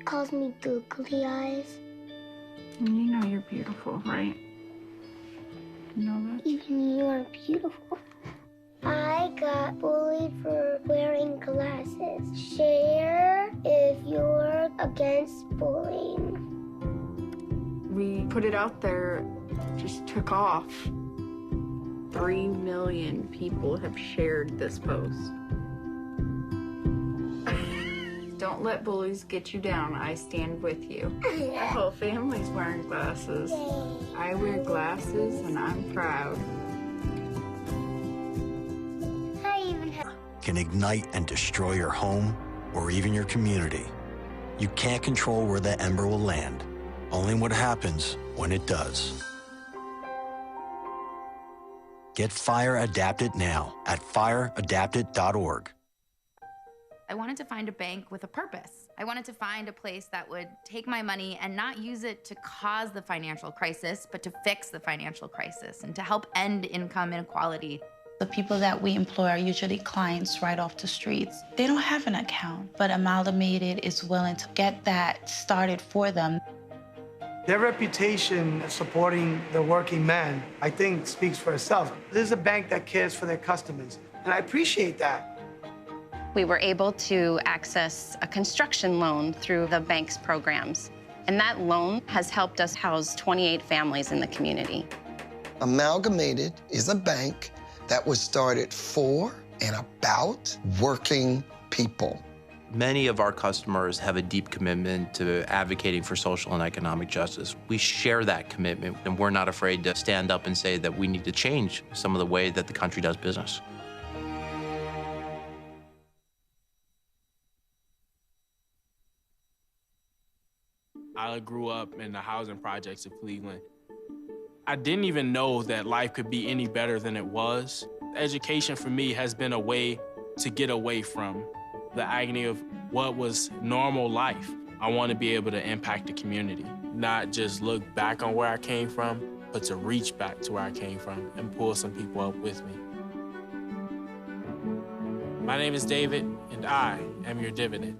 calls me googly eyes. And you know you're beautiful, right? You know that? Even you are beautiful. I got bullied for wearing glasses. Share if you're against bullying. We put it out there, just took off. 3 million people have shared this post. Don't let bullies get you down. I stand with you. The whole family's wearing glasses. I wear glasses and I'm proud. Can ignite and destroy your home or even your community. You can't control where that ember will land, only what happens when it does. Get Fire Adapted now at fireadapted.org. I wanted to find a bank with a purpose. I wanted to find a place that would take my money and not use it to cause the financial crisis, but to fix the financial crisis and to help end income inequality. The people that we employ are usually clients right off the streets. They don't have an account, but Amalgamated is willing to get that started for them. Their reputation supporting the working man, I think, speaks for itself. This is a bank that cares for their customers, and I appreciate that. We were able to access a construction loan through the bank's programs, and that loan has helped us house 28 families in the community. Amalgamated is a bank that was started for and about working people. Many of our customers have a deep commitment to advocating for social and economic justice. We share that commitment, and we're not afraid to stand up and say that we need to change some of the way that the country does business. I grew up in the housing projects of Cleveland. I didn't even know that life could be any better than it was. Education for me has been a way to get away from the agony of what was normal life. I want to be able to impact the community, not just look back on where I came from, but to reach back to where I came from and pull some people up with me. My name is David, and I am your dividend.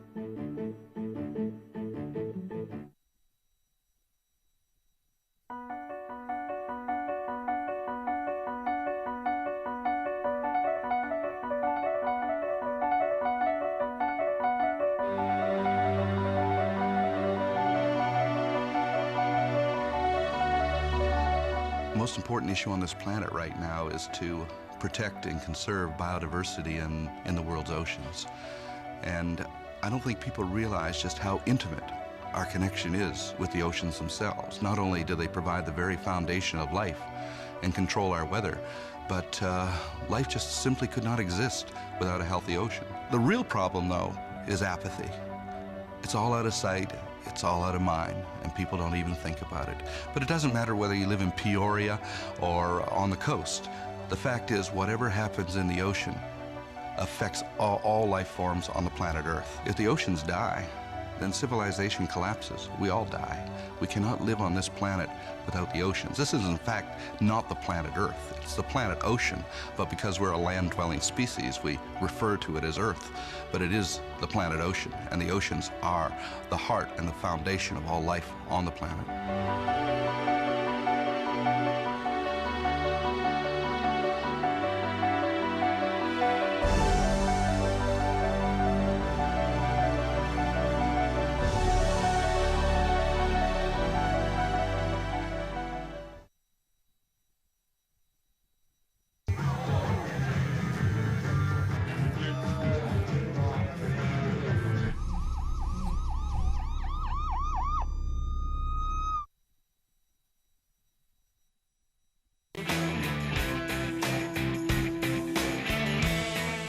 The most important issue on this planet right now is to protect and conserve biodiversity in the world's oceans. And I don't think people realize just how intimate our connection is with the oceans themselves. Not only do they provide the very foundation of life and control our weather, but life just simply could not exist without a healthy ocean. The real problem, though, is apathy. It's all out of sight. It's all out of mind, and people don't even think about it. But it doesn't matter whether you live in Peoria or on the coast. The fact is, whatever happens in the ocean affects all life forms on the planet Earth. If the oceans die, then civilization collapses. We all die. We cannot live on this planet without the oceans. This is, in fact, not the planet Earth. It's the planet ocean, but because we're a land-dwelling species, we refer to it as Earth. But it is the planet ocean, and the oceans are the heart and the foundation of all life on the planet.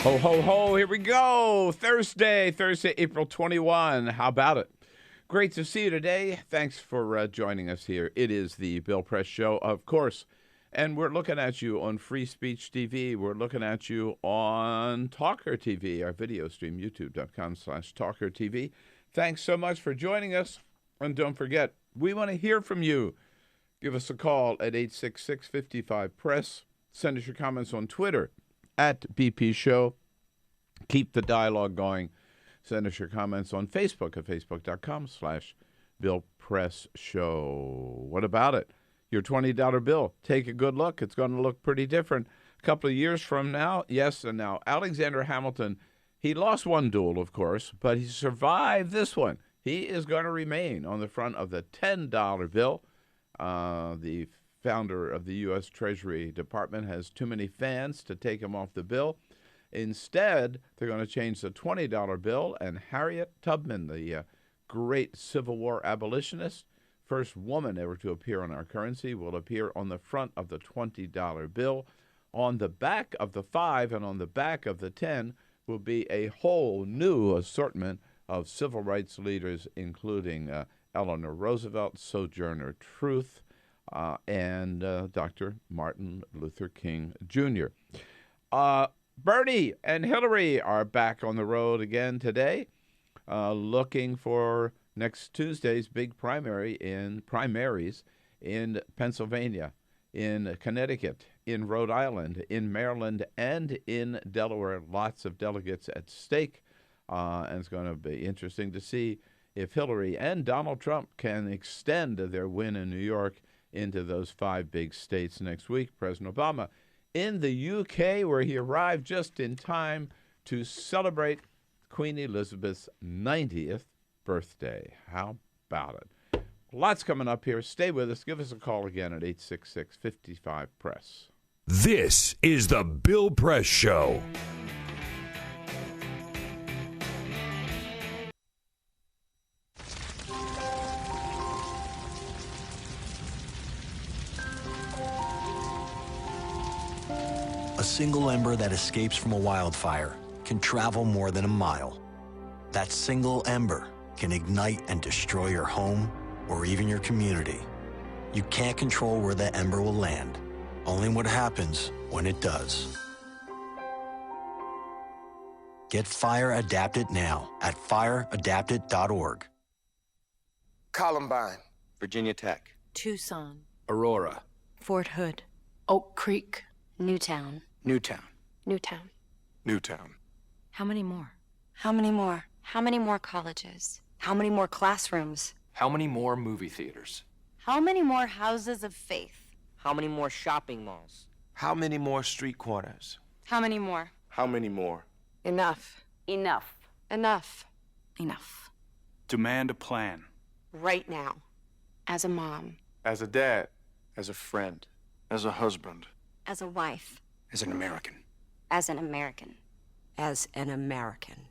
Ho, ho, ho, here we go. Thursday, April 21. How about it? Great to see you today. Thanks for joining us here. It is the Bill Press Show, of course. And we're looking at you on Free Speech TV. We're looking at you on TawkrTV, our video stream, youtube.com/TawkrTV. Thanks so much for joining us. And don't forget, we want to hear from you. Give us a call at 866-55-PRESS. Send us your comments on Twitter at BP Show. Keep the dialogue going. Send us your comments on Facebook at facebook.com/BillPressShow. What about it? Your $20 bill. Take a good look. It's going to look pretty different a couple of years from now. Yes, and now Alexander Hamilton, he lost one duel, of course, but he survived this one. He is going to remain on the front of the $10 bill. The founder of the U.S. Treasury Department has too many fans to take him off the bill. Instead, they're going to change the $20 bill, and Harriet Tubman, the great Civil War abolitionist, first woman ever to appear on our currency, will appear on the front of the $20 bill. On the back of the 5 and on the back of the 10 will be a whole new assortment of civil rights leaders, including Eleanor Roosevelt, Sojourner Truth, and Dr. Martin Luther King Jr. Bernie and Hillary are back on the road again today, looking for next Tuesday's big primaries in Pennsylvania, in Connecticut, in Rhode Island, in Maryland, and in Delaware. Lots of delegates at stake, and it's going to be interesting to see if Hillary and Donald Trump can extend their win in New York into those 5 big states next week. President Obama in the UK, where he arrived just in time to celebrate Queen Elizabeth's 90th birthday. How about it? Lots coming up here. Stay with us. Give us a call again at 866-55-PRESS. This is the Bill Press Show. A single ember that escapes from a wildfire can travel more than a mile. That single ember can ignite and destroy your home or even your community. You can't control where that ember will land, only what happens when it does. Get Fire Adapted now at fireadapted.org. Columbine, Virginia Tech, Tucson, Aurora, Fort Hood, Oak Creek, Newtown. Newtown, Newtown. Newtown. How many more? How many more? How many more colleges? How many more classrooms? How many more movie theaters? How many more houses of faith? How many more shopping malls? How many more street corners? How many more? How many more? Enough. enough, Enough. enough. Demand a plan. Right now. As a mom. As a dad, as a friend, as a husband, As a wife. as an American. As an American. As an American.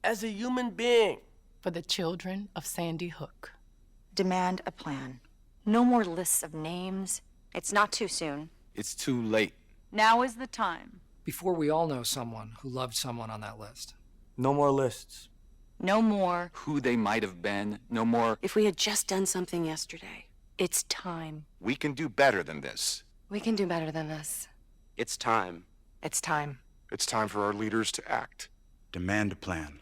As a human being. For the children of Sandy Hook. Demand a plan. No more lists of names. It's not too soon. It's too late. Now is the time. Before we all know someone who loved someone on that list. No more lists. No more. Who they might have been. No more. If we had just done something yesterday. It's time. We can do better than this. We can do better than this. It's time. It's time. It's time for our leaders to act. Demand a plan.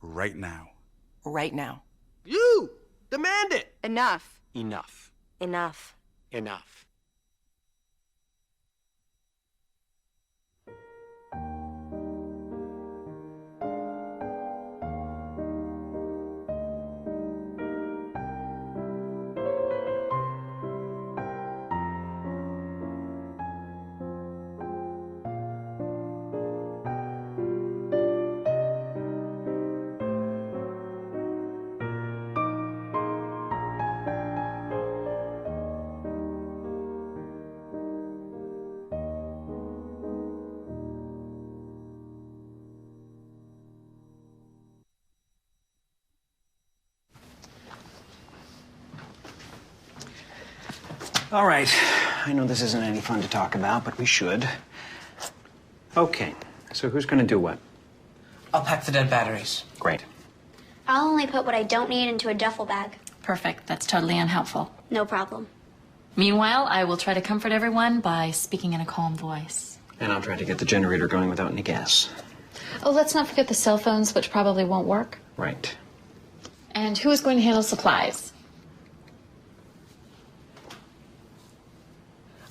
Right now. Right now. You! Demand it! Enough. Enough. Enough. Enough. All right. I know this isn't any fun to talk about, but we should. Okay. So who's going to do what? I'll pack the dead batteries. Great. I'll only put what I don't need into a duffel bag. Perfect. That's totally unhelpful. No problem. Meanwhile, I will try to comfort everyone by speaking in a calm voice. And I'll try to get the generator going without any gas. Oh, let's not forget the cell phones, which probably won't work. Right. And who is going to handle supplies?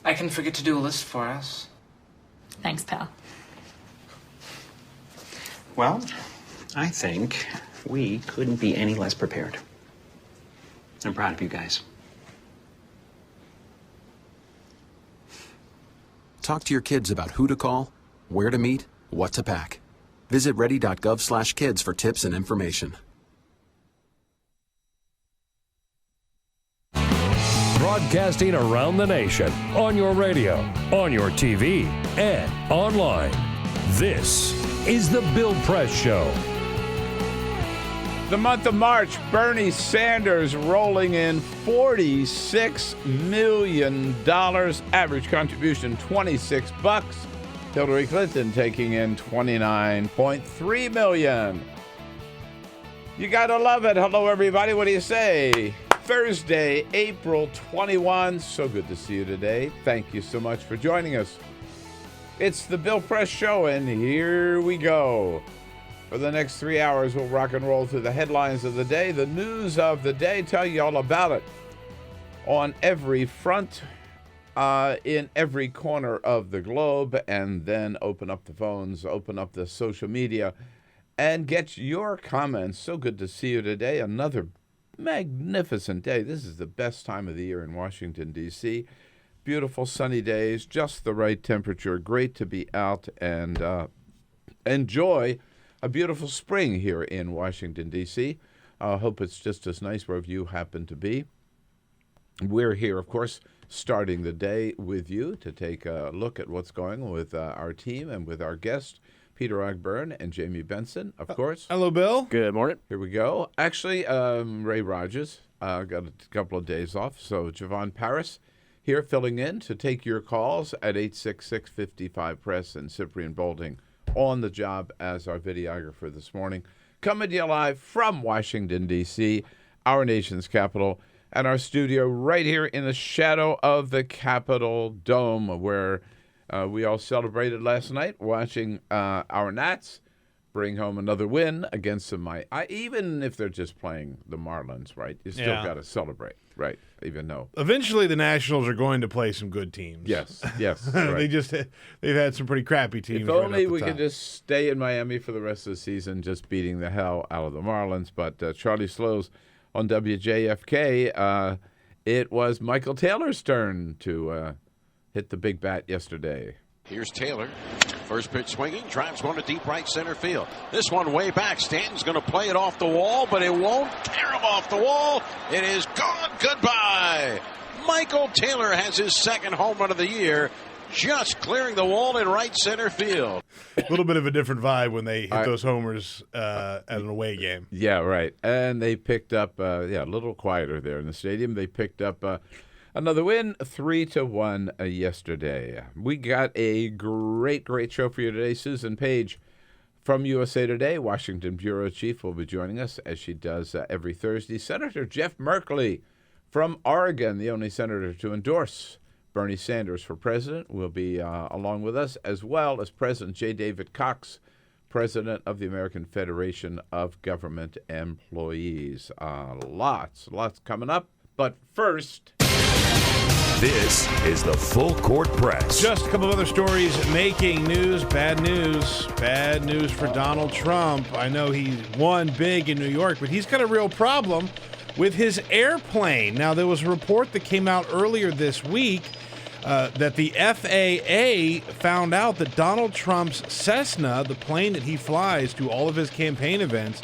I can forget to do a list for us. Thanks, pal. Well, I think we couldn't be any less prepared. I'm proud of you guys. Talk to your kids about who to call, where to meet, what to pack. Visit ready.gov/kids for tips and information. Broadcasting around the nation, on your radio, on your TV, and online. This is The Bill Press Show. The month of March, Bernie Sanders rolling in $46 million. Average contribution, $26. Hillary Clinton taking in $29.3 million. You gotta love it. Hello, everybody. What do you say? Thursday, April 21. So good to see you today. Thank you so much for joining us. It's the Bill Press Show, and here we go. For the next 3 hours, we'll rock and roll through the headlines of the day, the news of the day, tell you all about it on every front, in every corner of the globe, and then open up the phones, open up the social media, and get your comments. So good to see you today. Another magnificent day. This is the best time of the year in Washington, D.C. Beautiful sunny days, just the right temperature. Great to be out and enjoy a beautiful spring here in Washington, D.C. I hope it's just as nice wherever you happen to be. We're here, of course, starting the day with you to take a look at what's going on with our team and with our guests, Peter Ogburn and Jamie Benson, of course. Hello, Bill. Good morning. Here we go. Actually, Ray Rogers got a couple of days off, so Javon Paris here filling in to take your calls at 866-55-PRESS, and Cyprian Bolding on the job as our videographer this morning. Coming to you live from Washington, D.C., our nation's capital, and our studio right here in the shadow of the Capitol Dome, where we all celebrated last night watching our Nats bring home another win against the even if they're just playing the Marlins, right? You still got to celebrate, right? Even though eventually the Nationals are going to play some good teams. Yes. Right. They've had some pretty crappy teams. If only we could just stay in Miami for the rest of the season, just beating the hell out of the Marlins. But Charlie Slows on WJFK, it was Michael Taylor's turn to hit the big bat yesterday. Here's Taylor. First pitch swinging, drives one to deep right center field. This one way back. Stanton's going to play it off the wall, but it won't tear him off the wall. It is gone. Goodbye. Michael Taylor has his second home run of the year, just clearing the wall in right center field. A little bit of a different vibe when they hit those homers at an away game. Yeah, right. And they picked up, a little quieter there in the stadium. They picked up another win, 3-1 yesterday. We got a great show for you today. Susan Page from USA Today, Washington Bureau Chief, will be joining us as she does every Thursday. Senator Jeff Merkley from Oregon, the only senator to endorse Bernie Sanders for president, will be along with us, as well as President J. David Cox, president of the American Federation of Government Employees. Lots coming up. But first, this is the Full Court Press. Just a couple of other stories making news. Bad news. Bad news for Donald Trump. I know he won big in New York, but he's got a real problem with his airplane. Now, there was a report that came out earlier this week that the FAA found out that Donald Trump's Cessna, the plane that he flies to all of his campaign events,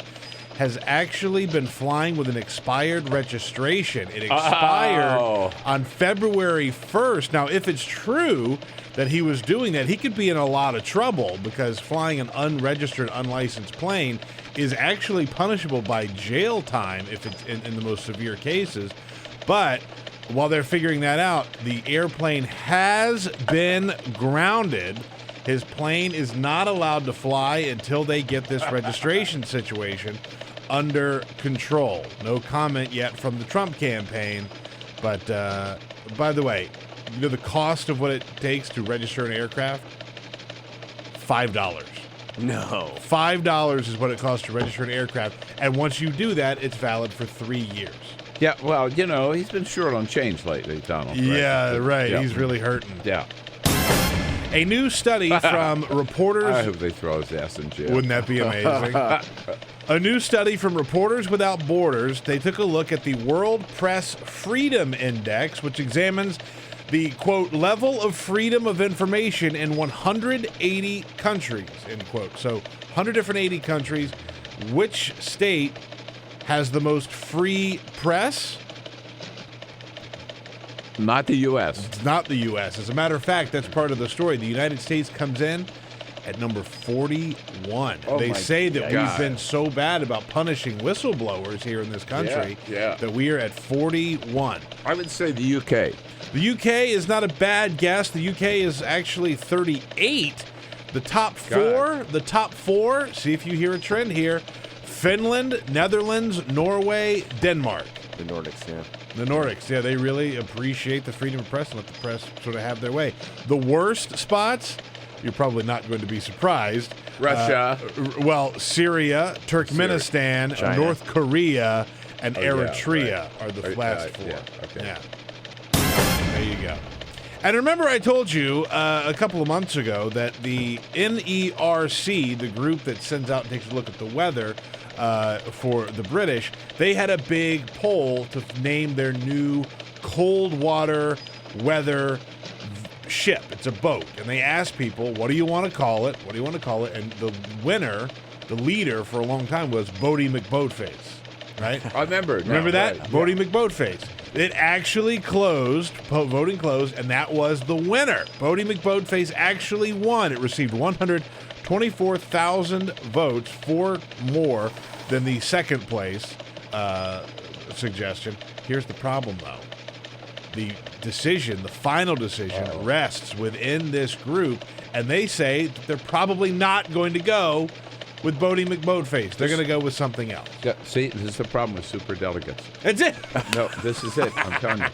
has actually been flying with an expired registration. It expired on February 1st. Now, if it's true that he was doing that, he could be in a lot of trouble, because flying an unregistered, unlicensed plane is actually punishable by jail time if it's in the most severe cases. But while they're figuring that out, the airplane has been grounded. His plane is not allowed to fly until they get this registration situation under control. No comment yet from the Trump campaign. But by the way, you know the cost of what it takes to register an aircraft? $5. No. $5 is what it costs to register an aircraft. And once you do that, it's valid for 3 years. Yeah, well, you know, he's been short on change lately, Donald. Right? Yeah, right. Yeah. He's really hurting. Yeah. A new study from Reporters... I hope they throw his ass in jail. Wouldn't that be amazing? A new study from Reporters Without Borders, they took a look at the World Press Freedom Index, which examines the, quote, level of freedom of information in 180 countries, end quote. So 180 countries. Which state has the most free press? Not the U.S. It's not the U.S. As a matter of fact, that's part of the story. The United States comes in at number 41. They say that we've been so bad about punishing whistleblowers here in this country that we are at 41. I would say the U.K. The U.K. is not a bad guess. The U.K. is actually 38. The top four, see if you hear a trend here: Finland, Netherlands, Norway, Denmark. The Nordics, yeah. The Nordics, yeah, they really appreciate the freedom of press and let the press sort of have their way. The worst spots, you're probably not going to be surprised. Russia. Syria, Turkmenistan, China. North Korea, and Eritrea are the last four. Yeah. There you go. And remember I told you a couple of months ago that the NERC, the group that sends out and takes a look at the weather for the British, they had a big poll to name their new cold water weather ship. It's a boat. And they asked people, what do you want to call it? What do you want to call it? And the winner, the leader for a long time was Boaty McBoatface. Right? I remember. Remember that? Right. Boaty McBoatface. It actually closed, voting closed, and that was the winner. Boaty McBoatface actually won. It received 124,000 votes, 4 more than the second place suggestion. Here's the problem, though. The decision, the final decision, rests within this group, and they say that they're probably not going to go with Boaty McBoatface. They're going to go with something else. Yeah, see, this is the problem with superdelegates. That's it. No, this is it. I'm telling you.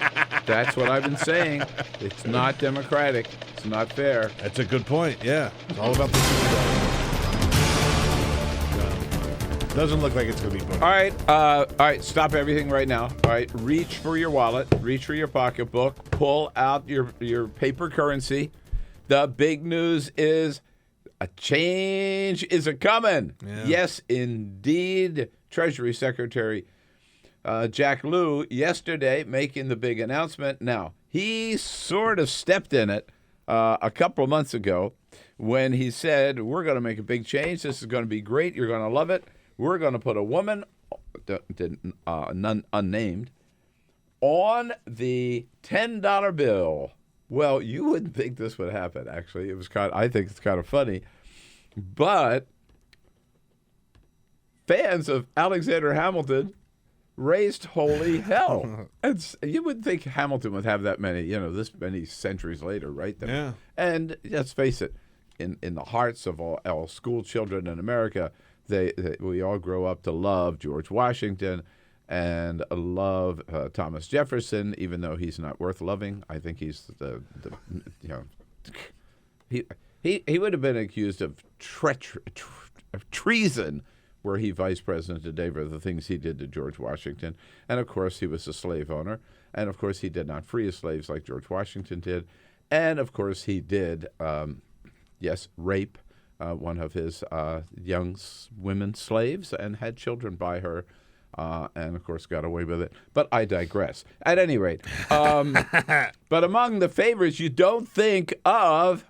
That's what I've been saying. It's not democratic. It's not fair. That's a good point. Yeah. It's all about the superdelegates. Doesn't look like it's going to be Boaty. All right. Stop everything right now. All right. Reach for your wallet. Reach for your pocketbook. Pull out your paper currency. The big news is a change is a-coming. Yeah. Yes, indeed. Treasury Secretary Jack Lew yesterday making the big announcement. Now, he sort of stepped in it a couple of months ago when he said, we're going to make a big change. This is going to be great. You're going to love it. We're going to put a woman, none unnamed, on the $10 bill. Well, you wouldn't think this would happen, actually. I think it's kind of funny. But fans of Alexander Hamilton raised holy hell. You wouldn't think Hamilton would have that many, this many centuries later, right? Yeah. And let's face it, in the hearts of all school children in America, we all grow up to love George Washington and love Thomas Jefferson, even though he's not worth loving. I think he's he would have been accused of treason were he vice president today for the things he did to George Washington. And, of course, he was a slave owner. And, of course, he did not free his slaves like George Washington did. And, of course, he did, rape one of his young women slaves and had children by her. And, of course, got away with it. But I digress. At any rate, but among the favorites, you don't think of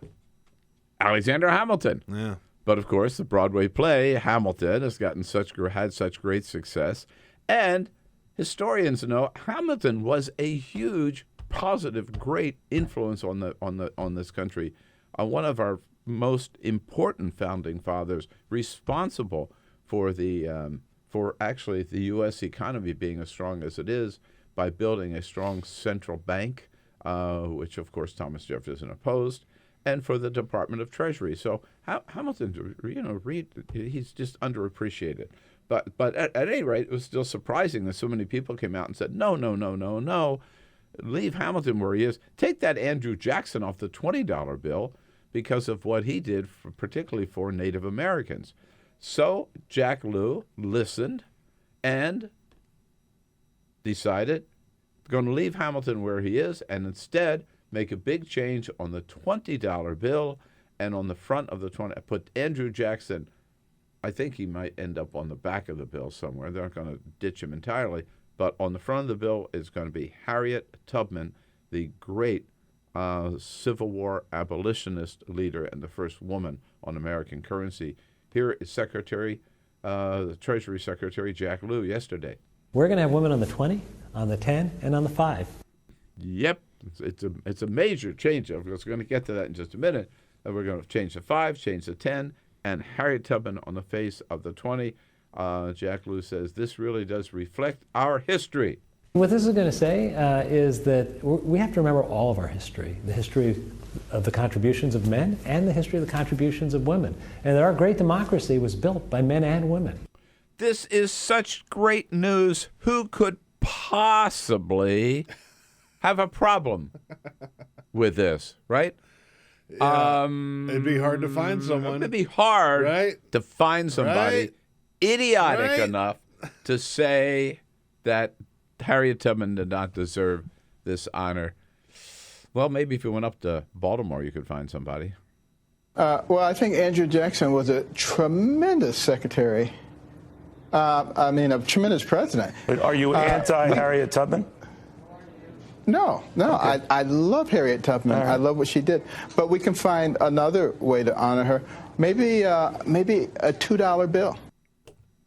Alexander Hamilton. Yeah. But, of course, the Broadway play, Hamilton, has had such great success. And historians know Hamilton was a huge, positive, great influence on this country. One of our most important founding fathers, responsible for actually the U.S. economy being as strong as it is by building a strong central bank, which, of course, Thomas Jefferson opposed, and for the Department of Treasury. So Hamilton, he's just underappreciated. But at any rate, it was still surprising that so many people came out and said, no. Leave Hamilton where he is. Take that Andrew Jackson off the $20 bill because of what he did, particularly for Native Americans. So Jack Lew listened and decided going to leave Hamilton where he is and instead make a big change on the $20 bill, and on the front of the 20, put Andrew Jackson. I think he might end up on the back of the bill somewhere. They're not going to ditch him entirely, but on the front of the bill is going to be Harriet Tubman, the great Civil War abolitionist leader and the first woman on American currency. Here is the Treasury Secretary Jack Lew yesterday. We're going to have women on the 20, on the 10, and on the 5. Yep, it's a major change. We're going to get to that in just a minute. We're going to change the 5, change the 10, and Harriet Tubman on the face of the 20. Jack Lew says this really does reflect our history. What this is going to say is that we have to remember all of our history, the history of the contributions of men and the history of the contributions of women, and that our great democracy was built by men and women. This is such great news. Who could possibly have a problem with this, right? Yeah, it'd be hard to find someone. It'd be hard to find somebody idiotic enough to say that Harriet Tubman did not deserve this honor. Well, maybe if you went up to Baltimore, you could find somebody. Well, I think Andrew Jackson was a tremendous secretary. A tremendous president. But are you anti-Harriet Tubman? No. Okay. I love Harriet Tubman. Right. I love what she did. But we can find another way to honor her. Maybe a $2 bill.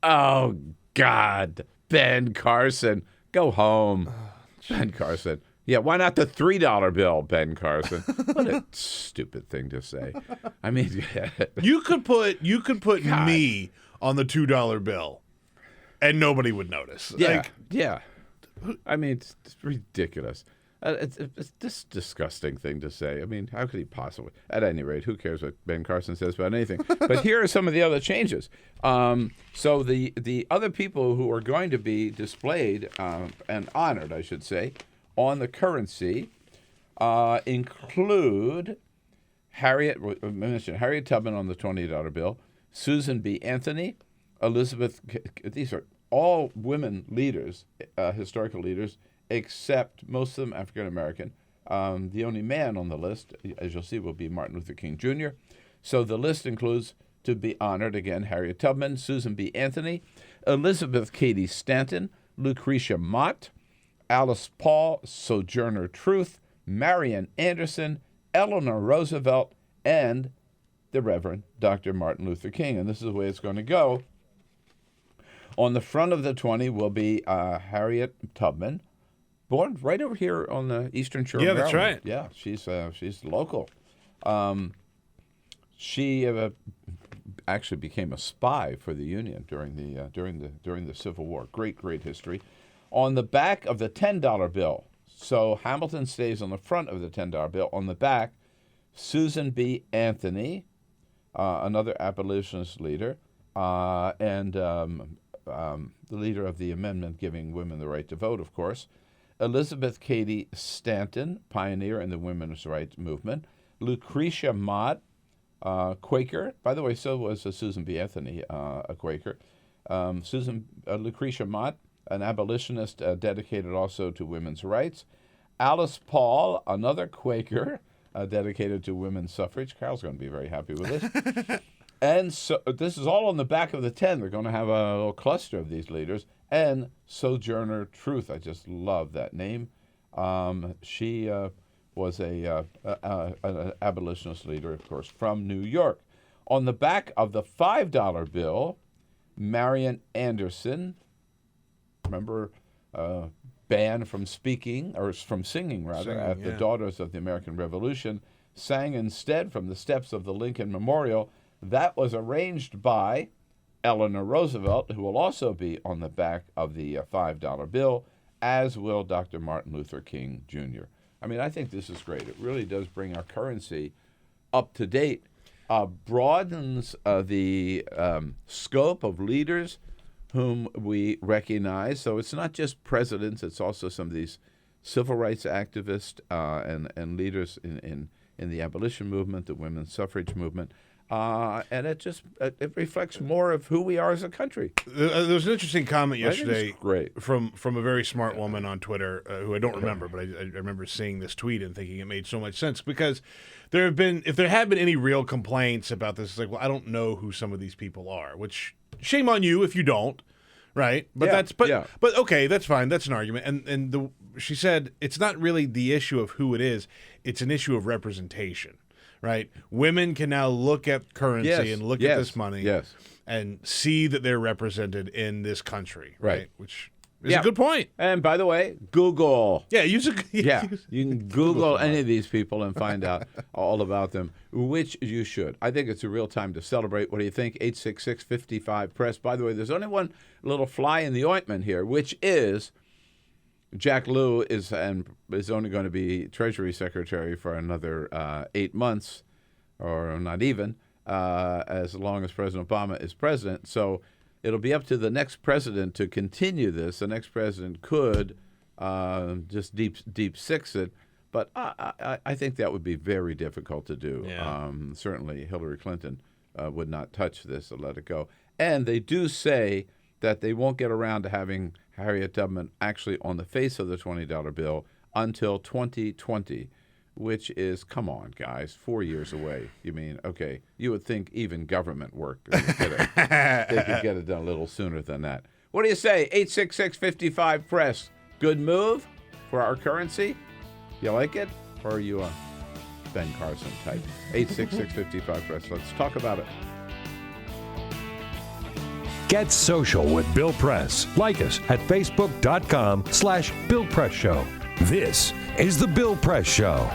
Oh, God. Ben Carson. Go home. Ben Carson. Yeah, why not the $3 bill, Ben Carson? What a stupid thing to say. I mean, you could put me on the $2 bill, and nobody would notice. Yeah, yeah. I mean, it's ridiculous. It's this disgusting thing to say. I mean, how could he possibly? At any rate, who cares what Ben Carson says about anything? But here are some of the other changes. So the other people who are going to be displayed and honored, I should say, on the currency include Harriet Tubman on the $20 bill, Susan B. Anthony, Elizabeth. These are all women leaders, historical leaders, except most of them African American. The only man on the list, as you'll see, will be Martin Luther King Jr. So the list includes, to be honored again, Harriet Tubman, Susan B. Anthony, Elizabeth Cady Stanton, Lucretia Mott, Alice Paul, Sojourner Truth, Marian Anderson, Eleanor Roosevelt, and the Reverend Dr. Martin Luther King. And this is the way it's going to go. On the front of the 20 will be Harriet Tubman, born right over here on the Eastern Shore. Yeah, of that's Maryland. right. Yeah, she's local. She actually became a spy for the Union during the Civil War. Great history. On the back of the $10 bill, so Hamilton stays on the front of the $10 bill. On the back, Susan B. Anthony, another abolitionist leader, and the leader of the amendment giving women the right to vote, of course. Elizabeth Cady Stanton, pioneer in the women's rights movement. Lucretia Mott, Quaker. By the way, so was Susan B. Anthony, a Quaker. Lucretia Mott, an abolitionist dedicated also to women's rights. Alice Paul, another Quaker dedicated to women's suffrage. Carol's going to be very happy with this. And so this is all on the back of the 10. They're going to have a little cluster of these leaders. And Sojourner Truth. I just love that name. She was an abolitionist leader, of course, from New York. On the back of the $5 bill, Marian Anderson, remember, banned from speaking, or from singing, rather, at the Daughters of the American Revolution, sang instead from the steps of the Lincoln Memorial. That was arranged by Eleanor Roosevelt, who will also be on the back of the $5 bill, as will Dr. Martin Luther King Jr. I mean, I think this is great. It really does bring our currency up to date, broadens the scope of leaders whom we recognize. So it's not just presidents, it's also some of these civil rights activists and leaders in the abolition movement, the women's suffrage movement. And it just it reflects more of who we are as a country. There was an interesting comment yesterday great. from a very smart woman on Twitter who I don't remember, but I remember seeing this tweet and thinking it made so much sense because if there had been any real complaints about this, it's like, well, I don't know who some of these people are, which shame on you if you don't, right? But but okay, that's fine. That's an argument. And she said it's not really the issue of who it is; it's an issue of representation. Right, women can now look at currency and look at this money and see that they're represented in this country, right? Which is a good point. And by the way, Google. Yeah, you can Google any of these people and find out all about them, which you should. I think it's a real time to celebrate. What do you think? 866-55-PRESS. By the way, there's only one little fly in the ointment here, which is Jack Lew is only going to be Treasury Secretary for another 8 months, or not even, as long as President Obama is president. So it'll be up to the next president to continue this. The next president could just deep six it, but I think that would be very difficult to do. Yeah. Certainly Hillary Clinton would not touch this or let it go. And they do say that they won't get around to having Harriet Tubman actually on the face of the $20 bill until 2020, which is, come on, guys, 4 years away. You mean, okay, you would think even government work, they could get it done a little sooner than that. What do you say? 866-55-PRESS. Good move for our currency? You like it? Or are you a Ben Carson type? 866-55-PRESS. Let's talk about it. Get social with Bill Press. Like us at Facebook.com/Bill Press Show. This is The Bill Press Show.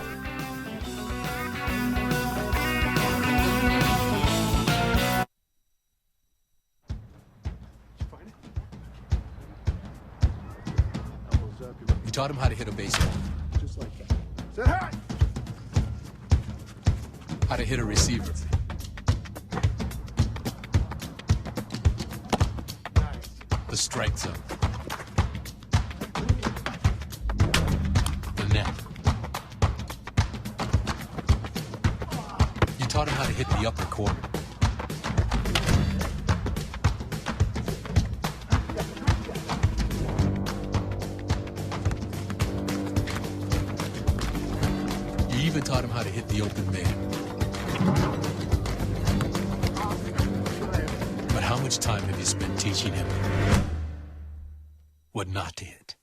You taught him how to hit a baseball. Just like that. Say hi! How to hit a receiver. The strike zone. The net. You taught him how to hit the upper corner. You even taught him how to hit the open man. But how much time have you spent teaching him what not to hit?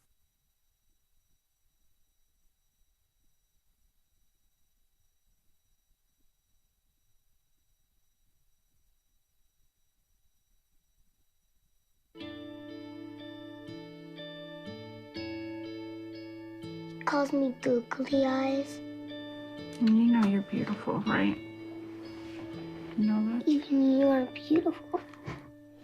She calls me googly eyes. You know you're beautiful, right? You know that? Even you are beautiful.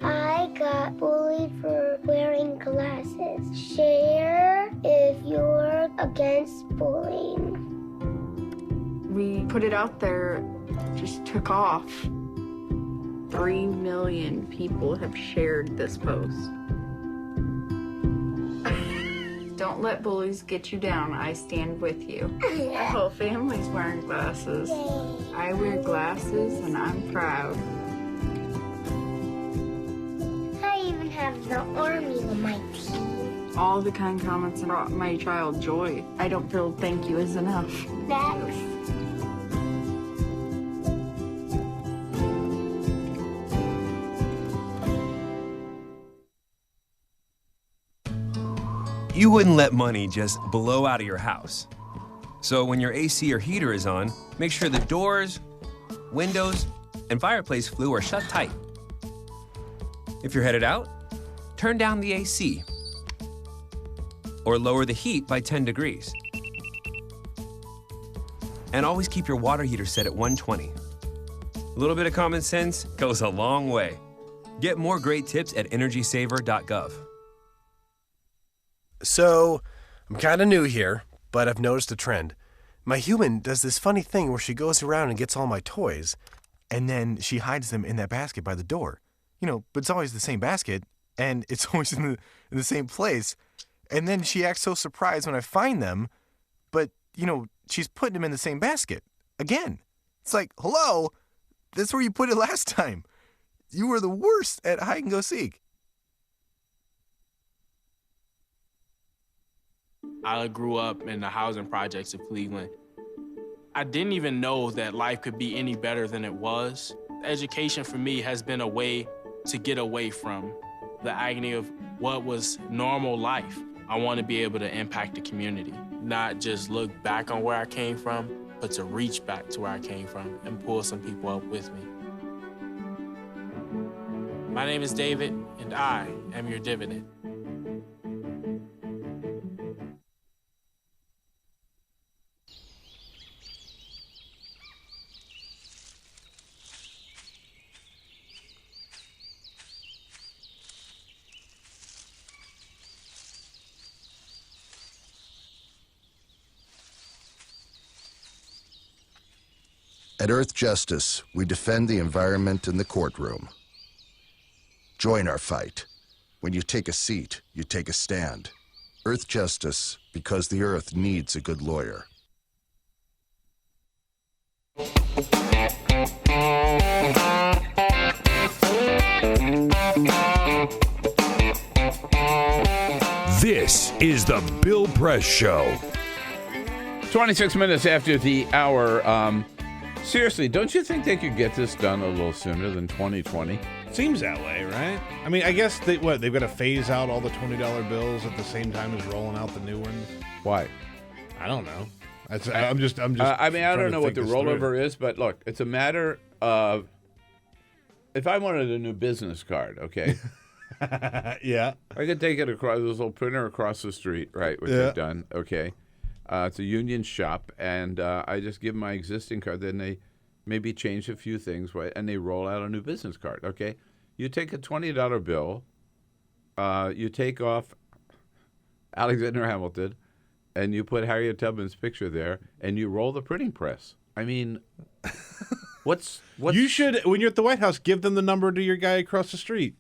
I got bullied for wearing glasses. Share if you're against bullying. We put it out there, just took off. 3 million people have shared this post. Don't let bullies get you down. I stand with you. The whole family's wearing glasses. I wear glasses and I'm proud. I even have the army on my team. All the kind comments brought my child joy. I don't feel thank you is enough. Thanks. You wouldn't let money just blow out of your house. So when your AC or heater is on, make sure the doors, windows, and fireplace flue are shut tight. If you're headed out, turn down the AC or lower the heat by 10 degrees. And always keep your water heater set at 120. A little bit of common sense goes a long way. Get more great tips at energysaver.gov. So, I'm kind of new here, but I've noticed a trend. My human does this funny thing where she goes around and gets all my toys, and then she hides them in that basket by the door. You know, but it's always the same basket, and it's always in the same place. And then she acts so surprised when I find them, but, you know, she's putting them in the same basket. Again. It's like, hello? That's where you put it last time. You were the worst at hide and go seek. I grew up in the housing projects of Cleveland. I didn't even know that life could be any better than it was. Education for me has been a way to get away from the agony of what was normal life. I want to be able to impact the community, not just look back on where I came from, but to reach back to where I came from and pull some people up with me. My name is David, and I am your dividend. At Earth Justice, we defend the environment in the courtroom. Join our fight. When you take a seat, you take a stand. Earth Justice, because the Earth needs a good lawyer. This is the Bill Press Show. 26 minutes after the hour. Seriously, don't you think they could get this done a little sooner than 2020? Seems that way, right? I mean, I guess they've got to phase out all the $20 bills at the same time as rolling out the new ones. Why? I don't know. I'm just. I mean, I don't know what the rollover is, but look, it's a matter of if I wanted a new business card, okay? Yeah. I could take it across this little printer across the street, right? Which I've done, okay. It's a union shop, and I just give my existing card. Then they maybe change a few things, right? And they roll out a new business card, okay? You take a $20 bill, you take off Alexander Hamilton, and you put Harriet Tubman's picture there, and you roll the printing press. I mean, what's you should, when you're at the White House, give them the number to your guy across the street.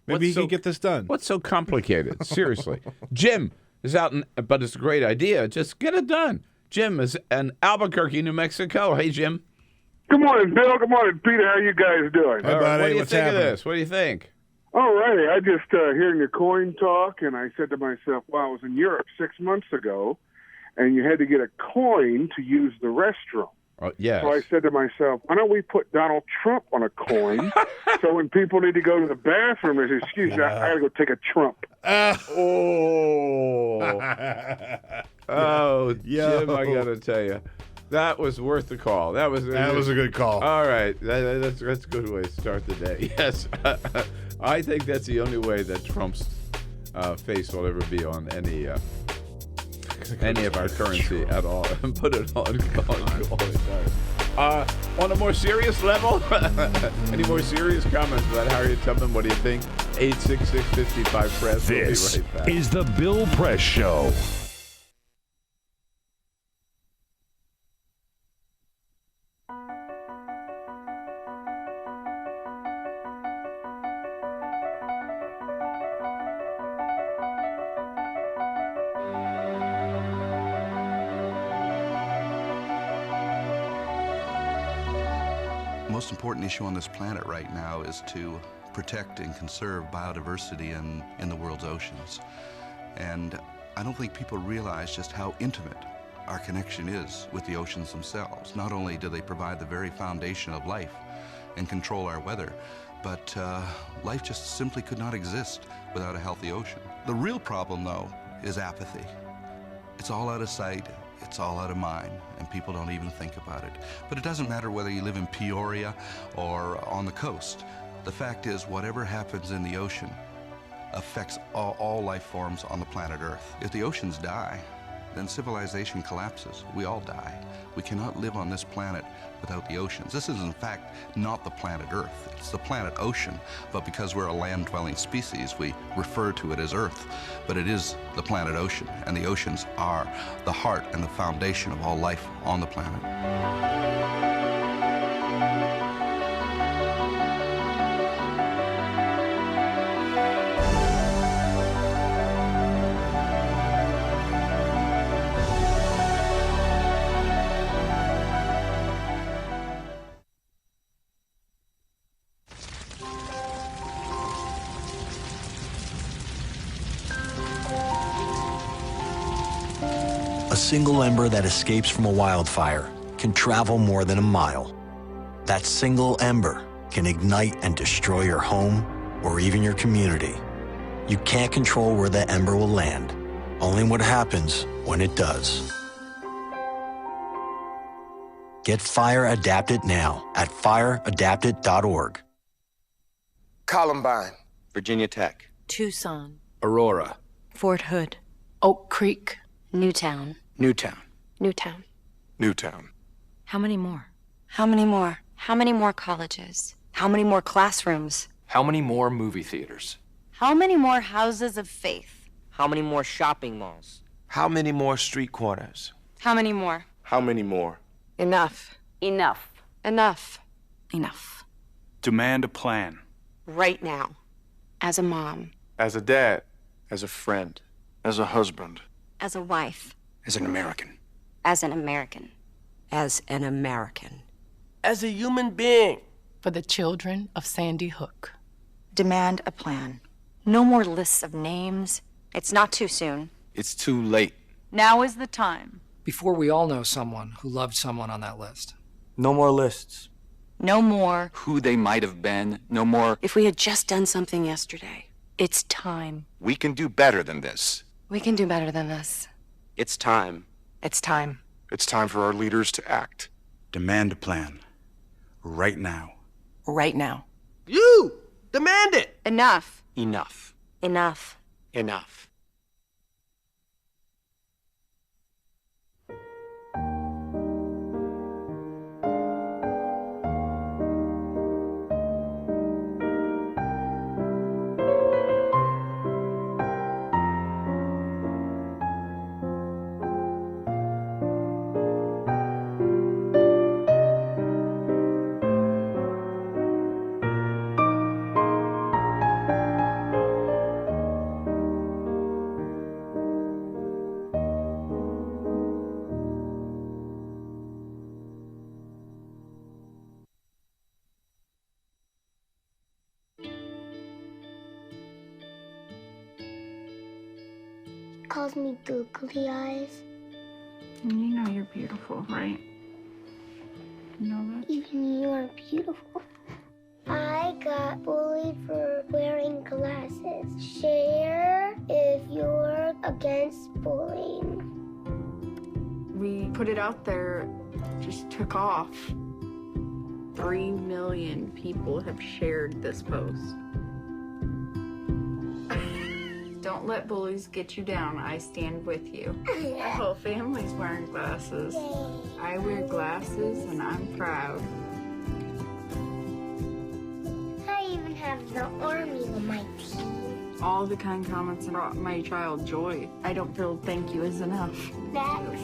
Maybe he can get this done. What's so complicated? Seriously. Jim is out, but it's a great idea. Just get it done. Jim is in Albuquerque, New Mexico. Hey, Jim. Good morning, Bill. Good morning, Peter. How you guys doing? All right, what do you think of this? What do you think? All righty. I just hearing your coin talk, and I said to myself, wow, I was in Europe 6 months ago, and you had to get a coin to use the restroom. Oh, yes. So I said to myself, why don't we put Donald Trump on a coin so when people need to go to the bathroom, they say, excuse me, I got to go take a Trump. Oh, Jim, I got to tell you, that was worth the call. That was a good call. All right. That's a good way to start the day. Yes. I think that's the only way that Trump's face will ever be on any of our currency at all, and put it on a more serious level. Any more serious comments about Harriet Tubman? What do you think? 866-55-PRESS. This we'll be right back. is the Bill Press Show. The most important issue on this planet right now is to protect and conserve biodiversity in the world's oceans. And I don't think people realize just how intimate our connection is with the oceans themselves. Not only do they provide the very foundation of life and control our weather, but life just simply could not exist without a healthy ocean. The real problem, though, is apathy. It's all out of sight. It's all out of mind, and people don't even think about it. But it doesn't matter whether you live in Peoria or on the coast. The fact is, whatever happens in the ocean affects all life forms on the planet Earth. If the oceans die, then civilization collapses. We all die. We cannot live on this planet without the oceans. This is, in fact, not the planet Earth. It's the planet ocean, but because we're a land-dwelling species, we refer to it as Earth. But it is the planet ocean, and the oceans are the heart and the foundation of all life on the planet. A single ember that escapes from a wildfire can travel more than a mile. That single ember can ignite and destroy your home or even your community. You can't control where that ember will land, only what happens when it does. Get Fire Adapted now at fireadapted.org. Columbine, Virginia Tech, Tucson, Aurora, Fort Hood, Oak Creek, Newtown, Newtown, Newtown. Newtown. How many more? How many more? How many more colleges? How many more classrooms? How many more movie theaters? How many more houses of faith? How many more shopping malls? How many more street corners? How many more? How many more? Enough. Enough. Enough. Enough. Demand a plan. Right now. As a mom. As a dad. As a friend. As a husband. As a wife. As an American. As an American. As an American. As a human being. For the children of Sandy Hook. Demand a plan. No more lists of names. It's not too soon. It's too late. Now is the time. Before we all know someone who loved someone on that list. No more lists. No more. Who they might have been. No more. If we had just done something yesterday. It's time. We can do better than this. We can do better than this. It's time. It's time. It's time for our leaders to act. Demand a plan. Right now. Right now. You! Demand it! Enough. Enough. Enough. Enough. Calls me googly eyes. You know you're beautiful, right? You know that? Even you are beautiful. I got bullied for wearing glasses. Share if you're against bullying. We put it out there, just took off. 3 million people have shared this post. Don't let bullies get you down. I stand with you. My whole family's wearing glasses. I wear glasses and I'm proud. I even have the army on my team. All the kind comments brought my child joy. I don't feel thank you is enough. Thanks.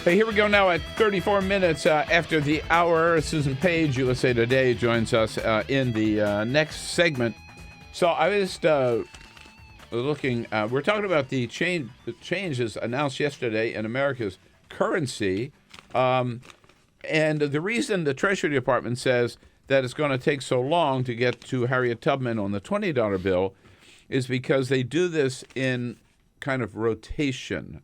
Hey, here we go now at 34 minutes after the hour. Susan Page, USA Today, joins us in the next segment. So I was looking, we're talking about the changes announced yesterday in America's currency. And the reason the Treasury Department says that it's going to take so long to get to Harriet Tubman on the $20 bill is because they do this in kind of rotation.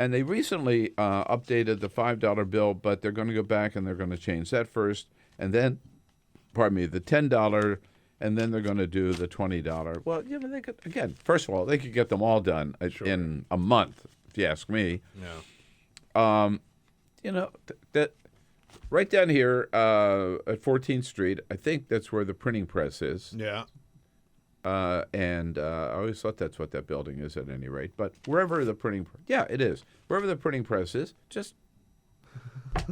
And they recently updated the $5 bill, but they're going to go back and they're going to change that first. And then, the $10, and then they're going to do the $20. Well, you know, they could, again, first of all, they could get them all done in a month, if you ask me. Yeah. that right down here at 14th Street, I think that's where the printing press is. Yeah. And I always thought that's what that building is at any rate. But wherever the printing it is. Wherever the printing press is, just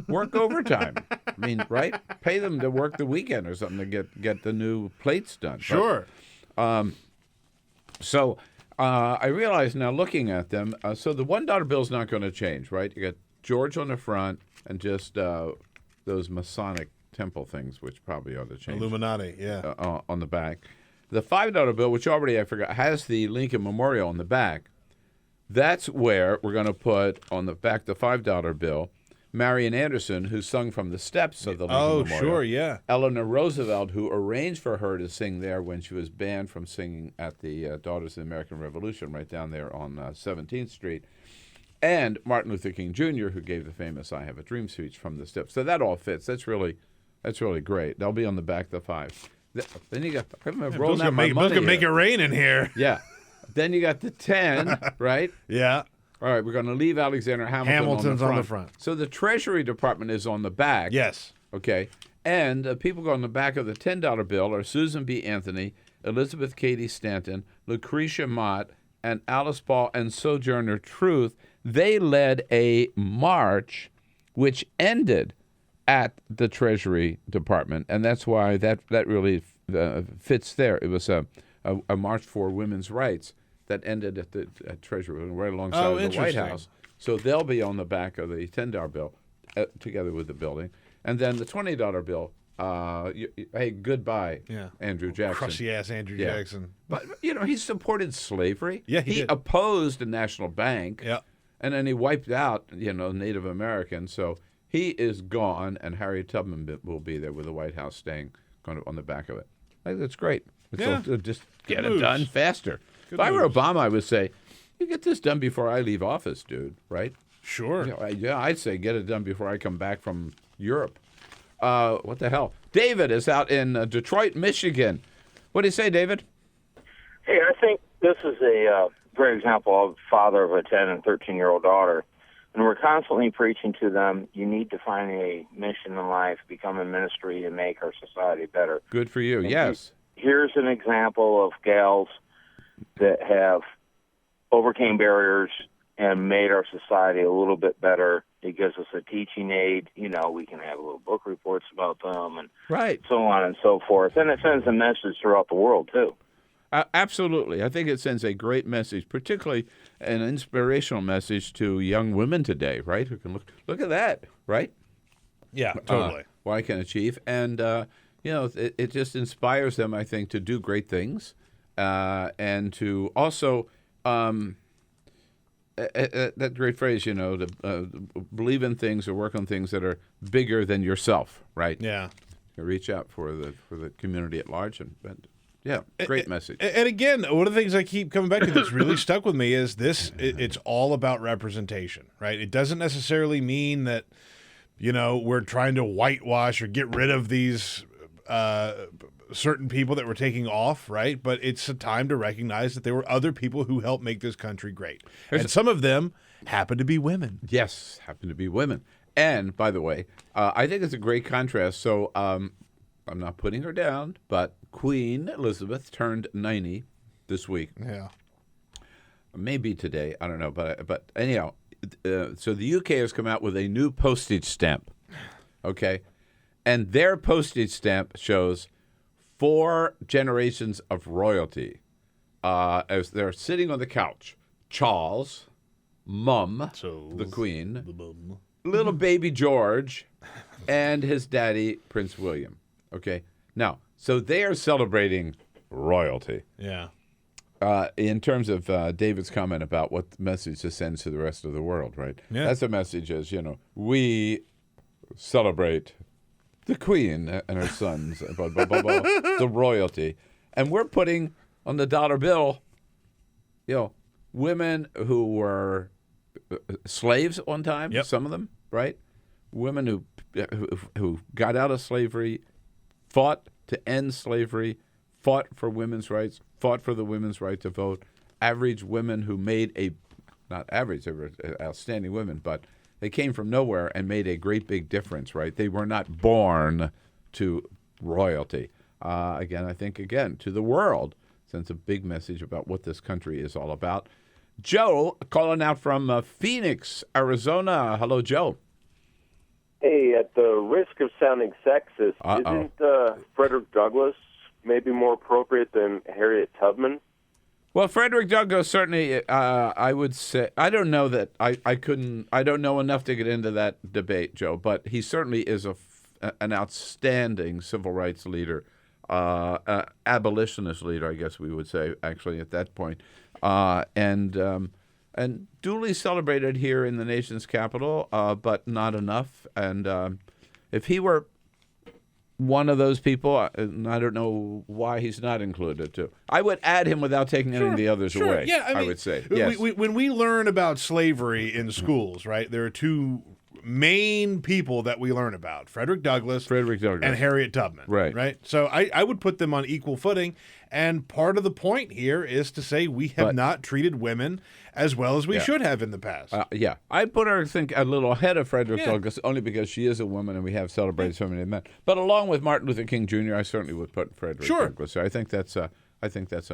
work overtime. I mean, right? Pay them to work the weekend or something to get the new plates done. Sure. But, so I realize now looking at them, so the $1 bill is not going to change, right? You got George on the front and just those Masonic temple things, which probably ought to change. Illuminati, yeah. On the back. The $5 bill, which already I forgot, has the Lincoln Memorial on the back. That's where we're going to put on the back the $5 bill Marian Anderson, who sung from the steps of the Lincoln Memorial. Sure, yeah. Eleanor Roosevelt, who arranged for her to sing there when she was banned from singing at the Daughters of the American Revolution right down there on 17th Street. And Martin Luther King Jr., who gave the famous I Have a Dream speech from the steps. So that all fits. That's really great. They'll be on the back of the 5. Then you got Bill's gonna make it rain in here. Yeah. Then you got the 10, right? Yeah. All right, we're going to leave Alexander Hamilton's on the front. So the Treasury Department is on the back. Yes. Okay. And people go on the back of the $10 bill are Susan B. Anthony, Elizabeth Cady Stanton, Lucretia Mott, and Alice Ball and Sojourner Truth. They led a march which ended at the Treasury Department, and that's why that really fits there. It was a march for women's rights that ended at the Treasury, right alongside of the White House. So they'll be on the back of the $10 bill together with the building. And then the $20 bill, hey, goodbye, Andrew Jackson. Crusty-ass Andrew Jackson. But, he supported slavery. Yeah, he did. Opposed the National Bank. Yeah. And then he wiped out, Native Americans. So he is gone, and Harriet Tubman will be there with the White House staying on the back of it. I think that's great. Just get it done faster. If I were Obama, I would say, you get this done before I leave office, dude, right? Sure. I'd say get it done before I come back from Europe. What the hell? David is out in Detroit, Michigan. What do you say, David? Hey, I think this is a great example of a father of a 10 and 13-year-old daughter. And we're constantly preaching to them, you need to find a mission in life, become a ministry, and make our society better. Good for you, and yes. Here's an example of gals that have overcame barriers and made our society a little bit better. It gives us a teaching aid. We can have little book reports about them and so on and so forth. And it sends a message throughout the world, too. Absolutely. I think it sends a great message, particularly an inspirational message to young women today, right? Who can look at that, right? Yeah, totally. What I can achieve. And, it just inspires them, I think, to do great things and to also that great phrase, to believe in things or work on things that are bigger than yourself, right? Yeah. Reach out for the community at large and great message. And again, one of the things I keep coming back to that's really stuck with me is this: it's all about representation, right? It doesn't necessarily mean that we're trying to whitewash or get rid of these certain people that we're taking off, right? But it's a time to recognize that there were other people who helped make this country great. And some of them happen to be women. Yes, happen to be women. And, by the way, I think it's a great contrast. So I'm not putting her down, but Queen Elizabeth turned 90 this week. Yeah. Maybe today. I don't know. But anyhow, so the UK has come out with a new postage stamp. Okay? And their postage stamp shows 4 generations of royalty as they're sitting on the couch. Charles, Mum, the Queen, little baby George, and his daddy, Prince William. Okay? Now, so they are celebrating royalty. Yeah. In terms of David's comment about what message to send to the rest of the world, right? Yeah. That's a message as, we celebrate the Queen and her sons, blah, blah, blah, blah, the royalty. And we're putting on the dollar bill, women who were slaves at one time, some of them, right? Women who got out of slavery, fought to end slavery, fought for women's rights, fought for the women's right to vote. Average women who made not average, they were outstanding women, but They came from nowhere and made a great big difference, right? They were not born to royalty. I think to the world, sends a big message about what this country is all about. Joe, calling out from Phoenix, Arizona. Hello, Joe. Hey, at the risk of sounding sexist, isn't Frederick Douglass maybe more appropriate than Harriet Tubman? Well, Frederick Douglass certainly, I would say, I don't know that I don't know enough to get into that debate, Joe, but he certainly is an outstanding civil rights leader, abolitionist leader, I guess we would say, actually, at that point, and duly celebrated here in the nation's capital, but not enough. And if he were one of those people, and I don't know why he's not included too. I would add him without taking any of the others away. Yeah, I would say. Yes. When we learn about slavery in schools, right, there are two main people that we learn about: Frederick Douglass and Harriet Tubman. Right. So I would put them on equal footing. And part of the point here is to say we have not treated women as well as we should have in the past. I put her, I think, a little ahead of Frederick Douglass only because she is a woman and we have celebrated so many men. But along with Martin Luther King Jr., I certainly would put Frederick Douglass. I think that's an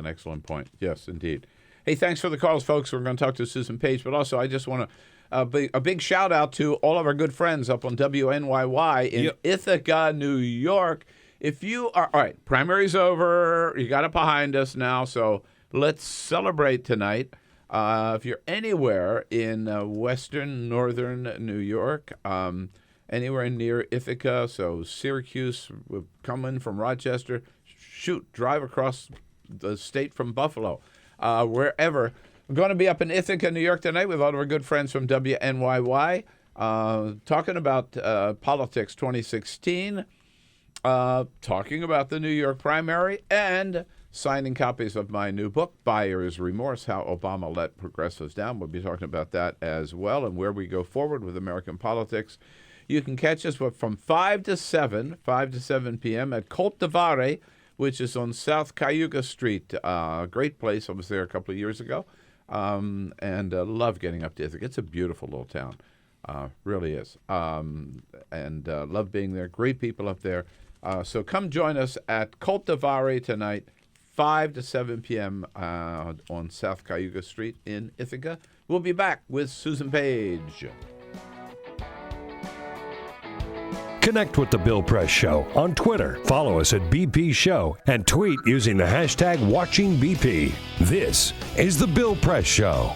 excellent point. Yes, indeed. Hey, thanks for the calls, folks. We're going to talk to Susan Page, but also I just want to a big shout out to all of our good friends up on WNYY in Ithaca, New York. If you are, all right, primary's over. You got it behind us now, so let's celebrate tonight. If you're anywhere in western, northern New York, anywhere near Ithaca, so Syracuse, coming from Rochester, drive across the state from Buffalo, wherever. We're going to be up in Ithaca, New York tonight with all of our good friends from WNYY, talking about politics 2016. Talking about the New York primary and signing copies of my new book, Buyer's Remorse, How Obama Let Progressives Down. We'll be talking about that as well and where we go forward with American politics. You can catch us from 5 to 7 p.m. at Colt de Vare, which is on South Cayuga Street. Great place. I was there a couple of years ago and love getting up to Ithaca. It's a beautiful little town. Really is. And love being there. Great people up there. So come join us at Colt de Vare tonight, 5 to 7 p.m. On South Cayuga Street in Ithaca. We'll be back with Susan Page. Connect with The Bill Press Show on Twitter. Follow us at BP Show and tweet using the hashtag WatchingBP. This is The Bill Press Show.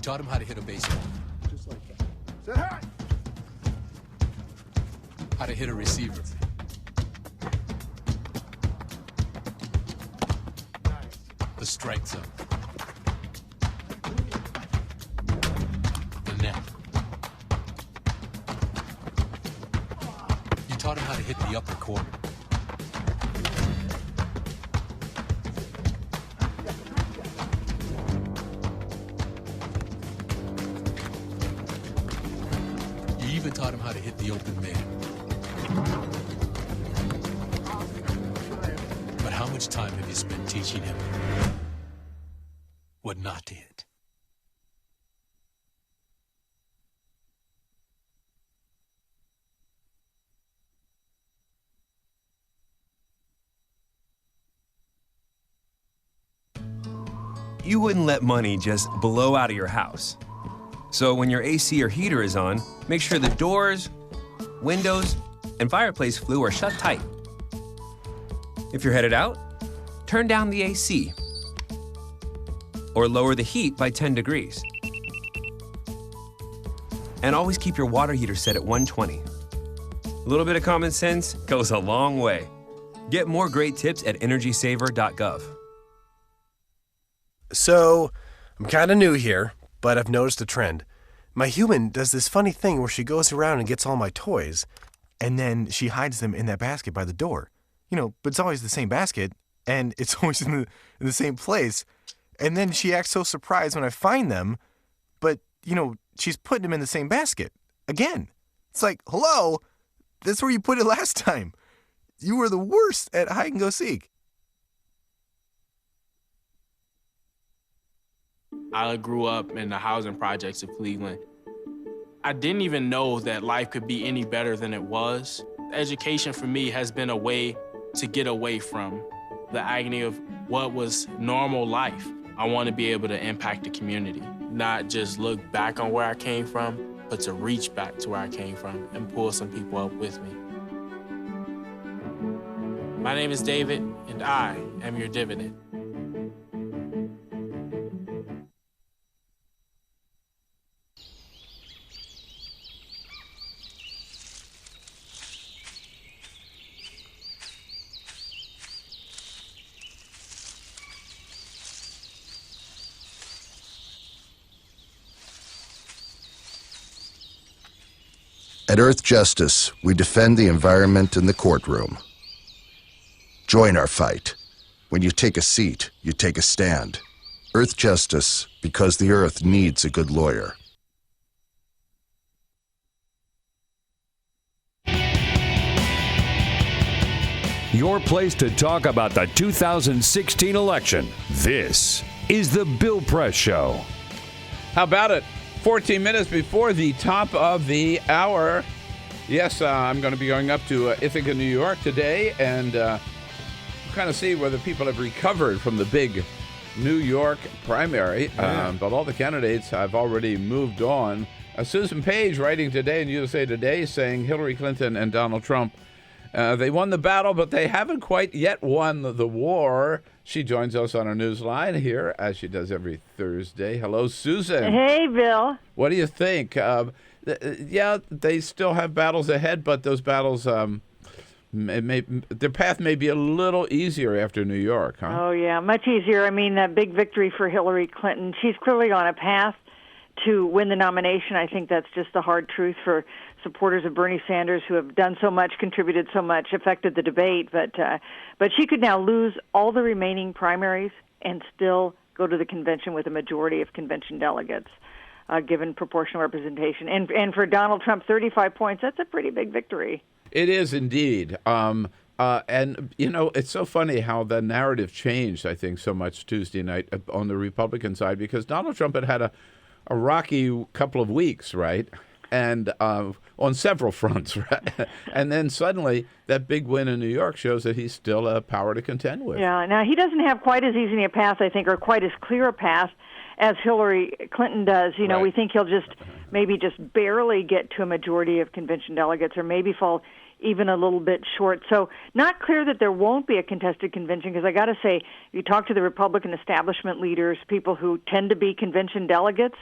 Taught him how to hit a baseball. Just like that. Say hi. How to hit a receiver. The strike zone. The net. You taught him how to hit the upper corner. Taught him how to hit the open man. But how much time have you spent teaching him what not to hit? You wouldn't let money just blow out of your house. So when your AC or heater is on, make sure the doors, windows, and fireplace flue are shut tight. If you're headed out, turn down the AC or lower the heat by 10 degrees. And always keep your water heater set at 120. A little bit of common sense goes a long way. Get more great tips at energysaver.gov. So, I'm kind of new here, but I've noticed a trend. My human does this funny thing where she goes around and gets all my toys, and then she hides them in that basket by the door. But it's always the same basket, and it's always in the same place. And then she acts so surprised when I find them, but, she's putting them in the same basket. again. It's like, hello, that's where you put it last time. You were the worst at hide and go seek. I grew up in the housing projects of Cleveland. I didn't even know that life could be any better than it was. Education for me has been a way to get away from the agony of what was normal life. I want to be able to impact the community, not just look back on where I came from, but to reach back to where I came from and pull some people up with me. My name is David, and I am your dividend. At Earth Justice, we defend the environment in the courtroom. Join our fight. When you take a seat, you take a stand. Earth Justice, because the Earth needs a good lawyer. Your place to talk about the 2016 election. This is the Bill Press Show. How about it? 14 minutes before the top of the hour. Yes, I'm going to be going up to Ithaca, New York today and kind of see whether people have recovered from the big New York primary. But all the candidates have already moved on. Susan Page writing today in USA Today saying Hillary Clinton and Donald Trump, they won the battle, but they haven't quite yet won the war. She joins us on our news line here, as she does every Thursday. Hello, Susan. Hey, Bill. What do you think? Yeah, they still have battles ahead, but those battles, their path may be a little easier after New York, huh? Oh, yeah, much easier. I mean, that big victory for Hillary Clinton. She's clearly on a path to win the nomination. I think that's just the hard truth for supporters of Bernie Sanders who have done so much, contributed so much, affected the debate. But she could now lose all the remaining primaries and still go to the convention with a majority of convention delegates, given proportional representation. And for Donald Trump, 35 points, that's a pretty big victory. It is indeed. And, you know, it's so funny how the narrative changed, I think, so much Tuesday night on the Republican side, because Donald Trump had a rocky couple of weeks, right? And on several fronts, right? And then suddenly that big win in New York shows that he's still a power to contend with. Yeah, now he doesn't have quite as easy a path, I think, or quite as clear a path as Hillary Clinton does. You know, we think he'll maybe just barely get to a majority of convention delegates or maybe fall even a little bit short. So not clear that there won't be a contested convention, because I got to say, you talk to the Republican establishment leaders, people who tend to be convention delegates,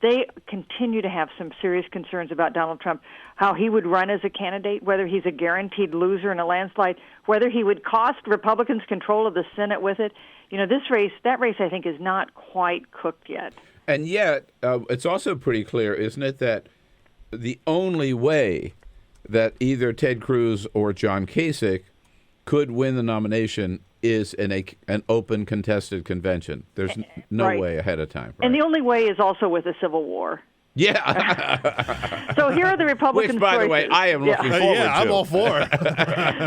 they continue to have some serious concerns about Donald Trump, how he would run as a candidate, whether he's a guaranteed loser in a landslide, whether he would cost Republicans control of the Senate with it. You know, that race, I think, is not quite cooked yet. And yet, it's also pretty clear, isn't it, that the only way that either Ted Cruz or John Kasich could win the nomination is in an open, contested convention. There's no way ahead of time. Right? And the only way is also with a civil war. Yeah. So here are the Republican choices. Which, by the way, I am looking forward to. I'm all for it.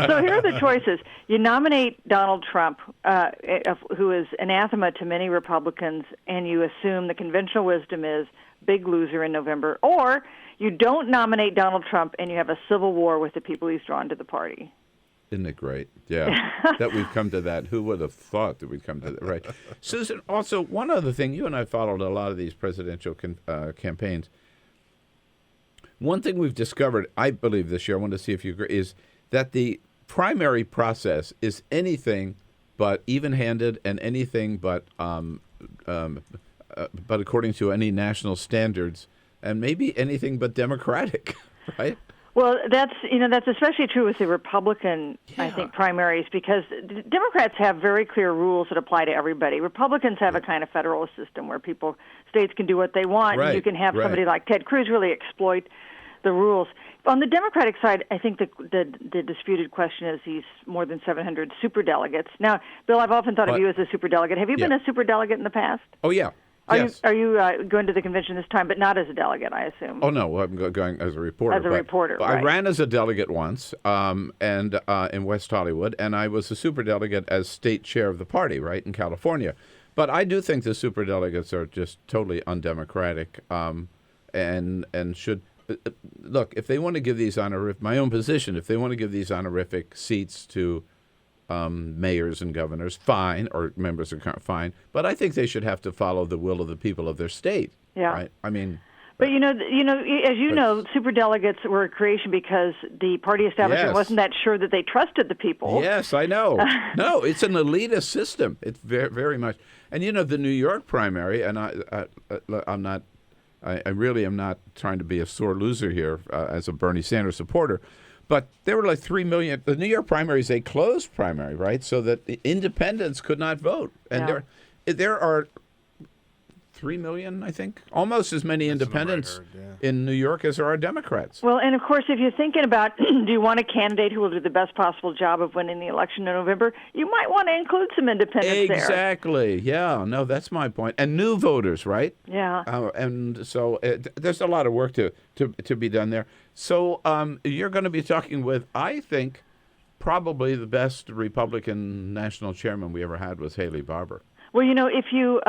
So here are the choices. You nominate Donald Trump, who is anathema to many Republicans, and you assume the conventional wisdom is big loser in November. Or you don't nominate Donald Trump, and you have a civil war with the people he's drawn to the party. Isn't it great? Yeah, that we've come to that. Who would have thought that we'd come to that? Right. Susan, also, one other thing, you and I followed a lot of these presidential campaigns. One thing we've discovered, I believe this year, I want to see if you agree, is that the primary process is anything but even-handed and anything but according to any national standards, and maybe anything but democratic, right? Well, that's especially true with the Republican, I think, primaries, because Democrats have very clear rules that apply to everybody. Republicans have a kind of federalist system where states can do what they want, and you can have somebody like Ted Cruz really exploit the rules. On the Democratic side, I think the disputed question is these more than 700 superdelegates. Now, Bill, I've often thought of you as a superdelegate. Have you been a superdelegate in the past? Oh, yeah. Are you going to the convention this time, but not as a delegate, I assume? Oh, no, I'm going as a reporter. As a reporter, I right. ran as a delegate once and in West Hollywood, and I was a superdelegate as state chair of the party, right, in California. But I do think the superdelegates are just totally undemocratic and should... Look, if they want to give these my own position, if they want to give these honorific seats to mayors and governors, fine, or members of Congress, fine. But I think they should have to follow the will of the people of their state. Yeah. Right? I mean... But, as you know, superdelegates were a creation because the party establishment wasn't that sure that they trusted the people. Yes, I know. No, it's an elitist system. It's very, very much. And, the New York primary, and I really am not trying to be a sore loser here as a Bernie Sanders supporter, but there were like 3 million. The New York primary is a closed primary, right? So that the independents could not vote. And there are 3 million, I think, almost as many independents in New York as there are Democrats. Well, and of course, if you're thinking about, do you want a candidate who will do the best possible job of winning the election in November, you might want to include some independents there. Exactly. Yeah, no, that's my point. And new voters, right? Yeah. And so there's a lot of work to be done there. So you're going to be talking with, I think, probably the best Republican national chairman we ever had was Haley Barbour. Well, if you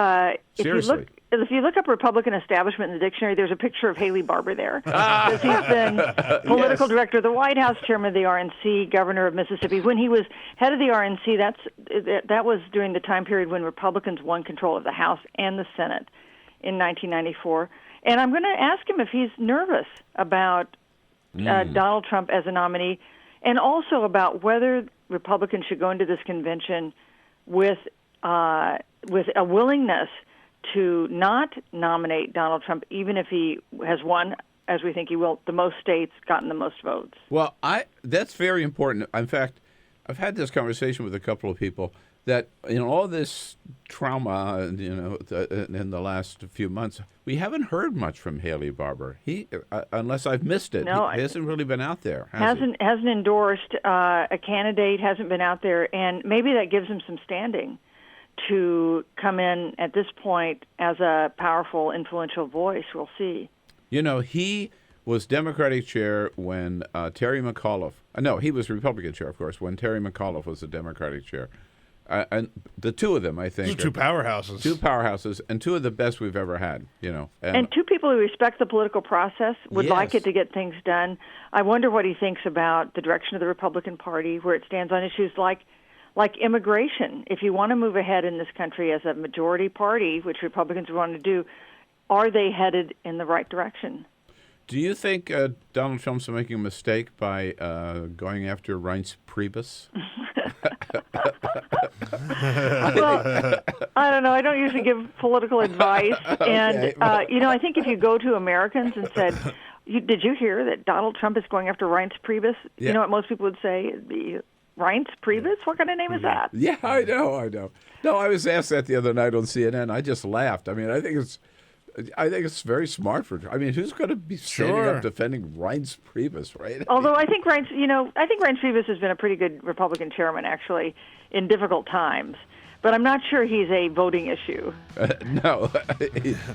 look up Republican establishment in the dictionary, there's a picture of Haley Barbour there. Because he's been political director of the White House, chairman of the RNC, governor of Mississippi. When he was head of the RNC, that was during the time period when Republicans won control of the House and the Senate in 1994. And I'm going to ask him if he's nervous about Donald Trump as a nominee, and also about whether Republicans should go into this convention with a willingness to not nominate Donald Trump, even if he has won, as we think he will, the most states, gotten the most votes. Well, that's very important. In fact, I've had this conversation with a couple of people that all this trauma, in the last few months, we haven't heard much from Haley Barbour. He, unless I've missed it, he hasn't really been out there. Hasn't endorsed a candidate, hasn't been out there, and maybe that gives him some standing to come in at this point as a powerful, influential voice. We'll see. He was Democratic chair when Terry McAuliffe... No, he was Republican chair, of course, when Terry McAuliffe was the Democratic chair. And the two of them, I think... Two powerhouses. Two powerhouses, and two of the best we've ever had, And two people who respect the political process, would like it to get things done. I wonder what he thinks about the direction of the Republican Party, where it stands on issues like immigration. If you want to move ahead in this country as a majority party, which Republicans want to do, are they headed in the right direction? Do you think Donald Trump's making a mistake by going after Reince Priebus? Well, I don't know. I don't usually give political advice. And, I think if you go to Americans and said, did you hear that Donald Trump is going after Reince Priebus? Yeah. You know what most people would say? It'd be Reince Priebus? What kind of name is that? Yeah, I know. No, I was asked that the other night on CNN. I just laughed. I mean, I think it's very smart who's going to be standing up defending Reince Priebus, right? Although I think Reince Priebus has been a pretty good Republican chairman, actually, in difficult times. But I'm not sure he's a voting issue. No,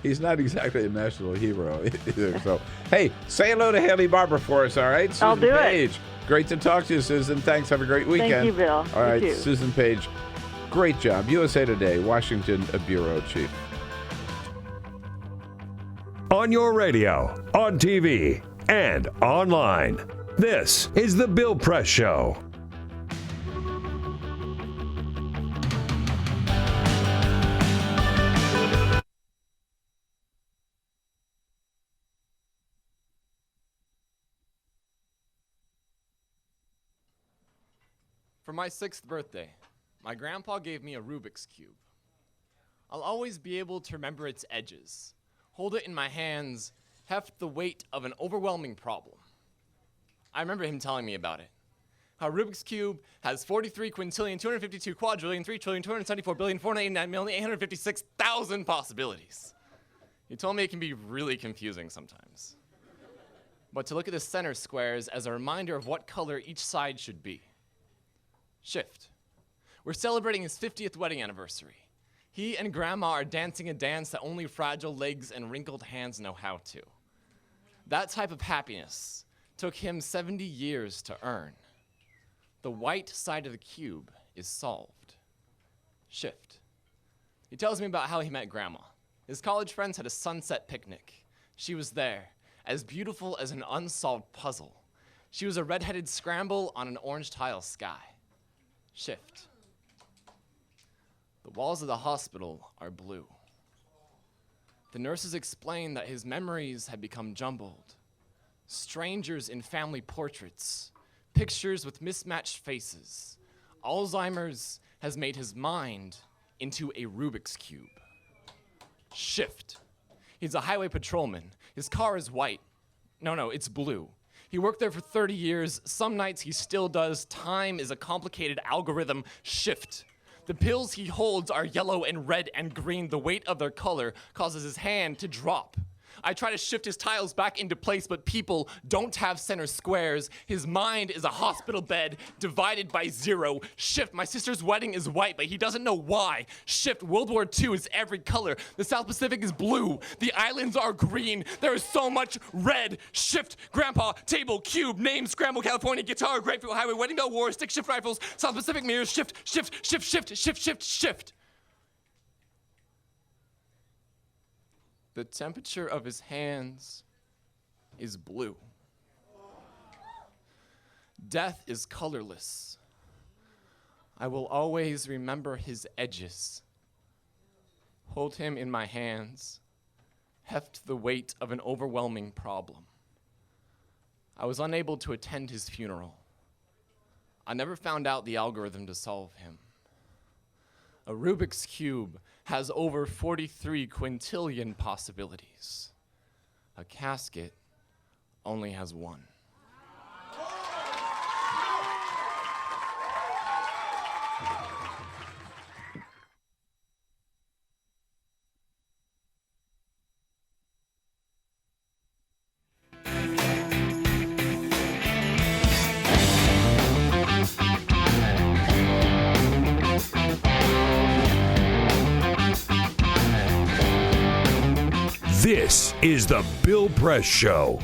he's not exactly a national hero either. So, hey, say hello to Haley Barbour for us, all right? Susan I'll do Page. it. Great to talk to you, Susan. Thanks. Have a great weekend. Thank you, Bill. All right, You too. Susan Page. Great job. USA Today, Washington Bureau Chief. On your radio, on TV, and online. This is The Bill Press Show. For my 6th birthday, my grandpa gave me a Rubik's Cube. I'll always be able to remember its edges, hold it in my hands, heft the weight of an overwhelming problem. I remember him telling me about it. How Rubik's Cube has 43 quintillion, 252 quadrillion, 3 trillion, 274 billion, 489,856,000 possibilities. He told me it can be really confusing sometimes. But to look at the center squares as a reminder of what color each side should be. Shift. We're celebrating his 50th wedding anniversary. He and Grandma are dancing a dance that only fragile legs and wrinkled hands know how to. That type of happiness took him 70 years to earn. The white side of the cube is solved. Shift. He tells me about how he met Grandma. His college friends had a sunset picnic. She was there, as beautiful as an unsolved puzzle. She was a red-headed scramble on an orange tile sky. Shift. The walls of the hospital are blue. The nurses explain that his memories had become jumbled. Strangers in family portraits, pictures with mismatched faces. Alzheimer's has made his mind into a Rubik's Cube. Shift. He's a highway patrolman. His car is white. No, it's blue. He worked there for 30 years. Some nights he still does. Time is a complicated algorithm. Shift. The pills he holds are yellow and red and green. The weight of their color causes his hand to drop. I try to shift his tiles back into place, but people don't have center squares. His mind is a hospital bed divided by 0. Shift. My sister's wedding is white, but he doesn't know why. Shift. World War II is every color. The South Pacific is blue. The islands are green. There is so much red. Shift. Grandpa, table, cube, name, scramble, California, guitar, grapefruit highway, wedding bell, war, stick shift rifles, South Pacific mirrors. Shift, shift, shift, shift, shift, shift, shift. The temperature of his hands is blue. Death is colorless. I will always remember his edges. Hold him in my hands. Heft the weight of an overwhelming problem. I was unable to attend his funeral. I never found out the algorithm to solve him. A Rubik's Cube has over 43 quintillion possibilities. A casket only has one. This is the Bill Press Show.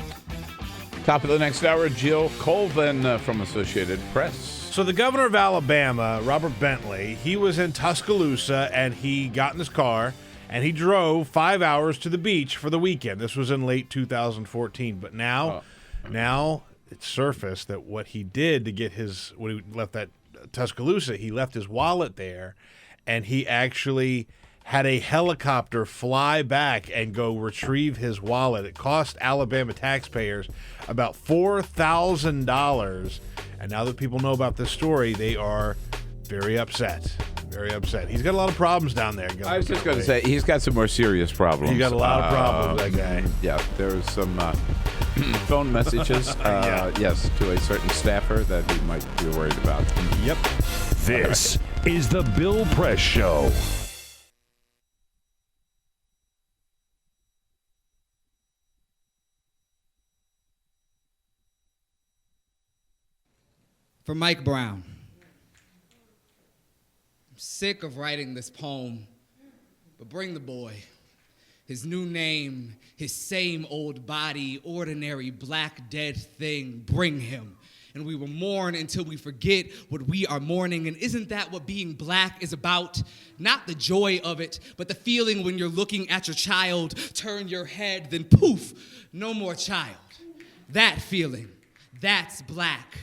Top of the next hour, Jill Colvin from Associated Press. So the governor of Alabama, Robert Bentley, he was in Tuscaloosa, and he got in his car, and he drove 5 hours to the beach for the weekend. This was in late 2014. But now it's surfaced that what he did to get when he left that Tuscaloosa, he left his wallet there, and he actually had a helicopter fly back and go retrieve his wallet. It cost Alabama taxpayers about $4,000. And now that people know about this story, they are very upset. Very upset. He's got a lot of problems down there. I was just going to say, he's got some more serious problems. He's got a lot of problems, that guy. Yeah, there was some phone messages, yes, to a certain staffer that he might be worried about. Yep. This is the Bill Press Show. For Mike Brown. I'm sick of writing this poem, but bring the boy. His new name, his same old body, ordinary black dead thing, bring him. And we will mourn until we forget what we are mourning. And isn't that what being black is about? Not the joy of it, but the feeling when you're looking at your child, turn your head, then poof, no more child. That feeling, that's black.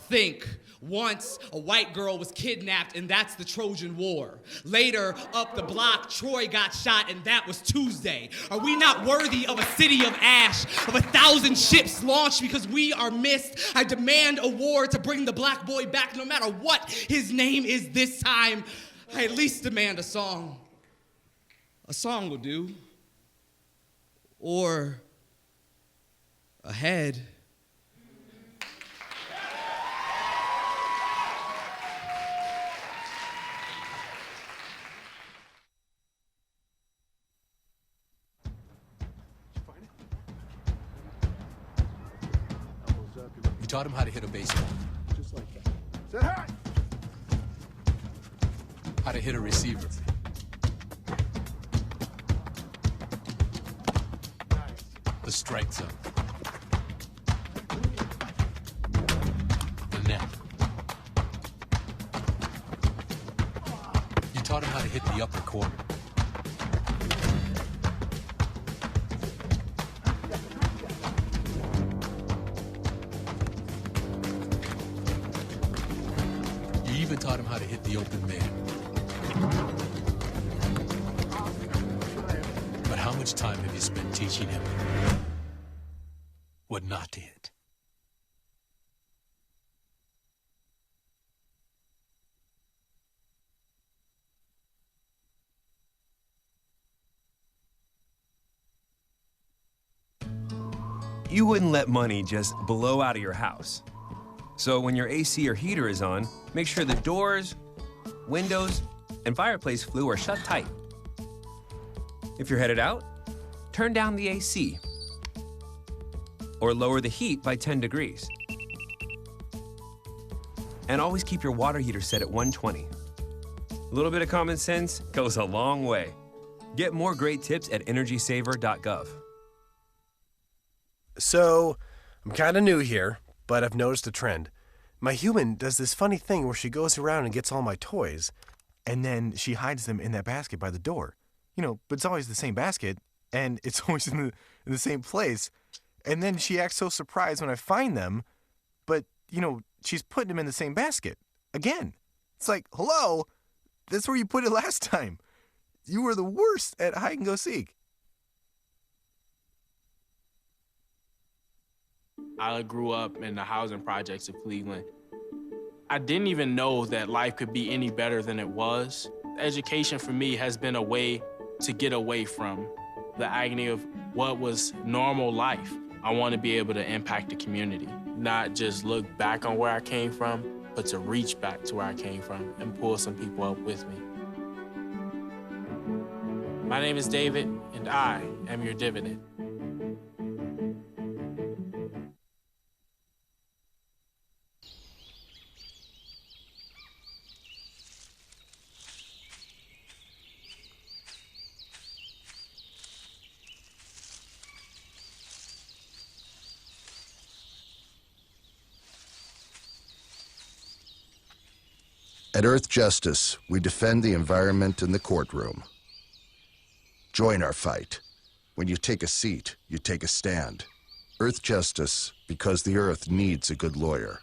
Think, once a white girl was kidnapped, and that's the Trojan War. Later, up the block, Troy got shot, and that was Tuesday. Are we not worthy of a city of ash, of 1,000 ships launched because we are missed? I demand a war to bring the black boy back, no matter what his name is this time. I at least demand a song. A song will do. Or a head. Taught him how to hit a baseball. Just like that. Say hi. How to hit a receiver. the strike zone. The net. You taught him how to hit the upper corner. You even taught him how to hit the open man. But how much time have you spent teaching him what not to hit? You wouldn't let money just blow out of your house. So when your AC or heater is on, make sure the doors, windows, and fireplace flue are shut tight. If you're headed out, turn down the AC or lower the heat by 10 degrees. And always keep your water heater set at 120. A little bit of common sense goes a long way. Get more great tips at energysaver.gov. So, I'm kind of new here, but I've noticed a trend. My human does this funny thing where she goes around and gets all my toys, and then she hides them in that basket by the door. But it's always the same basket, and it's always in the same place. And then she acts so surprised when I find them, but, she's putting them in the same basket. Again. It's like, hello? That's where you put it last time. You were the worst at hide and go seek. I grew up in the housing projects of Cleveland. I didn't even know that life could be any better than it was. Education for me has been a way to get away from the agony of what was normal life. I want to be able to impact the community, not just look back on where I came from, but to reach back to where I came from and pull some people up with me. My name is David, and I am your dividend. At Earth Justice, we defend the environment in the courtroom. Join our fight. When you take a seat, you take a stand. Earth Justice, because the Earth needs a good lawyer.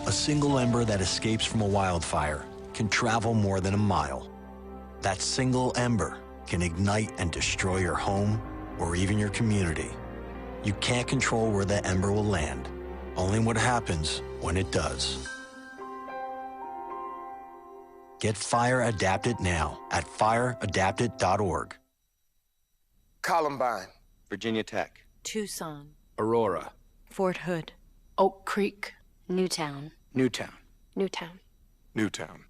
A single ember that escapes from a wildfire can travel more than a mile. That single ember can ignite and destroy your home or even your community. You can't control where that ember will land, only what happens when it does. Get Fire Adapted now at fireadapted.org. Columbine, Virginia Tech, Tucson, Aurora, Fort Hood, Oak Creek, Newtown. Newtown, Newtown. Newtown.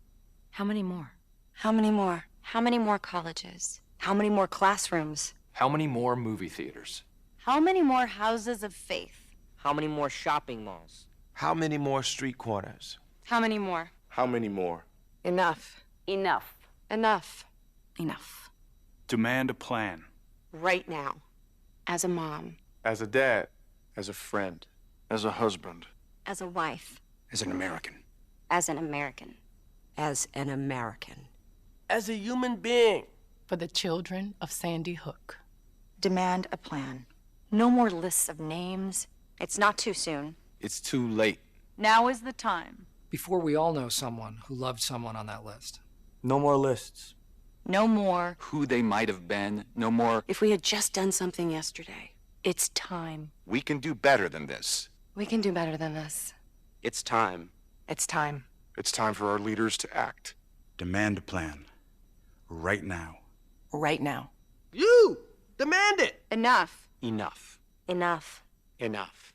How many more? How many more? How many more colleges? How many more classrooms? How many more movie theaters? How many more houses of faith? How many more shopping malls? How many more street corners? How many more? How many more? Enough. Enough. Enough. Enough. Demand a plan. Right now. As a mom. As a dad. As a friend. As a husband. As a wife. As an American. As an American. As an American. As a human being. For the children of Sandy Hook. Demand a plan. No more lists of names. It's not too soon. It's too late. Now is the time. Before we all know someone who loved someone on that list. No more lists. No more. Who they might have been. No more. If we had just done something yesterday. It's time. We can do better than this. We can do better than this. It's time. It's time. It's time for our leaders to act. Demand a plan. Right now. Right now. You! Demand it! Enough. Enough. Enough. Enough.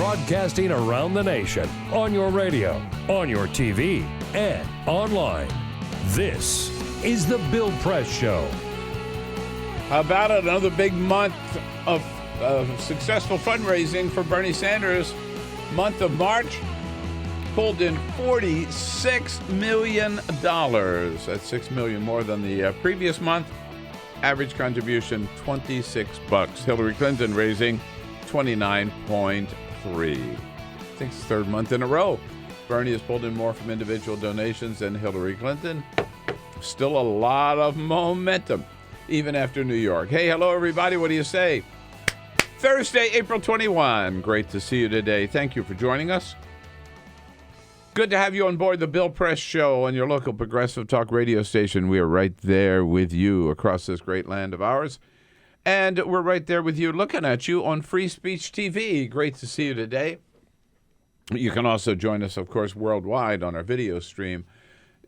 broadcasting around the nation, on your radio, on your TV, and online. This is The Bill Press Show. How about it? Another big month of successful fundraising for Bernie Sanders. Month of March pulled in $46 million. That's $6 million more than the previous month. Average contribution, $26. Hillary Clinton raising $29.3. I think it's the third month in a row. Bernie has pulled in more from individual donations than Hillary Clinton. Still a lot of momentum, even after New York. Hey, hello, everybody. What do you say? Thursday, April 21. Great to see you today. Thank you for joining us. Good to have you on board the Bill Press Show on your local progressive talk radio station. We are right there with you across this great land of ours. And we're right there with you, looking at you on Free Speech TV. Great to see you today. You can also join us, of course, worldwide on our video stream,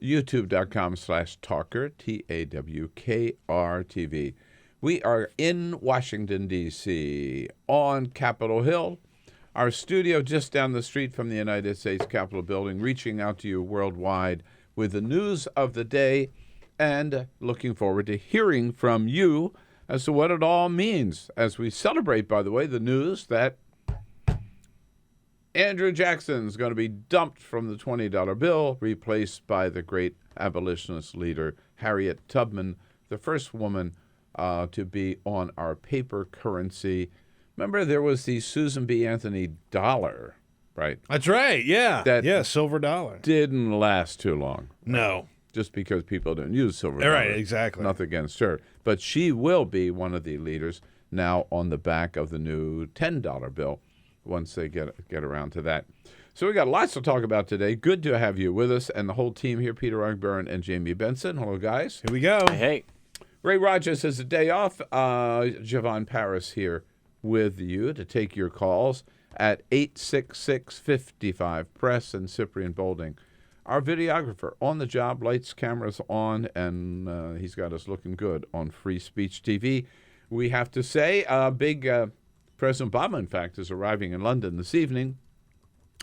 youtube.com/Tawker, TAWKR-TV. We are in Washington, D.C., on Capitol Hill, our studio just down the street from the United States Capitol building, reaching out to you worldwide with the news of the day and looking forward to hearing from you as to what it all means as we celebrate, by the way, the news that Andrew Jackson's going to be dumped from the $20 bill, replaced by the great abolitionist leader Harriet Tubman, the first woman to be on our paper currency. Remember, there was the Susan B. Anthony dollar, right? That's right, yeah. Silver dollar. Didn't last too long. No. Just because people don't use silver dollar. Right, exactly. Nothing against her. But she will be one of the leaders now on the back of the new $10 bill once they get around to that. So we got lots to talk about today. Good to have you with us and the whole team here, Peter Ogburn and Jamie Benson. Hello, guys. Here we go. Hey. Ray Rogers has a day off. Javon Paris here with you to take your calls at 866-55-PRESS and Cyprian Bolding. Our videographer on the job, lights, cameras on, and he's got us looking good on Free Speech TV. We have to say, President Obama, in fact, is arriving in London this evening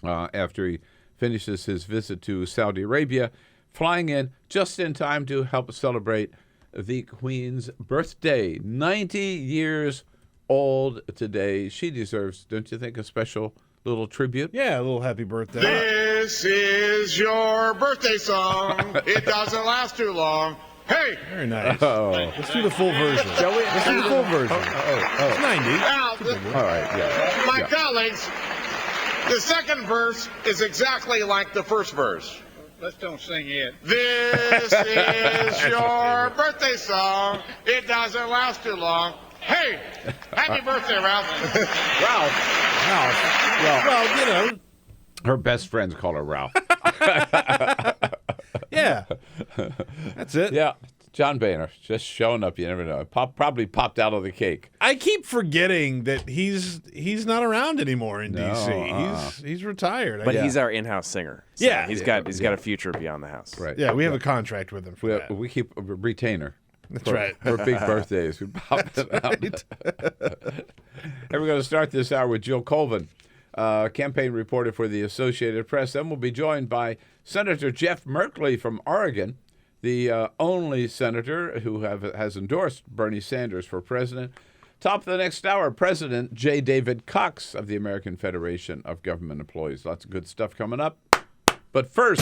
after he finishes his visit to Saudi Arabia, flying in just in time to help celebrate the Queen's birthday. 90 years old today. She deserves, don't you think, a special little tribute? Yeah, a little happy birthday. This is your birthday song. It doesn't last too long. Hey! Very nice. Oh. Let's do the full version. Let's do the full version. It's 90. Now, All right, yeah. my colleagues, the second verse is exactly like the first verse. Let's don't sing it. This is your birthday song. It doesn't last too long. Hey! Happy birthday, Ralph. Ralph. Well, you know. Her best friends call her Ralph. Yeah. That's it. Yeah. John Boehner, just showing up. You never know. Probably popped out of the cake. I keep forgetting that he's not around anymore in D.C. He's retired. But he's our in-house singer. So yeah. He's got a future beyond the house. Right. Yeah, we have a contract with him for that. We keep a retainer. That's right. For big birthdays. We pop it out. And we're going to start this hour with Jill Colvin, campaign reporter for the Associated Press. Then we'll be joined by Senator Jeff Merkley from Oregon, the only senator who has endorsed Bernie Sanders for president. Top of the next hour, President J. David Cox of the American Federation of Government Employees. Lots of good stuff coming up. But first,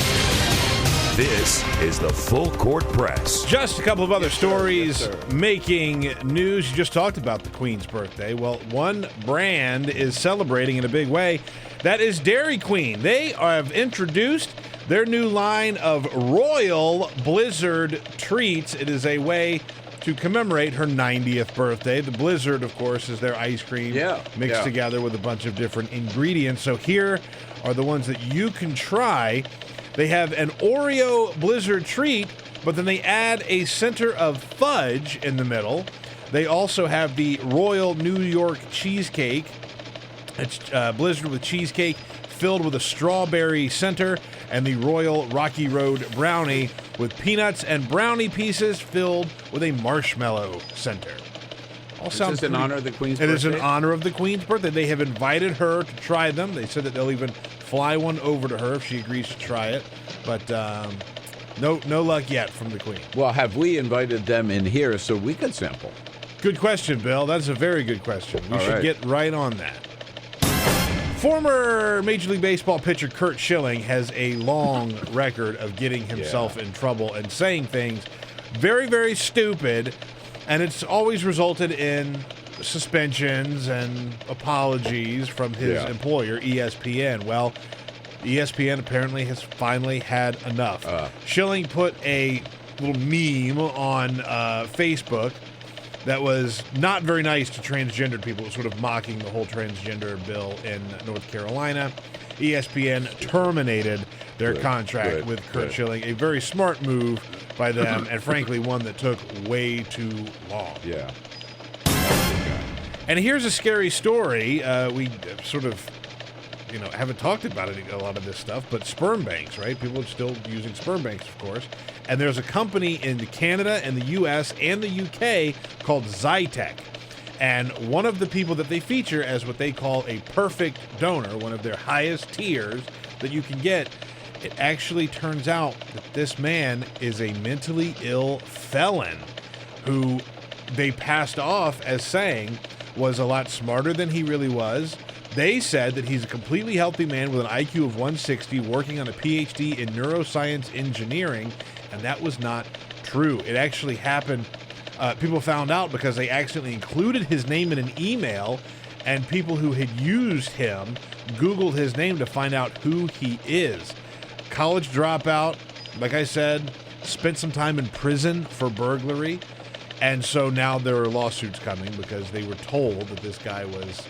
this is the Full Court Press. Just a couple of other stories making news. You just talked about the Queen's birthday. Well, one brand is celebrating in a big way. That is Dairy Queen. They have introduced their new line of Royal Blizzard treats. It is a way to commemorate her 90th birthday. The Blizzard, of course, is their ice cream mixed together with a bunch of different ingredients. So here are the ones that you can try. They have an Oreo Blizzard treat, but then they add a center of fudge in the middle. They also have the Royal New York Cheesecake. It's Blizzard with cheesecake filled with a strawberry center, and the Royal Rocky Road Brownie with peanuts and brownie pieces filled with a marshmallow center. Is this in honor of the Queen's birthday? It is in birthday? honor of the Queen's birthday. They have invited her to try them. They said that they'll even fly one over to her if she agrees to try it. But no luck yet from the Queen. Well, have we invited them in here so we could sample? Good question, Bill. That's a very good question. We All should right. get right on that. Former Major League Baseball pitcher Curt Schilling has a long record of getting himself in trouble and saying things very, very stupid, and it's always resulted in suspensions and apologies from his employer, ESPN. Well, ESPN apparently has finally had enough. Schilling put a little meme on Facebook that was not very nice to transgendered people. It was sort of mocking the whole transgender bill in North Carolina. ESPN terminated their contract with Curt Schilling. A very smart move by them, and frankly, one that took way too long. Yeah. And here's a scary story. We sort of, haven't talked about it, a lot of this stuff, but sperm banks, right? People are still using sperm banks, of course. And there's a company in Canada and the U.S. and the U.K. called Zytec. And one of the people that they feature as what they call a perfect donor, one of their highest tiers that you can get, it actually turns out that this man is a mentally ill felon who they passed off as saying was a lot smarter than he really was. They said that he's a completely healthy man with an IQ of 160 working on a PhD in neuroscience engineering, and that was not true. It actually happened. People found out because they accidentally included his name in an email, and people who had used him Googled his name to find out who he is. College dropout, like I said, spent some time in prison for burglary, and so now there are lawsuits coming because they were told that this guy was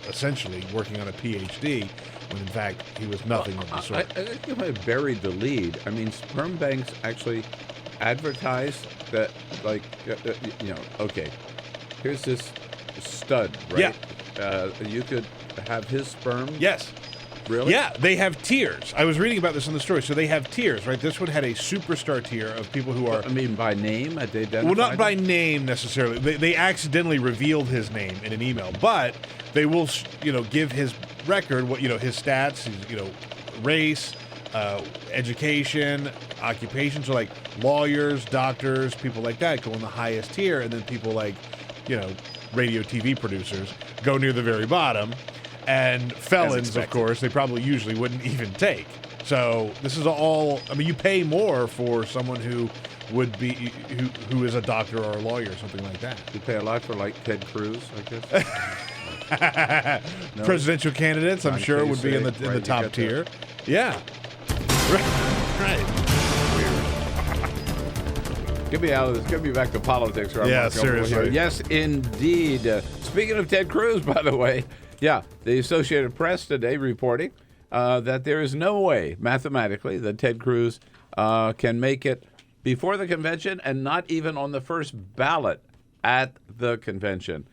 essentially working on a PhD when in fact he was nothing of the sort. I think you might have buried the lead. I mean, sperm banks actually advertise that, like, okay, here's this stud, right? Yeah. You could have his sperm. Yes. Really? Yeah, they have tiers. I was reading about this in the story. So they have tiers, right? This one had a superstar tier of people who are... I mean, by name? They identified well, not by name necessarily. They accidentally revealed his name in an email, but they will, give his record, his stats, his, race, education, occupation. So like lawyers, doctors, people like that go in the highest tier, and then people like, radio TV producers go near the very bottom. And felons, of course, they probably usually wouldn't even take. So this is all, you pay more for someone who would be, who is a doctor or a lawyer or something like that. You pay a lot for, like, Ted Cruz, I guess? No. Presidential candidates, I'm sure, would be in the top tier. Yeah. Right. Get me out of this. Get me back to politics. Yeah, seriously. Yes, indeed. Speaking of Ted Cruz, by the way, the Associated Press today reporting that there is no way, mathematically, that Ted Cruz can make it before the convention and not even on the first ballot at the convention.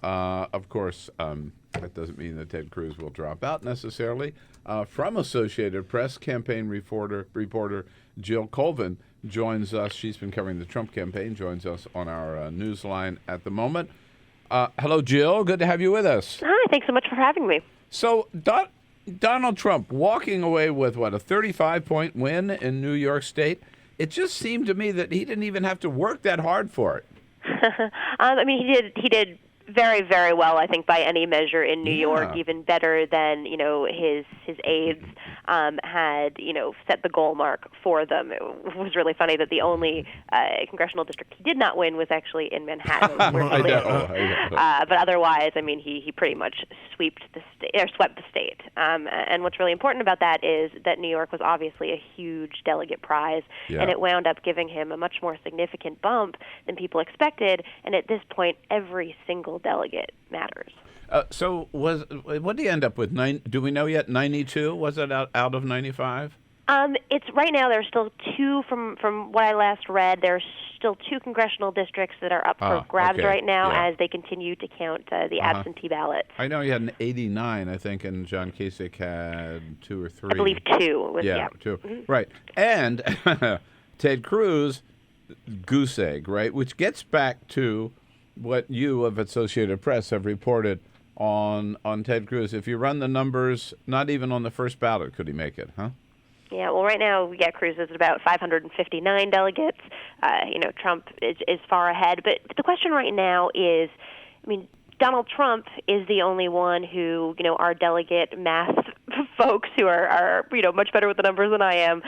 Of course, that doesn't mean that Ted Cruz will drop out necessarily. From Associated Press, campaign reporter Jill Colvin joins us. She's been covering the Trump campaign, joins us on our news line at the moment. Hello, Jill. Good to have you with us. Hi. Thanks so much for having me. So Donald Trump walking away with, a 35-point win in New York State. It just seemed to me that he didn't even have to work that hard for it. He did very, very well, I think, by any measure in New York, even better than, his aides had, set the goal mark for them. It was really funny that the only congressional district he did not win was actually in Manhattan. I know. But otherwise, he pretty much swept the state. And what's really important about that is that New York was obviously a huge delegate prize, and it wound up giving him a much more significant bump than people expected. And at this point, every single delegate matters. So what did he end up with? Do we know yet? 92? Was it out of 95? It's right now. There's still two from what I last read. There's still two congressional districts that are up for grabs right now as they continue to count the absentee ballots. I know he had an 89, I think, and John Kasich had 2 or 3. I believe 2. 2. Mm-hmm. Right. And Ted Cruz, goose egg, right? Which gets back to what you of Associated Press have reported on Ted Cruz. If you run the numbers, not even on the first ballot could he make it, huh? Yeah, well, right now, Cruz is at about 559 delegates. Trump is far ahead. But the question right now is, Donald Trump is the only one who, our delegate math folks who are much better with the numbers than I am,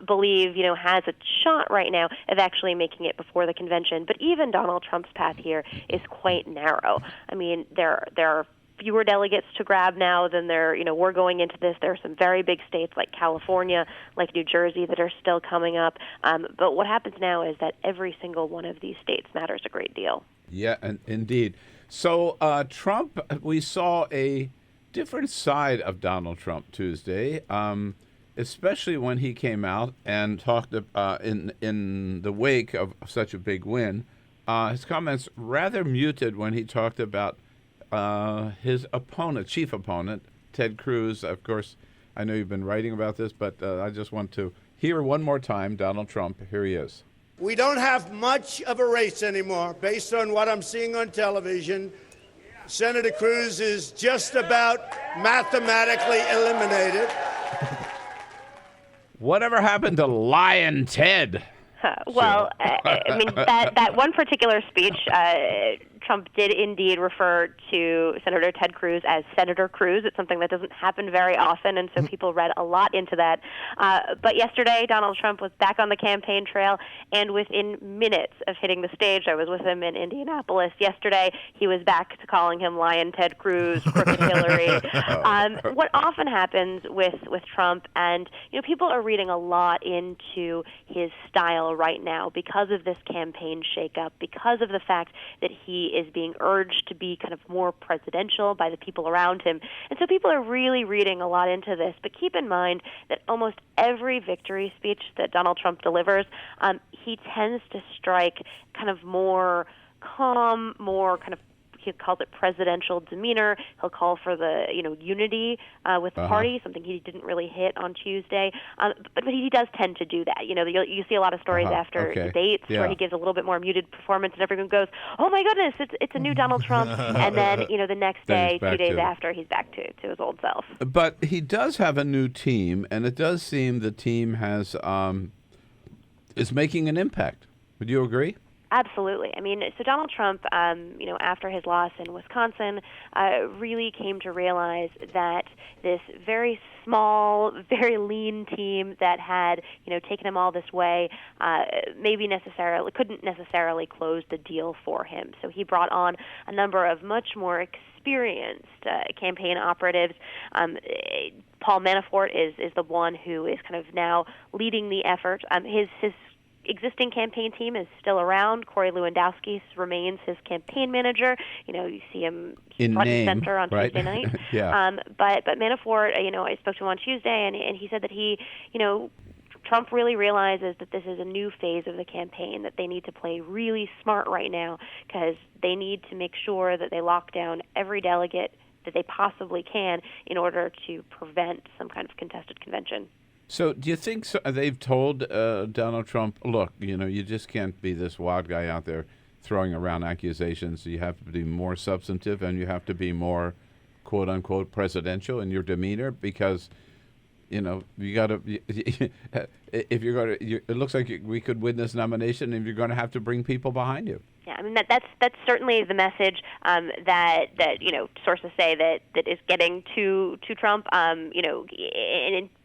believe, has a shot right now of actually making it before the convention. But even Donald Trump's path here is quite narrow. There are fewer delegates to grab now than we're going into this. There are some very big states like California, like New Jersey that are still coming up. But what happens now is that every single one of these states matters a great deal. Yeah, indeed. So Trump, we saw a different side of Donald Trump Tuesday, especially when he came out and talked in the wake of such a big win. His comments rather muted when he talked about his chief opponent, Ted Cruz. Of course, I know you've been writing about this, but I just want to hear one more time Donald Trump. Here he is. We don't have much of a race anymore. Based on what I'm seeing on television, Senator Cruz is just about mathematically eliminated. Whatever happened to Lion Ted? That one particular speech, Trump did indeed refer to Senator Ted Cruz as Senator Cruz. It's something that doesn't happen very often, and so people read a lot into that. But yesterday, Donald Trump was back on the campaign trail, and within minutes of hitting the stage, I was with him in Indianapolis yesterday, he was back to calling him Lion Ted Cruz, Crooked Hillary. What often happens with Trump, and people are reading a lot into his style right now because of this campaign shakeup, because of the fact that he is being urged to be kind of more presidential by the people around him. And so people are really reading a lot into this. But keep in mind that almost every victory speech that Donald Trump delivers, he tends to strike kind of more calm, more kind of, he calls it presidential demeanor. He'll call for the unity with the party, something he didn't really hit on Tuesday. But he does tend to do that. You see a lot of stories after debates where he gives a little bit more muted performance, and everyone goes, "Oh my goodness, it's a new Donald Trump." And then the next day, 2 days after, he's back to his old self. But he does have a new team, and it does seem the team is making an impact. Would you agree? Absolutely. So Donald Trump, after his loss in Wisconsin, really came to realize that this very small, very lean team that had, taken him all this way, couldn't necessarily close the deal for him. So he brought on a number of much more experienced campaign operatives. Paul Manafort is the one who is kind of now leading the effort. His existing campaign team is still around. Corey Lewandowski remains his campaign manager. You see him front and center on Tuesday night. But Manafort, I spoke to him on Tuesday, and he said that Trump really realizes that this is a new phase of the campaign, that they need to play really smart right now because they need to make sure that they lock down every delegate that they possibly can in order to prevent some kind of contested convention. So do you think they've told Donald Trump, look, you just can't be this wild guy out there throwing around accusations. You have to be more substantive, and you have to be more, quote unquote, presidential in your demeanor because, you got to. If you're going to, it looks like we could win this nomination, and you're going to have to bring people behind you. Yeah, that's certainly the message that sources say that is getting to Trump. And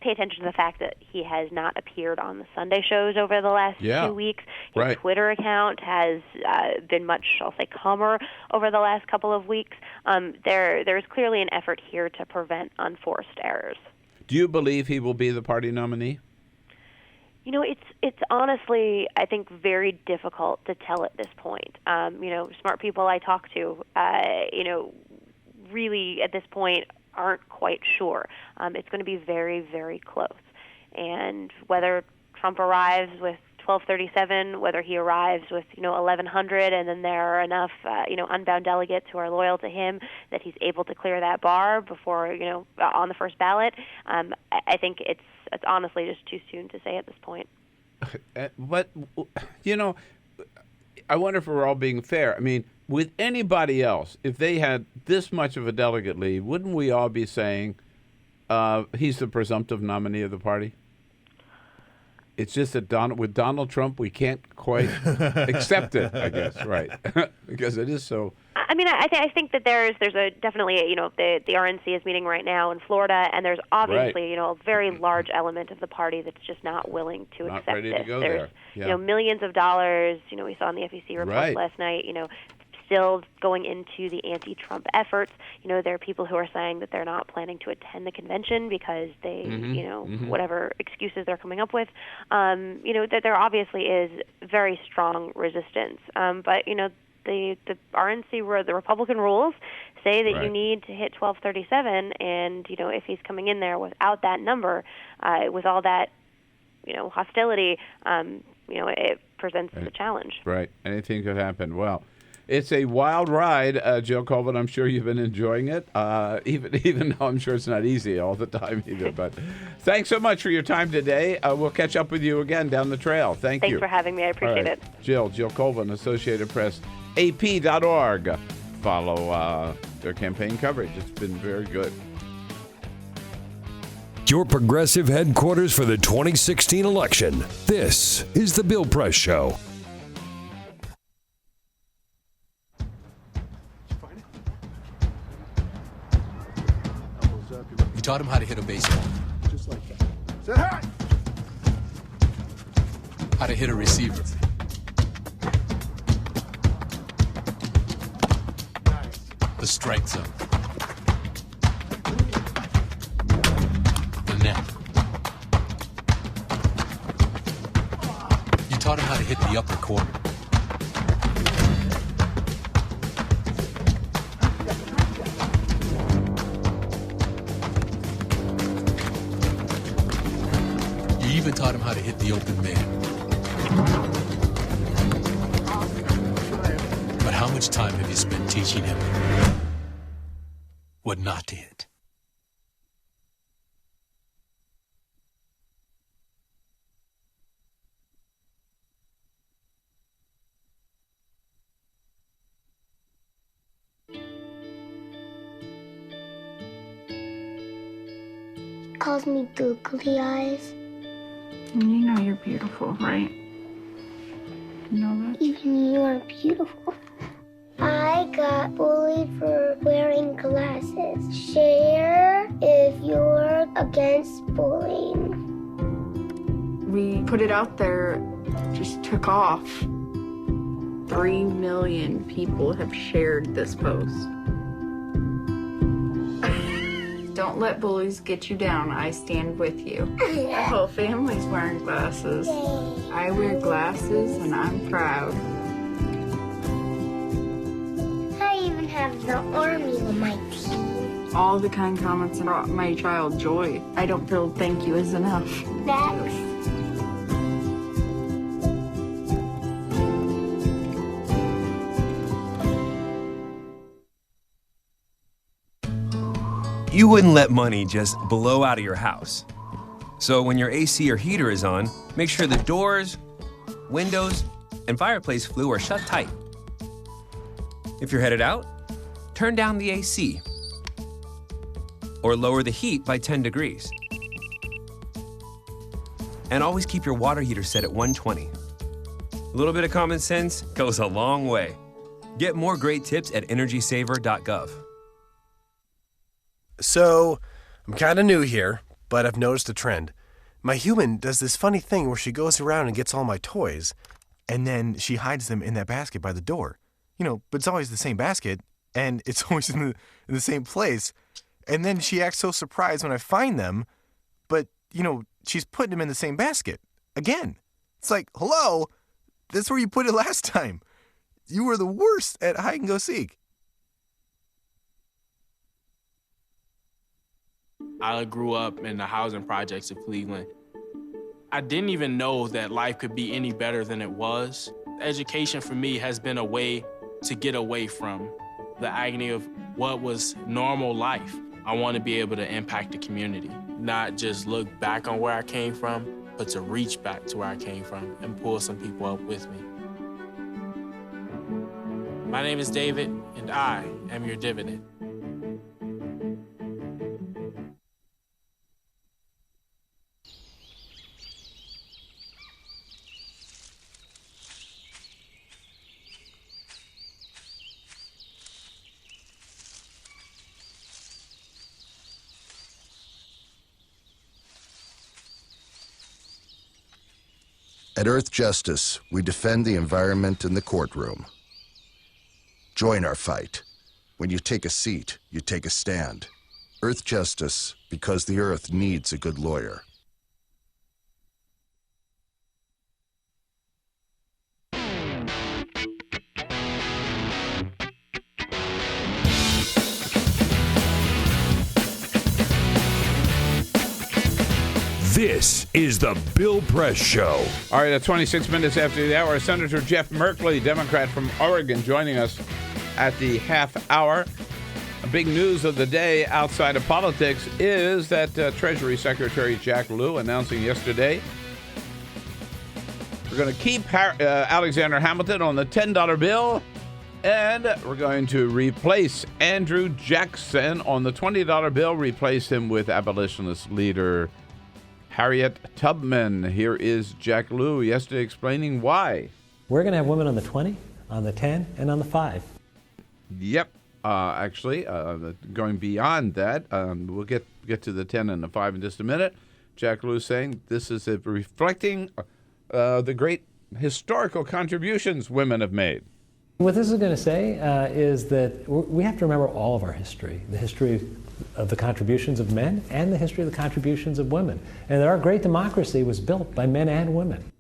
pay attention to the fact that he has not appeared on the Sunday shows over the last 2 weeks. His Twitter account has been much, I'll say, calmer over the last couple of weeks. There is clearly an effort here to prevent unforced errors. Do you believe he will be the party nominee? It's honestly, I think, very difficult to tell at this point. Smart people I talk to, really at this point aren't quite sure. It's going to be very, very close. And whether Trump arrives with 1237, whether he arrives with 1100, and then there are enough unbound delegates who are loyal to him that he's able to clear that bar before on the first ballot. I think it's honestly just too soon to say at this point. But I wonder if we're all being fair. with anybody else, if they had this much of a delegate lead, wouldn't we all be saying he's the presumptive nominee of the party? It's just that with Donald Trump, we can't quite accept it, I guess, right? Because it is so. I mean, I think that there's definitely, the RNC is meeting right now in Florida, and there's obviously, a very large element of the party that's just not willing to accept ready this. To go there's, there. millions of dollars, we saw in the FEC report last night, still going into the anti-Trump efforts. There are people who are saying that they're not planning to attend the convention because they, whatever excuses they're coming up with. That there obviously is very strong resistance. But, the RNC, the Republican rules say that you need to hit 1237, and, if he's coming in there without that number, with all that, hostility, it presents the challenge. Right. Anything could happen. Well, it's a wild ride, Joe Colvin. I'm sure you've been enjoying it, even though I'm sure it's not easy all the time either. But thanks so much for your time today. We'll catch up with you again down the trail. Thanks for having me. I appreciate it. Jill Colvin, Associated Press, AP.org. Follow their campaign coverage. It's been very good. Your progressive headquarters for the 2016 election. This is The Bill Press Show. You taught him how to hit a baseball. Just like that. Say hi! How to hit a receiver. Nice. The strike zone. The net. You taught him how to hit the upper corner. You even taught him how to hit the open man. But how much time have you spent teaching him what not to hit? Calls me googly eyes. You know you're beautiful, right? You know that? Even you are beautiful. I got bullied for wearing glasses. Share if you're against bullying. We put it out there, just took off. 3 million people have shared this post. Don't let bullies get you down. I stand with you. The whole family's wearing glasses. I wear glasses and I'm proud. I even have the army on my team. All the kind comments brought my child joy. I don't feel thank you is enough. Thanks. You wouldn't let money just blow out of your house. So when your AC or heater is on, make sure the doors, windows, and fireplace flue are shut tight. If you're headed out, turn down the AC or lower the heat by 10 degrees. And always keep your water heater set at 120. A little bit of common sense goes a long way. Get more great tips at energysaver.gov. So, I'm kind of new here, but I've noticed a trend. My human does this funny thing where she goes around and gets all my toys, and then she hides them in that basket by the door. But it's always the same basket, and it's always in the same place. And then she acts so surprised when I find them, but, she's putting them in the same basket. Again. It's like, hello, that's where you put it last time. You were the worst at hide and go seek. I grew up in the housing projects of Cleveland. I didn't even know that life could be any better than it was. Education for me has been a way to get away from the agony of what was normal life. I want to be able to impact the community, not just look back on where I came from, but to reach back to where I came from and pull some people up with me. My name is David, and I am your dividend. At Earth Justice, we defend the environment in the courtroom. Join our fight. When you take a seat, you take a stand. Earth Justice, because the Earth needs a good lawyer. This is the Bill Press Show. All right, at 26 minutes after the hour, Senator Jeff Merkley, Democrat from Oregon, joining us at the half hour. A big news of the day outside of politics is that Treasury Secretary Jack Lew announcing yesterday we're going to keep Alexander Hamilton on the $10 bill, and we're going to replace Andrew Jackson on the $20 bill, replace him with abolitionist leader Harriet Tubman. Here is Jack Lew yesterday explaining why. We're going to have women on the 20, on the 10, and on the 5. Yep. Actually, going beyond that, we'll get to the 10 and the 5 in just a minute. Jack Lew saying this is reflecting the great historical contributions women have made. What this is going to say is that we have to remember all of our history, the history of the contributions of men and the history of the contributions of women. And that our great democracy was built by men and women.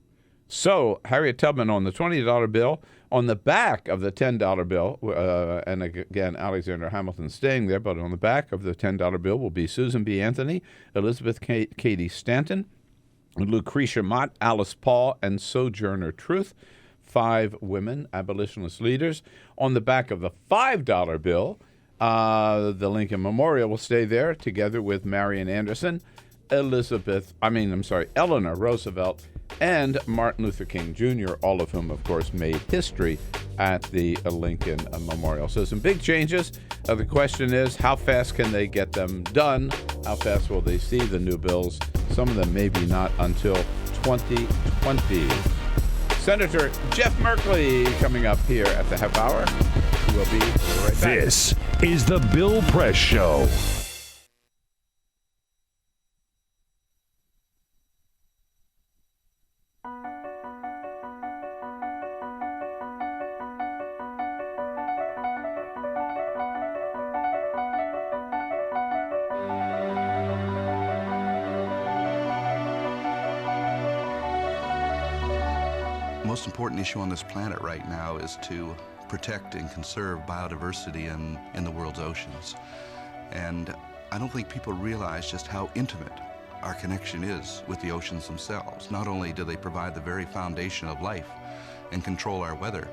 So, Harriet Tubman on the $20 bill, on the back of the $10 bill, and again, Alexander Hamilton staying there, but on the back of the $10 bill will be Susan B. Anthony, Elizabeth Cady Stanton, Lucretia Mott, Alice Paul, and Sojourner Truth, 5 women, abolitionist leaders. On the back of the $5 bill, the Lincoln Memorial will stay there together with Marian Anderson, Eleanor Roosevelt, and Martin Luther King Jr., all of whom, of course, made history at the Lincoln Memorial. So some big changes. The question is, how fast can they get them done? How fast will they see the new bills? Some of them maybe not until 2020. Senator Jeff Merkley coming up here at the half hour. We'll be right back. This is the Bill Press Show. The most important issue on this planet right now is to protect and conserve biodiversity in the world's oceans. And I don't think people realize just how intimate our connection is with the oceans themselves. Not only do they provide the very foundation of life and control our weather,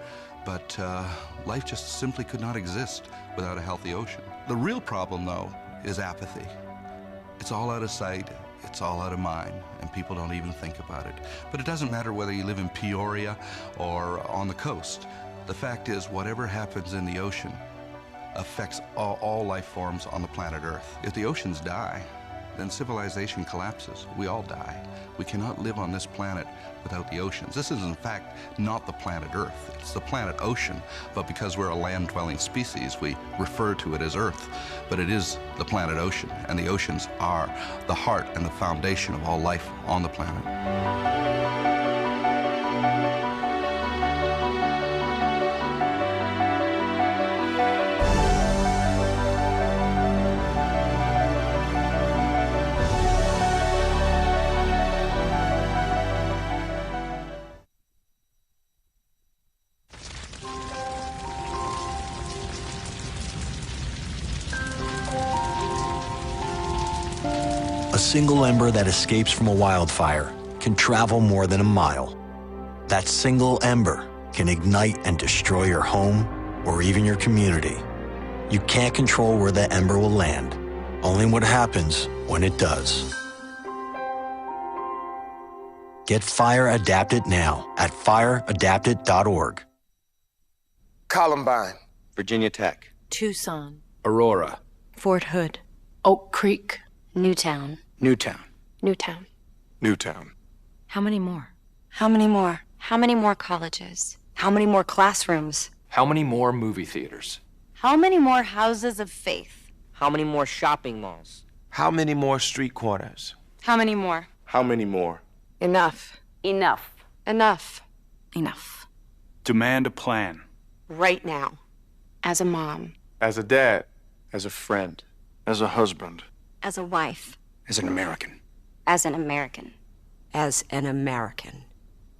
but life just simply could not exist without a healthy ocean. The real problem, though, is apathy. It's all out of sight. It's all out of mind, and people don't even think about it. But it doesn't matter whether you live in Peoria or on the coast. The fact is, whatever happens in the ocean affects all life forms on the planet Earth. If the oceans die, then civilization collapses. We all die. We cannot live on this planet without the oceans. This is, in fact, not the planet Earth. It's the planet ocean, but because we're a land-dwelling species, we refer to it as Earth. But it is the planet ocean, and the oceans are the heart and the foundation of all life on the planet. A single ember that escapes from a wildfire can travel more than a mile. That single ember can ignite and destroy your home or even your community. You can't control where the ember will land, only what happens when it does. Get Fire Adapted now at fireadapted.org. Columbine. Virginia Tech. Tucson. Aurora. Fort Hood. Oak Creek. Newtown. Newtown. Newtown. Newtown. How many more? How many more? How many more colleges? How many more classrooms? How many more movie theaters? How many more houses of faith? How many more shopping malls? How many more street corners? How many more? How many more? Enough. Enough. Enough. Enough. Demand a plan. Right now. As a mom. As a dad. As a friend. As a husband. As a wife. As an American. As an American. As an American.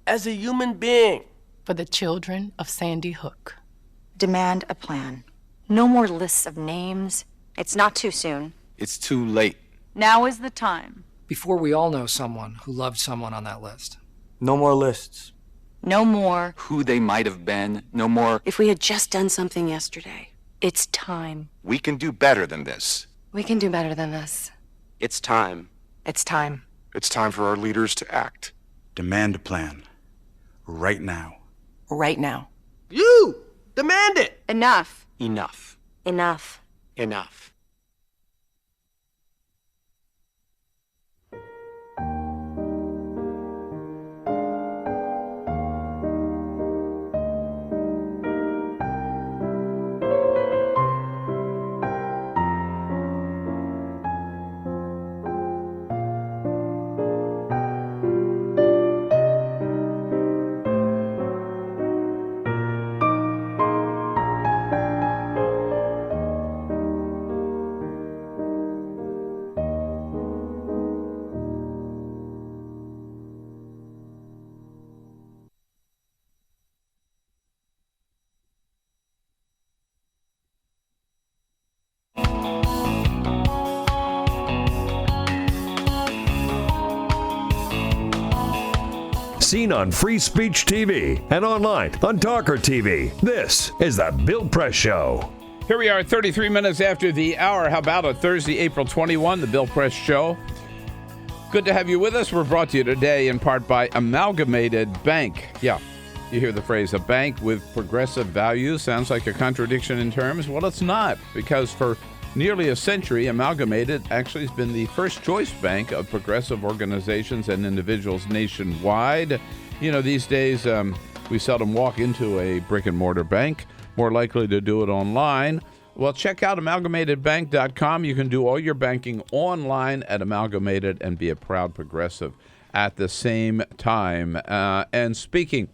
As a human being. For the children of Sandy Hook. Demand a plan. No more lists of names. It's not too soon. It's too late. Now is the time. Before we all know someone who loved someone on that list. No more lists. No more. Who they might have been. No more. If we had just done something yesterday. It's time. We can do better than this. We can do better than this. It's time. It's time. It's time for our leaders to act. Demand a plan. Right now. Right now. You! Demand it! Enough. Enough. Enough. Enough. Seen on Free Speech TV and online on TawkrTV. This is the Bill Press Show. Here we are, 33 minutes after the hour. How about it? Thursday, April 21, the Bill Press Show. Good to have you with us. We're brought to you today in part by Amalgamated Bank. Yeah, you hear the phrase, a bank with progressive values. Sounds like a contradiction in terms. Well, it's not, because for nearly a century, Amalgamated actually has been the first choice bank of progressive organizations and individuals nationwide. You know, these days, we seldom walk into a brick and mortar bank, more likely to do it online. Well, check out amalgamatedbank.com. You can do all your banking online at Amalgamated and be a proud progressive at the same time. And speaking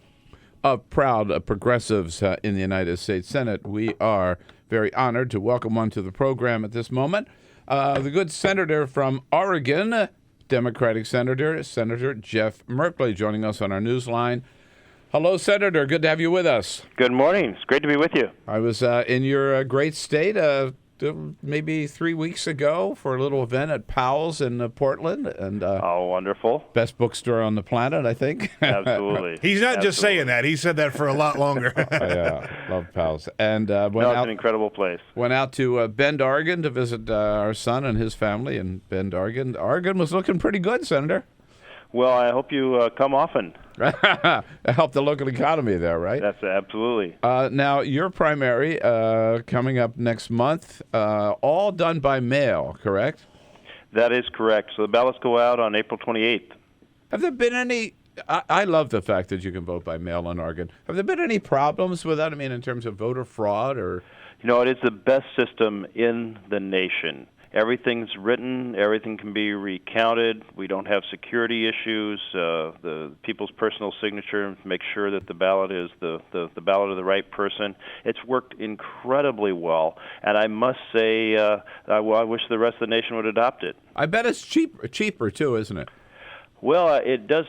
of proud progressives in the United States Senate, we are very honored to welcome one to the program at this moment. The good senator from Oregon, Democratic Senator Jeff Merkley, joining us on our newsline. Hello, Senator. Good to have you with us. Good morning. It's great to be with you. I was in your great state maybe 3 weeks ago for a little event at Powell's in Portland. And oh, wonderful. Best bookstore on the planet, I think. Absolutely. He's not just saying that. He said that for a lot longer. Yeah, love Powell's. And it's an incredible place. Went out to Bend, Oregon to visit our son and his family in Bend, Oregon. Oregon was looking pretty good, Senator. Well, I hope you come often. Help the local economy there, right? That's absolutely. Now, your primary coming up next month, all done by mail, correct? That is correct. So the ballots go out on April 28th. Have there been any... I love the fact that you can vote by mail in Oregon. Have there been any problems with that? I mean, in terms of voter fraud or... You know, it is the best system in the nation. Everything's written. Everything can be recounted. We don't have security issues. The people's personal signature makes sure that the ballot is the ballot of the right person. It's worked incredibly well, and I must say, I wish the rest of the nation would adopt it. I bet it's cheaper too, isn't it? Well, it does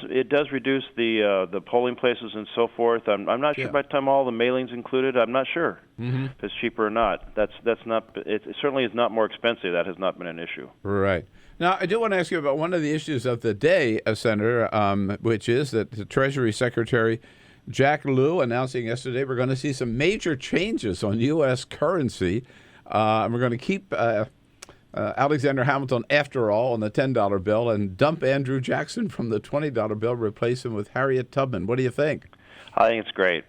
reduce the polling places and so forth. I'm not sure by the time all the mailings included. I'm not sure if it's cheaper or not. That's not. It certainly is not more expensive. That has not been an issue. Right. Now, I do want to ask you about one of the issues of the day, Senator, which is that the Treasury Secretary Jack Lew announcing yesterday we're going to see some major changes on U.S. currency, and we're going to keep. Alexander Hamilton, after all, on the $10 bill, and dump Andrew Jackson from the $20 bill, replace him with Harriet Tubman. What do you think? I think it's great.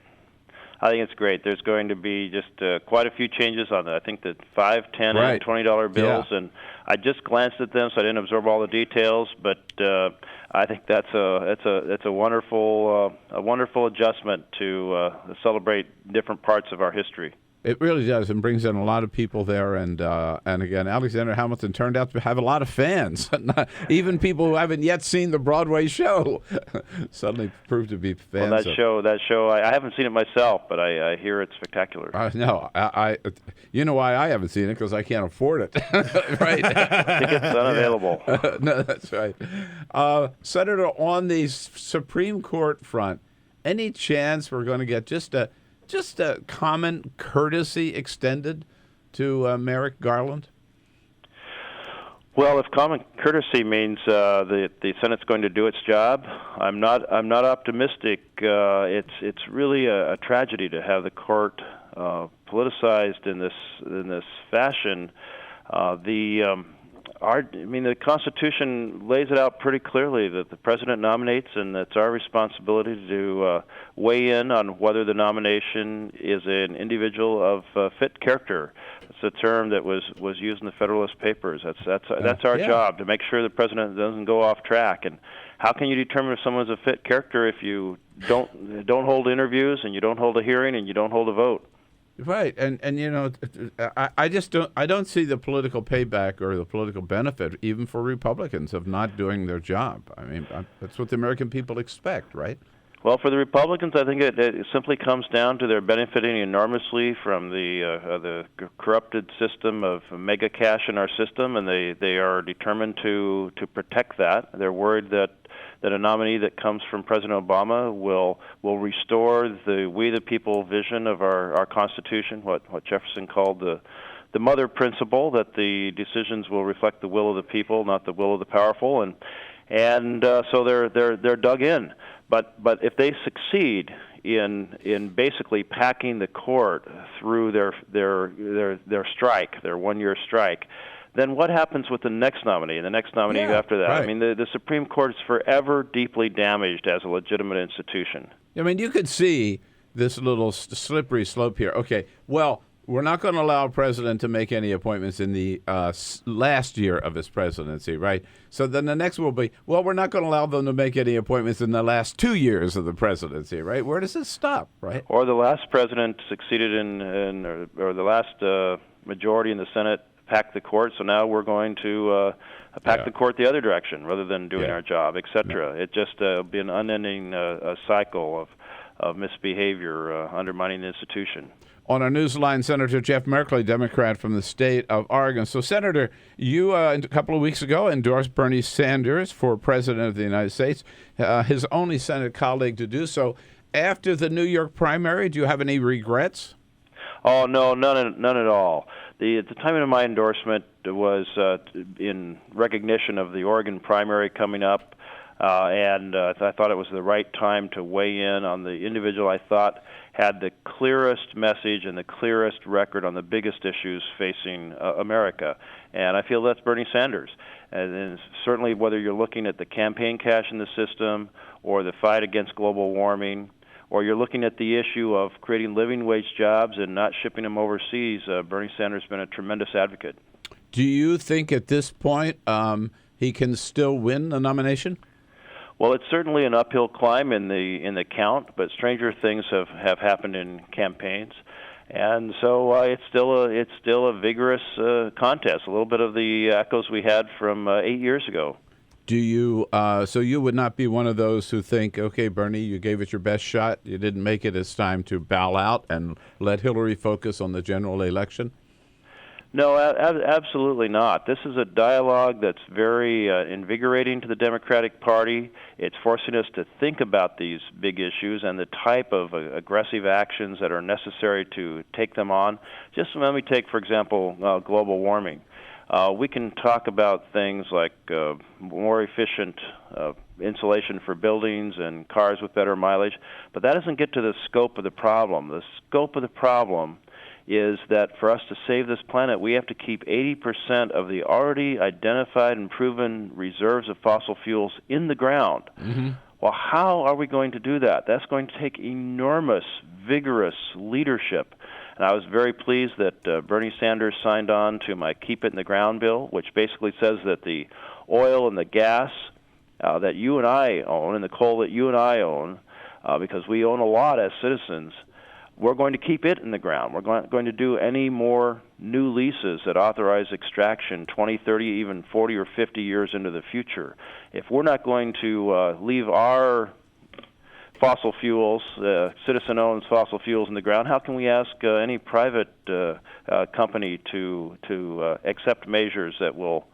I think it's great. There's going to be just quite a few changes on that. I think the $5, $10, Right. and $20 bills, and I just glanced at them, so I didn't absorb all the details. But I think that's a wonderful adjustment to celebrate different parts of our history. It really does, and brings in a lot of people there. And again, Alexander Hamilton turned out to have a lot of fans. Even people who haven't yet seen the Broadway show suddenly proved to be fans. Well, that show, I haven't seen it myself, but I hear it's spectacular. No, you know why I haven't seen it? Because I can't afford it. Right? Tickets unavailable. No, that's right. Senator, on the Supreme Court front, any chance we're going to get just a common courtesy extended to Merrick Garland? Well, if common courtesy means the Senate's going to do its job, I'm not optimistic. It's really a tragedy to have the court politicized in this fashion. The Constitution lays it out pretty clearly that the president nominates, and it's our responsibility to weigh in on whether the nomination is an individual of fit character. It's a term that was used in the Federalist Papers. That's our job, to make sure the president doesn't go off track. And how can you determine if someone's a fit character if you don't hold interviews, and you don't hold a hearing, and you don't hold a vote? Right, and I don't see the political payback or the political benefit, even for Republicans, of not doing their job. I mean, that's what the American people expect, right? Well, for the Republicans, I think it simply comes down to they're benefiting enormously from the corrupted system of mega cash in our system, and they are determined to protect that. They're worried that a nominee that comes from President Obama will restore the we the people vision of our Constitution, what Jefferson called the mother principle, that the decisions will reflect the will of the people, not the will of the powerful, and so they're dug in. But if they succeed in basically packing the court through their strike, their 1-year strike, then what happens with the next nominee and the next nominee after that? Right. I mean, the Supreme Court is forever deeply damaged as a legitimate institution. I mean, you could see this little slippery slope here. Okay, well, we're not going to allow a president to make any appointments in the last year of his presidency, right? So then the next will be, well, we're not going to allow them to make any appointments in the last 2 years of the presidency, right? Where does it stop, right? Or the last president succeeded or the last majority in the Senate pack the court, so now we're going to pack the court the other direction rather than doing our job, etc. It just be an unending cycle of misbehavior undermining the institution. On our newsline, Senator Jeff Merkley, Democrat from the state of Oregon. So, Senator, you a couple of weeks ago endorsed Bernie Sanders for president of the United States, his only Senate colleague to do so. After the New York primary, do you have any regrets? Oh, no, none at all. The timing of my endorsement was in recognition of the Oregon primary coming up, and I thought it was the right time to weigh in on the individual I thought had the clearest message and the clearest record on the biggest issues facing America. And I feel that's Bernie Sanders. And certainly whether you're looking at the campaign cash in the system or the fight against global warming, or you're looking at the issue of creating living wage jobs and not shipping them overseas, Bernie Sanders has been a tremendous advocate. Do you think at this point he can still win the nomination? Well, it's certainly an uphill climb in the count, but stranger things have happened in campaigns, and so it's still a vigorous contest. A little bit of the echoes we had from 8 years ago. Do you? So you would not be one of those who think, okay, Bernie, you gave it your best shot. You didn't make it. It's time to bow out and let Hillary focus on the general election? No, absolutely not. This is a dialogue that's very invigorating to the Democratic Party. It's forcing us to think about these big issues and the type of aggressive actions that are necessary to take them on. Just let me take, for example, global warming. We can talk about things like more efficient insulation for buildings and cars with better mileage, but that doesn't get to the scope of the problem. The scope of the problem is that for us to save this planet, we have to keep 80% of the already identified and proven reserves of fossil fuels in the ground. Mm-hmm. Well, how are we going to do that? That's going to take enormous, vigorous leadership. And I was very pleased that Bernie Sanders signed on to my Keep It in the Ground bill, which basically says that the oil and the gas that you and I own, and the coal that you and I own, because we own a lot as citizens, we're going to keep it in the ground. We're going to do any more new leases that authorize extraction 20, 30, even 40 or 50 years into the future. If we're not going to leave our fossil fuels, citizen-owned fossil fuels in the ground, how can we ask any private company to accept measures that will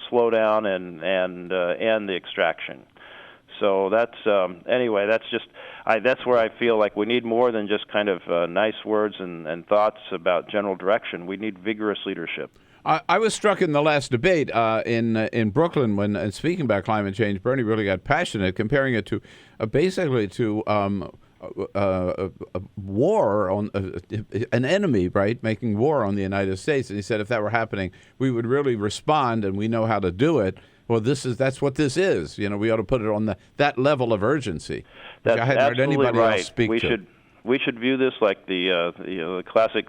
slow down and end the extraction? So that's anyway. That's where I feel like we need more than just kind of nice words and thoughts about general direction. We need vigorous leadership. I was struck in the last debate in Brooklyn when speaking about climate change. Bernie really got passionate, comparing it to basically to a war on an enemy, right? Making war on the United States. And he said if that were happening, we would really respond, and we know how to do it. Well, that's what this is. You know, we ought to put it on that level of urgency. That's I hadn't heard anybody right. else speak to. We should view this like the classic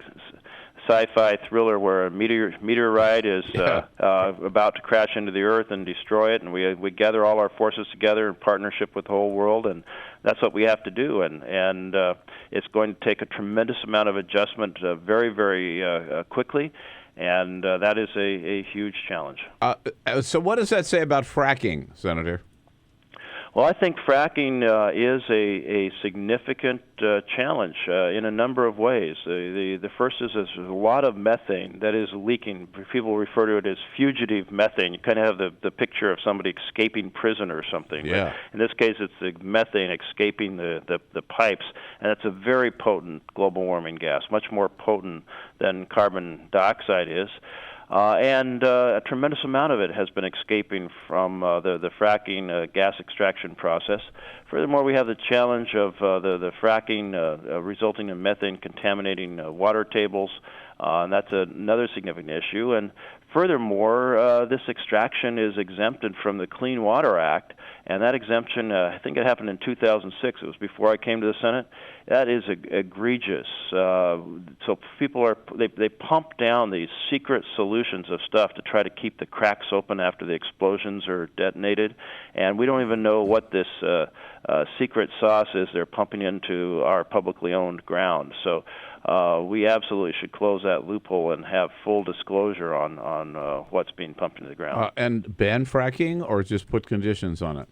sci-fi thriller where a meteorite is about to crash into the earth and destroy it, and we gather all our forces together in partnership with the whole world, and that's what we have to do. And it's going to take a tremendous amount of adjustment very, very quickly. And that is a huge challenge. So what does that say about fracking, Senator? Well, I think fracking is a significant challenge in a number of ways. The first is there's a lot of methane that is leaking. People refer to it as fugitive methane. You kind of have the picture of somebody escaping prison or something. Yeah. But in this case, it's the methane escaping the pipes, and it's a very potent global warming gas, much more potent than carbon dioxide is. And a tremendous amount of it has been escaping from the fracking gas extraction process. Furthermore, we have the challenge of the fracking resulting in methane contaminating water tables, and that's another significant issue. And furthermore, this extraction is exempted from the Clean Water Act, and that exemption, I think it happened in 2006. It was before I came to the Senate. That is egregious. So people they pump down these secret solutions of stuff to try to keep the cracks open after the explosions are detonated, and we don't even know what this secret sauce is they're pumping into our publicly owned ground. So we absolutely should close that loophole and have full disclosure on what's being pumped into the ground. And ban fracking, or just put conditions on it?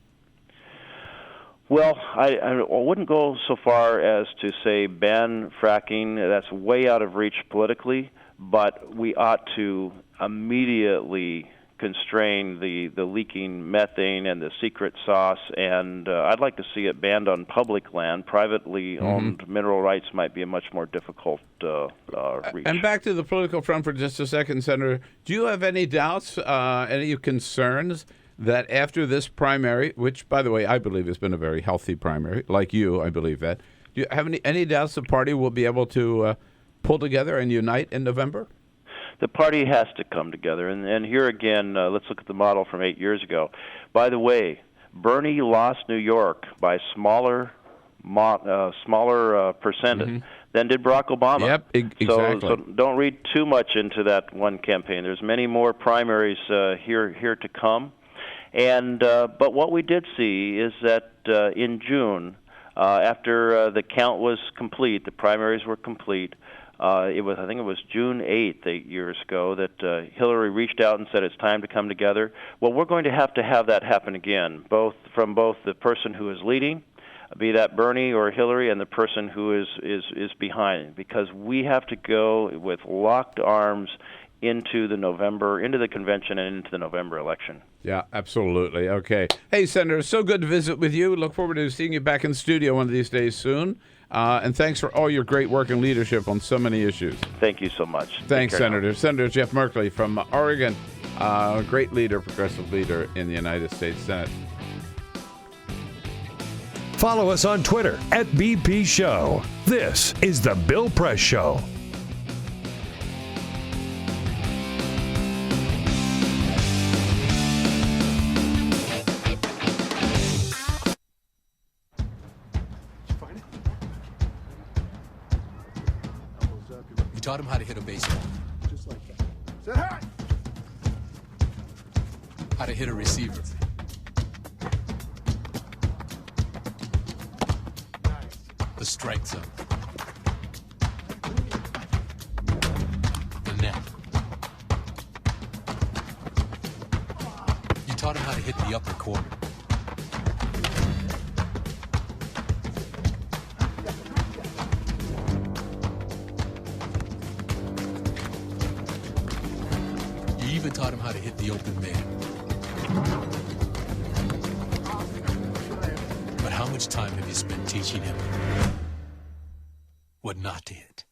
Well, I wouldn't go so far as to say ban fracking. That's way out of reach politically, but we ought to immediately constrain the leaking methane and the secret sauce, and I'd like to see it banned on public land. Privately owned mineral rights might be a much more difficult reach. And back to the political front for just a second, Senator. Do you have any doubts, any concerns that after this primary, which, by the way, I believe has been a very healthy primary, like you, I believe that, do you have any doubts the party will be able to pull together and unite in November? The party has to come together, and here again, let's look at the model from 8 years ago. By the way, Bernie lost New York by smaller percentage than did Barack Obama. Yep, exactly. So don't read too much into that one campaign. There's many more primaries here to come, and but what we did see is that in June, after the count was complete, the primaries were complete. I think it was June 8th, 8 years ago, that Hillary reached out and said it's time to come together. Well, we're going to have that happen again, from both the person who is leading, be that Bernie or Hillary, and the person who is behind, because we have to go with locked arms into the convention and into the November election. Yeah, absolutely. Okay. Hey, Senator, so good to visit with you. Look forward to seeing you back in studio one of these days soon. And thanks for all your great work and leadership on so many issues. Thank you so much. Thanks, Senator. Senator Jeff Merkley from Oregon, great leader, progressive leader in the United States Senate. Follow us on Twitter @BP Show. This is The Bill Press Show. You taught him how to hit a baseball. Just like that. Say hi! How to hit a receiver. The strike zone. The net. You taught him how to hit the upper corner. You even taught him how to hit the open man. But how much time have you spent teaching him what not to hit?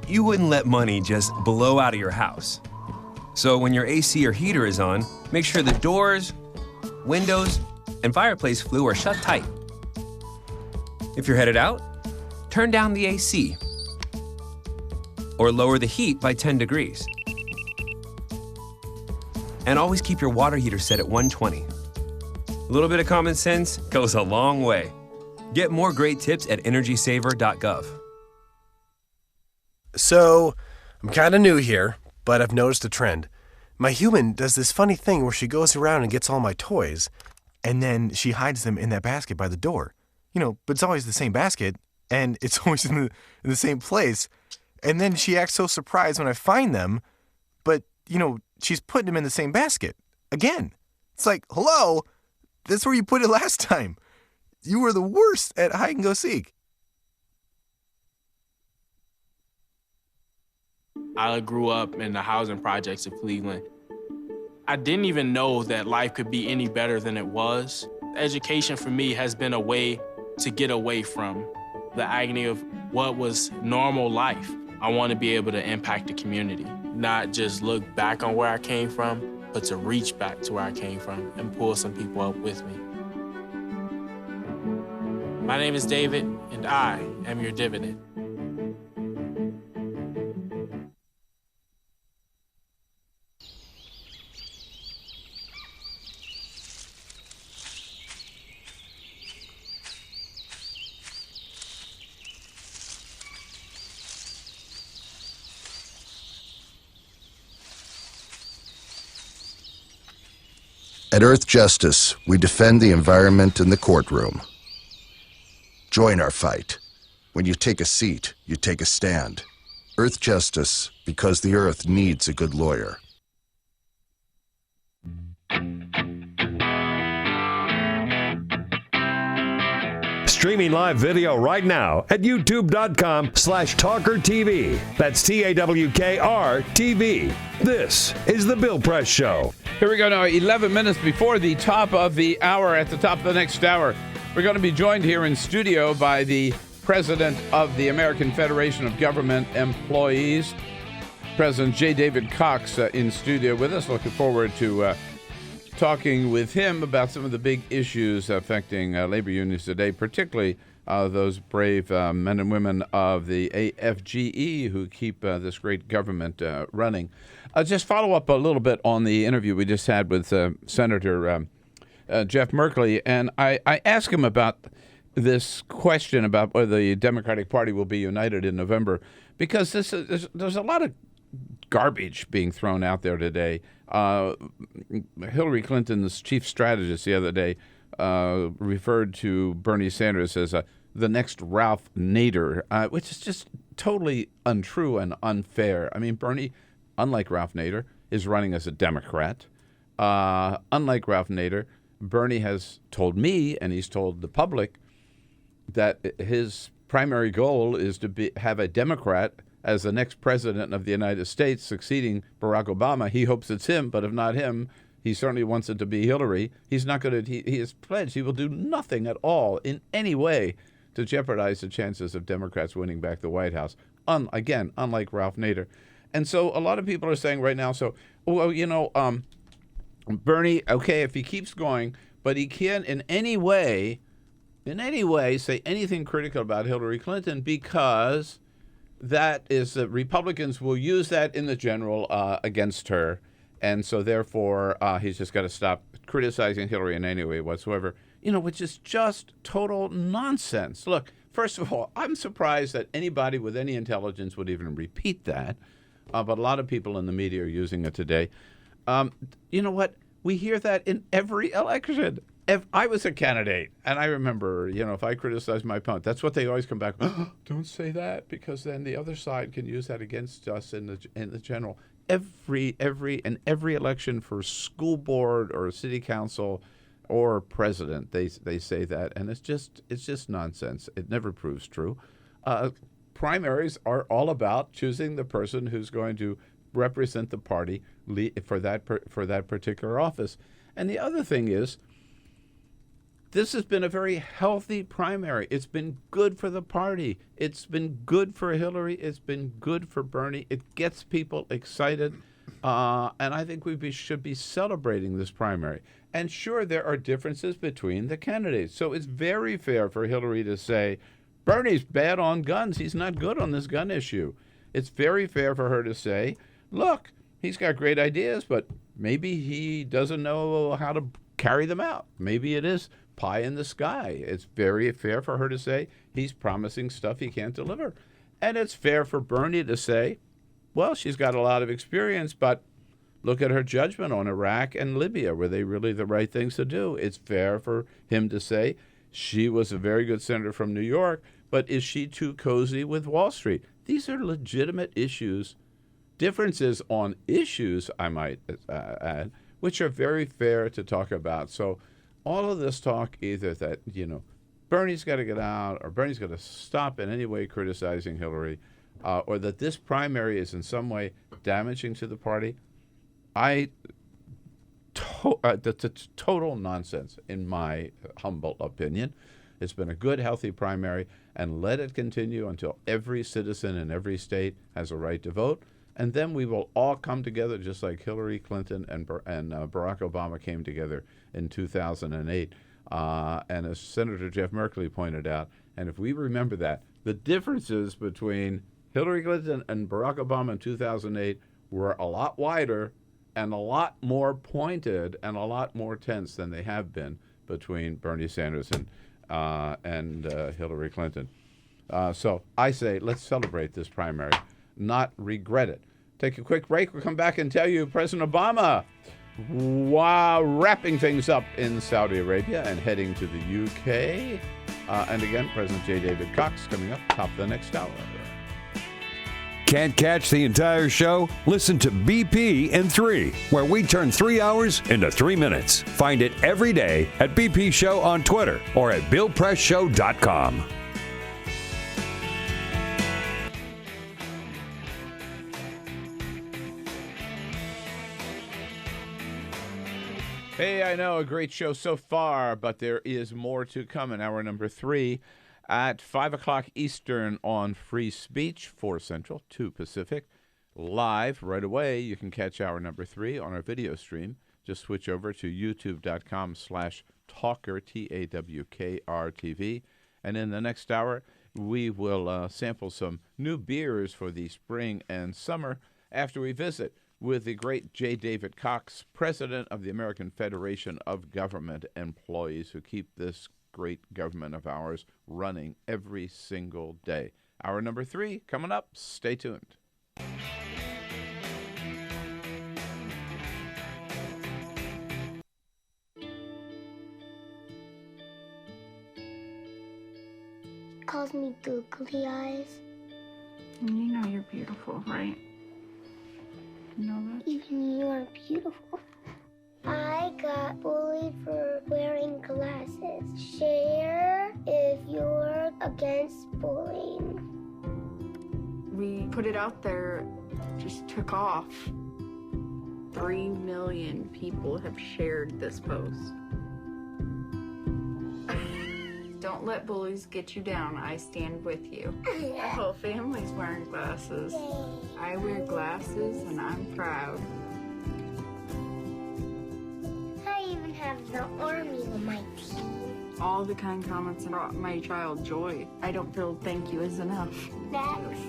You wouldn't let money just blow out of your house. So when your AC or heater is on, make sure the doors, windows, and fireplace flue are shut tight. If you're headed out, turn down the AC or lower the heat by 10 degrees. And always keep your water heater set at 120. A little bit of common sense goes a long way. Get more great tips at energysaver.gov. So, I'm kind of new here, but I've noticed a trend. My human does this funny thing where she goes around and gets all my toys, and then she hides them in that basket by the door. But it's always the same basket, and it's always in the same place. And then she acts so surprised when I find them, but, she's putting them in the same basket. Again. It's like, hello, that's where you put it last time. You were the worst at hide and go seek. I grew up in the housing projects of Cleveland. I didn't even know that life could be any better than it was. Education for me has been a way to get away from the agony of what was normal life. I want to be able to impact the community, not just look back on where I came from, but to reach back to where I came from and pull some people up with me. My name is David, and I am your dividend. At Earth Justice, we defend the environment in the courtroom. Join our fight. When you take a seat, you take a stand. Earth Justice, because the Earth needs a good lawyer. Streaming live video right now at youtube.com/TawkrTV. That's TAWKR-TV. This is The Bill Press Show. Here we go now, 11 minutes before the top of the hour. At the top of the next hour, we're going to be joined here in studio by the president of the American Federation of Government Employees, President J. David Cox, in studio with us. Looking forward to talking with him about some of the big issues affecting labor unions today, particularly those brave men and women of the AFGE who keep this great government running. Just follow up a little bit on the interview we just had with Senator Jeff Merkley, and I asked him about this question about whether the Democratic Party will be united in November, because there's a lot of garbage being thrown out there today. Hillary Clinton's chief strategist the other day referred to Bernie Sanders as the next Ralph Nader, which is just totally untrue and unfair. I mean, Bernie, unlike Ralph Nader, is running as a Democrat. Unlike Ralph Nader, Bernie has told me, and he's told the public, that his primary goal is to have a Democrat as the next president of the United States, succeeding Barack Obama. He hopes it's him, but if not him, he certainly wants it to be Hillary. He's not going to. He has pledged he will do nothing at all in any way to jeopardize the chances of Democrats winning back the White House. Again, unlike Ralph Nader. And so a lot of people are saying right now, Bernie, okay, if he keeps going, but he can't in any way say anything critical about Hillary Clinton because that is that Republicans will use that in the general against her. And so therefore, he's just got to stop criticizing Hillary in any way whatsoever, which is just total nonsense. Look, first of all, I'm surprised that anybody with any intelligence would even repeat that. But a lot of people in the media are using it today. You know what? We hear that in every election. If I was a candidate, and I remember, if I criticize my opponent, that's what they always come back. Don't say that, because then the other side can use that against us in the general. Every election for school board or city council or president, they say that, and it's just nonsense. It never proves true. Primaries are all about choosing the person who's going to represent the party for that particular office. And the other thing is, this has been a very healthy primary. It's been good for the party. It's been good for Hillary. It's been good for Bernie. It gets people excited. And I think we should be celebrating this primary. And sure, there are differences between the candidates. So it's very fair for Hillary to say, Bernie's bad on guns. He's not good on this gun issue. It's very fair for her to say, look, he's got great ideas, but maybe he doesn't know how to carry them out. Maybe it is pie in the sky. It's very fair for her to say he's promising stuff he can't deliver. And it's fair for Bernie to say, well, she's got a lot of experience, but look at her judgment on Iraq and Libya. Were they really the right things to do? It's fair for him to say she was a very good senator from New York, but is she too cozy with Wall Street? These are legitimate issues, differences on issues, I might add, which are very fair to talk about. So all of this talk, either that, Bernie's got to get out, or Bernie's got to stop in any way criticizing Hillary, or that this primary is in some way damaging to the party, that's total nonsense, in my humble opinion. It's been a good, healthy primary, and let it continue until every citizen in every state has a right to vote. And then we will all come together, just like Hillary Clinton and Barack Obama came together in 2008. And as Senator Jeff Merkley pointed out, and if we remember that, the differences between Hillary Clinton and Barack Obama in 2008 were a lot wider and a lot more pointed and a lot more tense than they have been between Bernie Sanders and Hillary Clinton. So I say let's celebrate this primary, not regret it. Take a quick break. We'll come back and tell you President Obama, while wrapping things up in Saudi Arabia and heading to the UK. And again, President J. David Cox coming up top of the next hour. Can't catch the entire show? Listen to BP in 3, where we turn 3 hours into 3 minutes. Find it every day at BP Show on Twitter or at BillPressShow.com. Hey, I know, a great show so far, but there is more to come in hour number 3 at 5 o'clock Eastern on Free Speech, 4 Central, 2 Pacific. Live right away, you can catch hour number 3 on our video stream. Just switch over to youtube.com/Tawker, TAWKR-TV. And in the next hour, we will sample some new beers for the spring and summer after we visit with the great J. David Cox, president of the American Federation of Government Employees, who keep this great government of ours running every single day. Hour number 3 coming up. Stay tuned. Calls me googly eyes. You know you're beautiful, right? You know that? Even you are beautiful. I got bullied for wearing glasses. Share if you're against bullying. We put it out there, just took off. 3 million people have shared this post. Don't let bullies get you down. I stand with you. Our whole family's wearing glasses. I wear glasses and I'm proud. I even have the army on my team. All the kind comments brought my child joy. I don't feel thank you is enough. Next.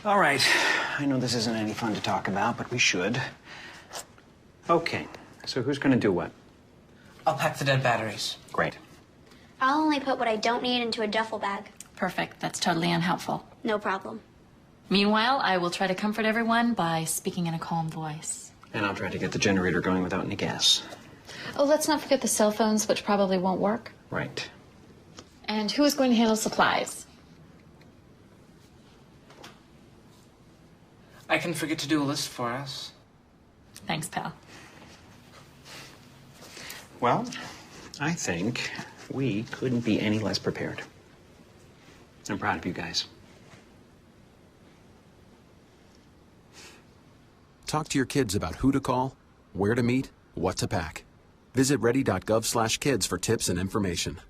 All right. I know this isn't any fun to talk about, but we should. Okay, so who's going to do what? I'll pack the dead batteries. Great. I'll only put what I don't need into a duffel bag. Perfect. That's totally unhelpful. No problem. Meanwhile, I will try to comfort everyone by speaking in a calm voice. And I'll try to get the generator going without any gas. Oh, let's not forget the cell phones, which probably won't work. Right. And who is going to handle supplies? I can forget to do a list for us. Thanks, pal. Well, I think we couldn't be any less prepared. I'm proud of you guys. Talk to your kids about who to call, where to meet, what to pack. Visit ready.gov/kids for tips and information.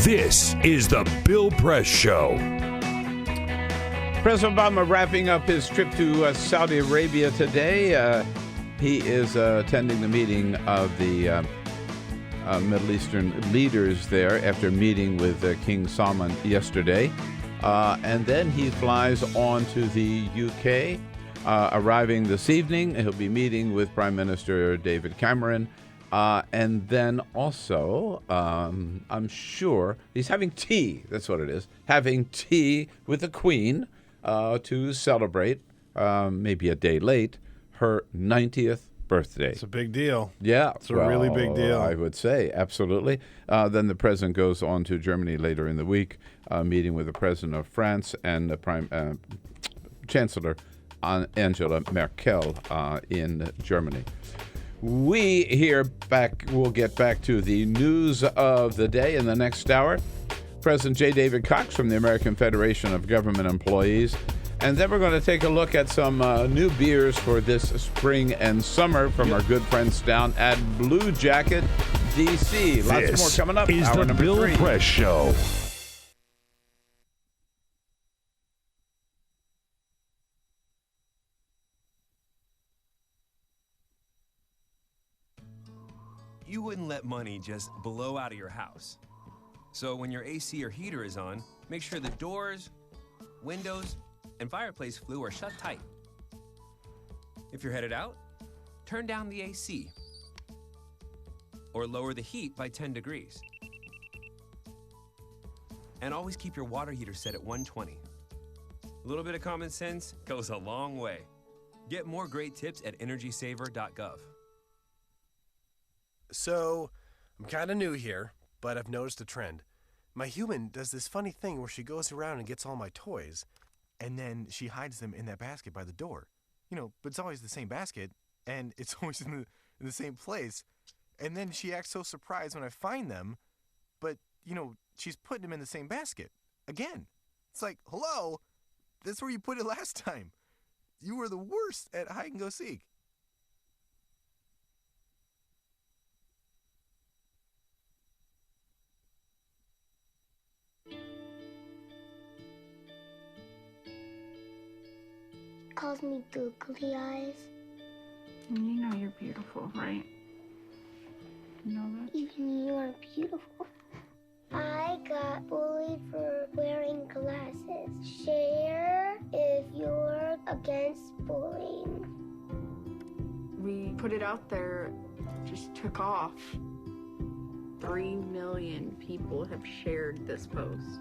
This is the Bill Press Show. President Obama wrapping up his trip to Saudi Arabia today. He is attending the meeting of the Middle Eastern leaders there after meeting with King Salman yesterday. And then he flies on to the UK, arriving this evening. He'll be meeting with Prime Minister David Cameron. And then also, I'm sure he's having tea. That's what it is. Having tea with the Queen to celebrate, maybe a day late, her 90th birthday. It's a big deal. Yeah. It's a really big deal. I would say, absolutely. Then the president goes on to Germany later in the week, meeting with the president of France and the Chancellor Angela Merkel in Germany. We'll get back to the news of the day in the next hour. President J. David Cox from the American Federation of Government Employees. And then we're going to take a look at some new beers for this spring and summer from our good friends down at Blue Jacket, D.C. Lots more coming up. Is Hour the number Bill 3. Press Show. You wouldn't let money just blow out of your house. So when your AC or heater is on, make sure the doors, windows, and fireplace flue are shut tight. If you're headed out, turn down the AC or lower the heat by 10 degrees. And always keep your water heater set at 120. A little bit of common sense goes a long way. Get more great tips at energysaver.gov. So, I'm kind of new here, but I've noticed a trend. My human does this funny thing where she goes around and gets all my toys, and then she hides them in that basket by the door. But it's always the same basket, and it's always in the same place. And then she acts so surprised when I find them, but, she's putting them in the same basket. Again. It's like, hello? That's where you put it last time. You were the worst at hide and go seek. Calls me googly eyes. You know you're beautiful, right? You know that? Even you are beautiful. I got bullied for wearing glasses. Share if you're against bullying. We put it out there, just took off. 3 million people have shared this post.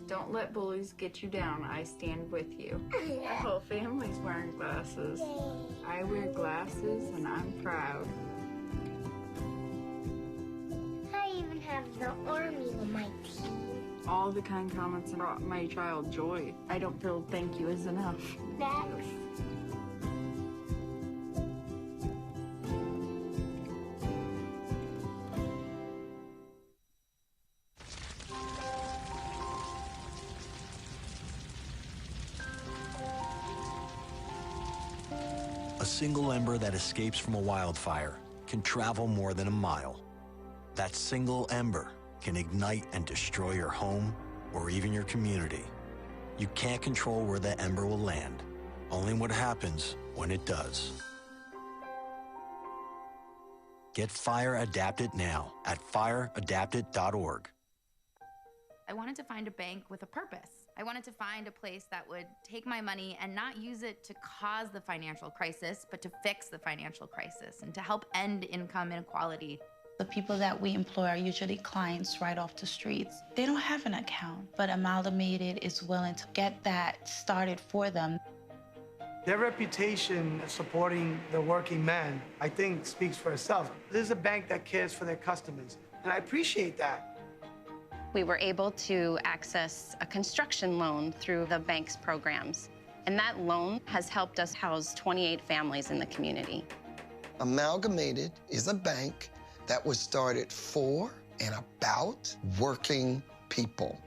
Don't let bullies get you down. I stand with you. The whole family's wearing glasses. I wear glasses and I'm proud. I even have the army on my team. All the kind comments brought my child joy. I don't feel thank you is enough. Thanks. A single ember that escapes from a wildfire can travel more than a mile. That single ember can ignite and destroy your home or even your community. You can't control where that ember will land, only what happens when it does. Get Fire Adapted now at fireadapted.org. I wanted to find a bank with a purpose. I wanted to find a place that would take my money and not use it to cause the financial crisis, but to fix the financial crisis and to help end income inequality. The people that we employ are usually clients right off the streets. They don't have an account, but Amalgamated is willing to get that started for them. Their reputation of supporting the working man, I think, speaks for itself. This is a bank that cares for their customers, and I appreciate that. We were able to access a construction loan through the bank's programs, and that loan has helped us house 28 families in the community. Amalgamated is a bank that was started for and about working people.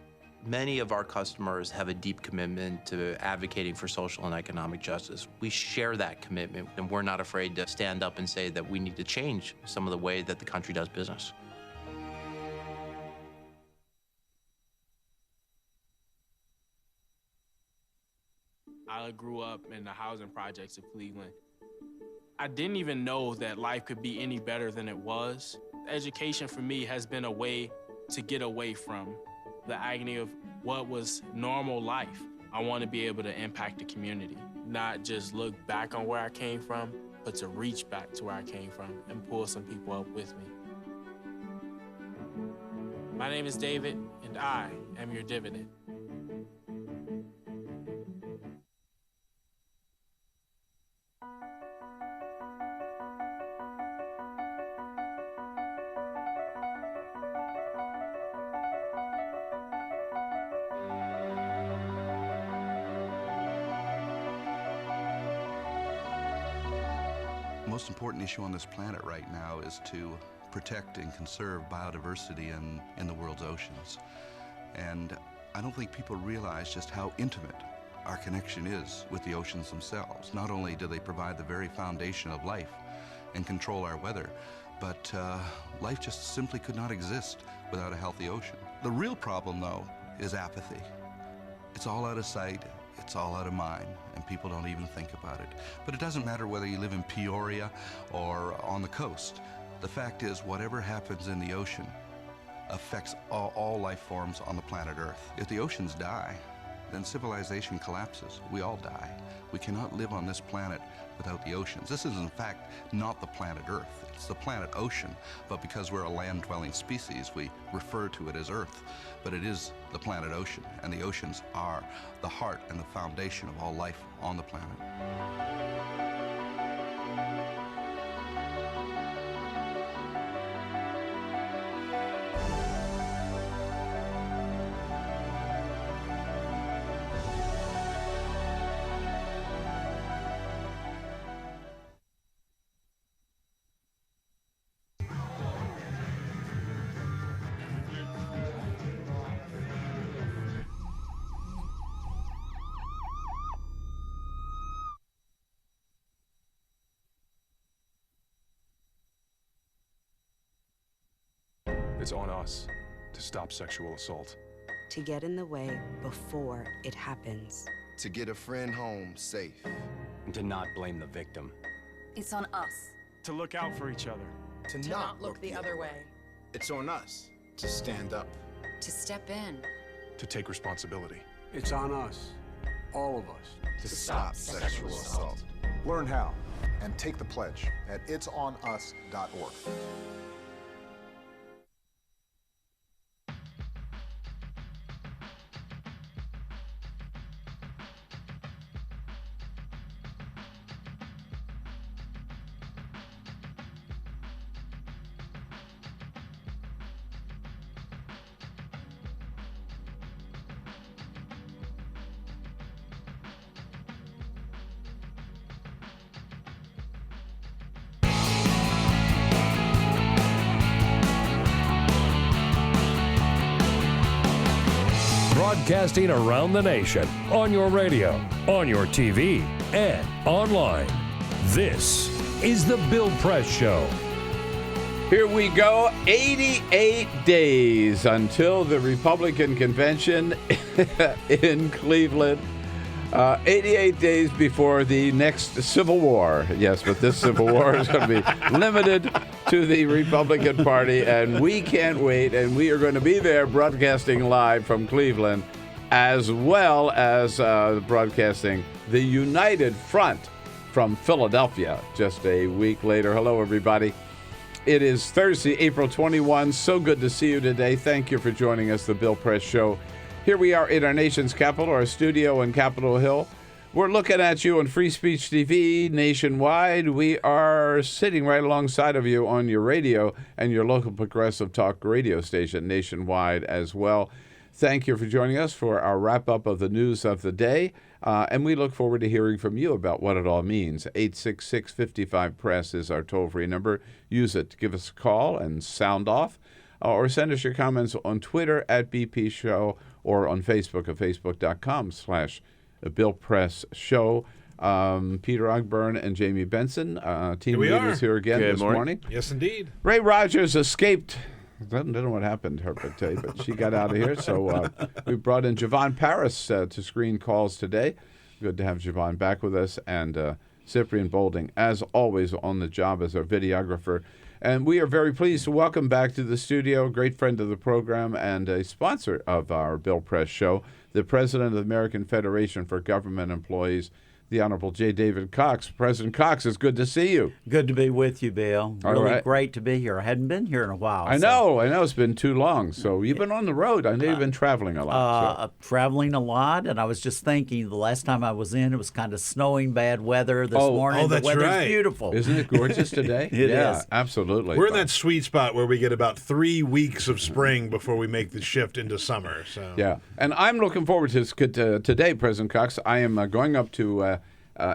Many of our customers have a deep commitment to advocating for social and economic justice. We share that commitment, and we're not afraid to stand up and say that we need to change some of the way that the country does business. I grew up in the housing projects of Cleveland. I didn't even know that life could be any better than it was. Education for me has been a way to get away from the agony of what was normal life. I want to be able to impact the community, not just look back on where I came from, but to reach back to where I came from and pull some people up with me. My name is David, and I am your dividend. The most important issue on this planet right now is to protect and conserve biodiversity in the world's oceans. And I don't think people realize just how intimate our connection is with the oceans themselves. Not only do they provide the very foundation of life and control our weather, but life just simply could not exist without a healthy ocean. The real problem, though, is apathy. It's all out of sight, it's all out of mind, and people don't even think about it. But it doesn't matter whether you live in Peoria or on the coast. The fact is, whatever happens in the ocean affects all life forms on the planet Earth. If the oceans die, then civilization collapses. We all die. We cannot live on this planet without the oceans. This is, in fact, not the planet Earth. It's the planet ocean, but because we're a land-dwelling species, we refer to it as Earth. But it is the planet ocean, and the oceans are the heart and the foundation of all life on the planet. It's on us to stop sexual assault. To get in the way before it happens. To get a friend home safe. And to not blame the victim. It's on us. To look out for each other. To not look the other way. It's on us to stand up. To step in. To take responsibility. It's on us, all of us, to stop sexual assault. Learn how and take the pledge at itsonus.org. Broadcasting around the nation, on your radio, on your TV, and online. This is the Bill Press Show. Here we go, 88 days until the Republican convention in Cleveland. 88 days before the next Civil War. Yes, but this Civil War is going to be limited to the Republican Party, and we can't wait, and we are going to be there broadcasting live from Cleveland, as well as broadcasting the United Front from Philadelphia just a week later. Hello, everybody. It is Thursday, April 21. So good to see you today. Thank you for joining us, the Bill Press Show. Here we are in our nation's capital, our studio in Capitol Hill. We're looking at you on Free Speech TV nationwide. We are sitting right alongside of you on your radio and your local progressive talk radio station nationwide as well. Thank you for joining us for our wrap-up of the news of the day. And we look forward to hearing from you about what it all means. 866-55-PRESS is our toll-free number. Use it to give us a call and sound off. Or send us your comments on Twitter at BP Show or on Facebook at facebook.com/Bill Press Show. Peter Ogburn and Jamie Benson, team leaders here again this morning. Yes, indeed. Ray Rogers escaped. I don't know what happened to her, but she got out of here. So we brought in Javon Paris to screen calls today. Good to have Javon back with us. And Cyprian Bolding, as always, on the job as our videographer. And we are very pleased to welcome back to the studio a great friend of the program and a sponsor of our Bill Press Show, the president of the American Federation for Government Employees, the Honorable J. David Cox. President Cox, it's good to see you. Good to be with you, Bill. Really great to be here. I hadn't been here in a while. I know. It's been too long. So you've been on the road. I know you've been traveling a lot. Traveling a lot, and I was just thinking the last time I was in, it was kind of snowing, bad weather this morning. Oh, that's the weather's right. beautiful. Isn't it gorgeous today? It is. Absolutely. We're in that sweet spot where we get about 3 weeks of spring before we make the shift into summer. So yeah, and I'm looking forward to today, President Cox. I am going up to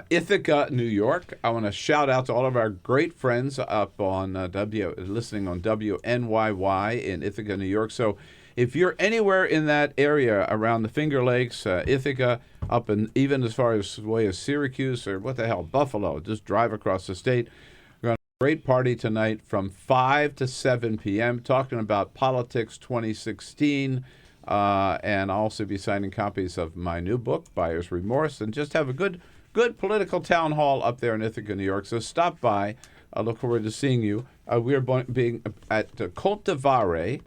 Ithaca, New York. I want to shout out to all of our great friends up on listening on WNYY in Ithaca, New York. So if you're anywhere in that area around the Finger Lakes, Ithaca, up and even as far as way as Syracuse or Buffalo, just drive across the state. We're going to have a great party tonight from 5 to 7 p.m. talking about Politics 2016. And I'll also be signing copies of my new book, Buyer's Remorse, and just have a good political town hall up there in Ithaca, New York. So stop by. I look forward to seeing you. We are being at Côte d'Ivoire,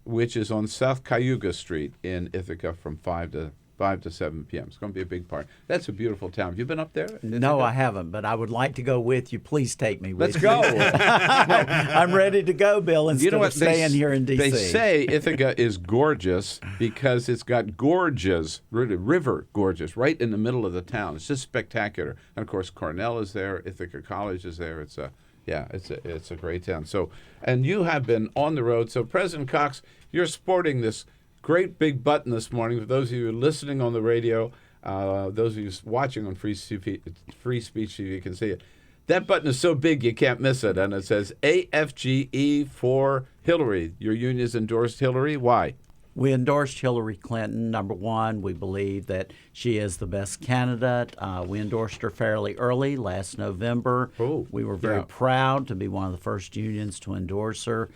which is on South Cayuga Street in Ithaca from 5 to 7 p.m. It's going to be a big party. That's a beautiful town. Have you been up there? No, I haven't, but I would like to go with you. Please take me with you. Let's go. I'm ready to go, Bill, instead of staying here in D.C. They say Ithaca is gorgeous because it's got gorges, river gorges, right in the middle of the town. It's just spectacular. And, of course, Cornell is there. Ithaca College is there. It's a great town. So, and you have been on the road. So, President Cox, you're sporting this great big button this morning. For those of you listening on the radio, those of you watching on Free Speech TV can see it. That button is so big you can't miss it, and it says AFGE for Hillary. Your union's endorsed Hillary. Why? We endorsed Hillary Clinton. Number one, we believe that she is the best candidate. We endorsed her fairly early, last November. We were very proud to be one of the first unions to endorse her.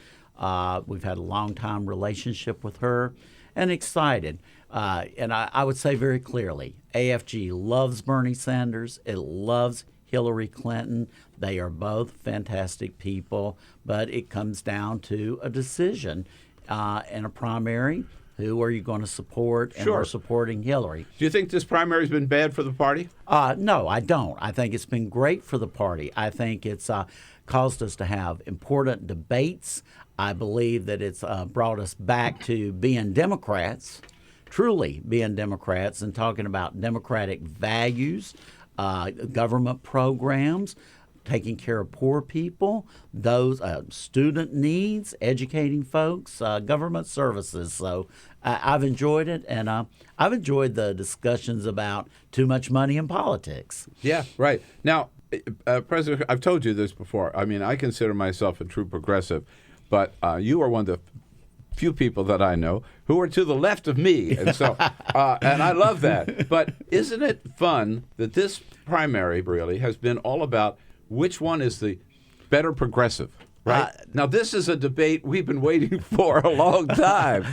We've had a long-time relationship with her and excited. And I would say very clearly, AFG loves Bernie Sanders. It loves Hillary Clinton. They are both fantastic people, but it comes down to a decision in a primary. Who are you going to support? And we're supporting Hillary. Do you think this primary has been bad for the party? No, I don't. I think it's been great for the party. I think it's caused us to have important debates. I believe that it's brought us back to being Democrats, truly being Democrats, and talking about democratic values, government programs, taking care of poor people, those student needs, educating folks, government services. So I've enjoyed it, and I've enjoyed the discussions about too much money in politics. Yeah, right. Now, President, I've told you this before. I mean, I consider myself a true progressive, but you are one of the few people that I know who are to the left of me, and so and I love that. But isn't it fun that this primary really has been all about which one is the better progressive? Right. Now, this is a debate we've been waiting for a long time.